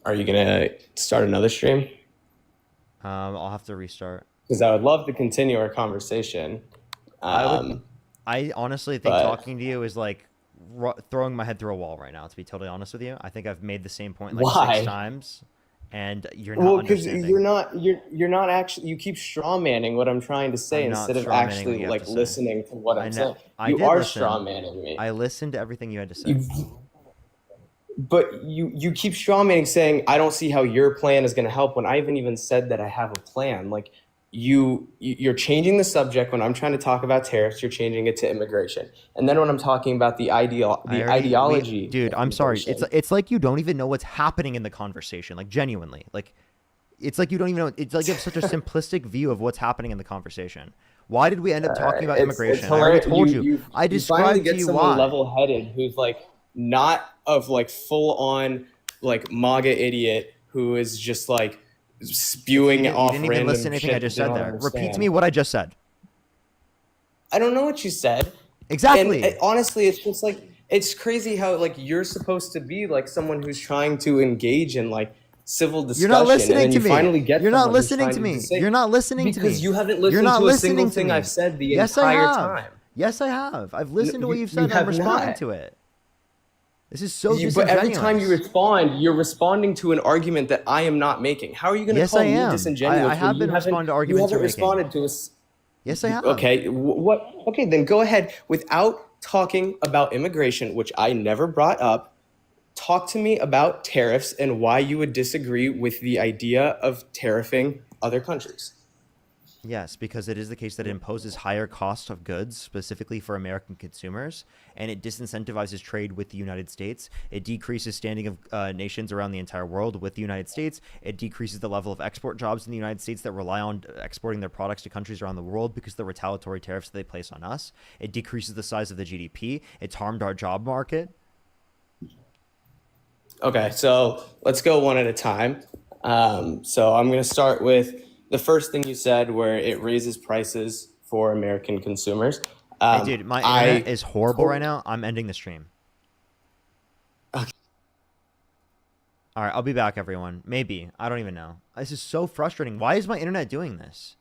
Are you gonna start another stream? I'll have to restart. Because I would love to continue our conversation. I honestly think but- talking to you is like throwing my head through a wall right now, to be totally honest with you. I think I've made the same point like Why? 6 times, and you're not Well, because understanding. you're not actually, you keep straw manning what I'm trying to say I'm not instead of straw manning what actually you have like to say. listening to what I'm saying. I You did are listen. straw manning me. I listened to everything you had to say. But you keep straw manning saying I don't see how your plan is going to help when I haven't even said that I have a plan. Like you're changing the subject when I'm trying to talk about tariffs. You're changing it to immigration, and then when I'm talking about the ideology, dude, I'm sorry. It's like you don't even know what's happening in the conversation. Like genuinely, like it's like you don't even know. It's like you have such a simplistic view of what's happening in the conversation. Why did we end up talking about immigration? I already told you. I finally described get to you someone why. level-headed who's like not of like full-on like MAGA idiot who is just like spewing off You didn't even random listen to anything I shit just that said they there. don't Repeat to understand. me what I just said. I don't know what you said. Exactly. And honestly, it's just like it's crazy how like you're supposed to be like someone who's trying to engage in like civil discussion. You're not listening and then to you me. finally get You're not someone who's listening trying to me. say- You're not listening to me. because you haven't You're listened not to a listening single to thing me. I've said the Yes, entire I have. time. Yes, I have. I've listened to what you've you said and I'm have responding not. to it. This is so But every disingenuous. time you respond, you're responding to an argument that I am not making. How are you going to Yes, call I me am. disingenuous? I when have you been haven't- responding to arguments You you're haven't making. responded to us. Yes, I have. Okay, what? Okay, then go ahead. Without talking about immigration, which I never brought up, talk to me about tariffs and why you would disagree with the idea of tariffing other countries. Yes, because it is the case that it imposes higher cost of goods, specifically for American consumers, and it disincentivizes trade with the United States. It decreases standing of nations around the entire world with the United States. It decreases the level of export jobs in the United States that rely on exporting their products to countries around the world because of the retaliatory tariffs that they place on us. It decreases the size of the GDP. It's harmed our job market. Okay, so let's go one at a time. So I'm going to start with the first thing you said, where it raises prices for American consumers. Hey, dude, my internet is horrible right now. I'm ending the stream. Okay. All right, I'll be back, everyone. Maybe. I don't even know. This is so frustrating. Why is my internet doing this?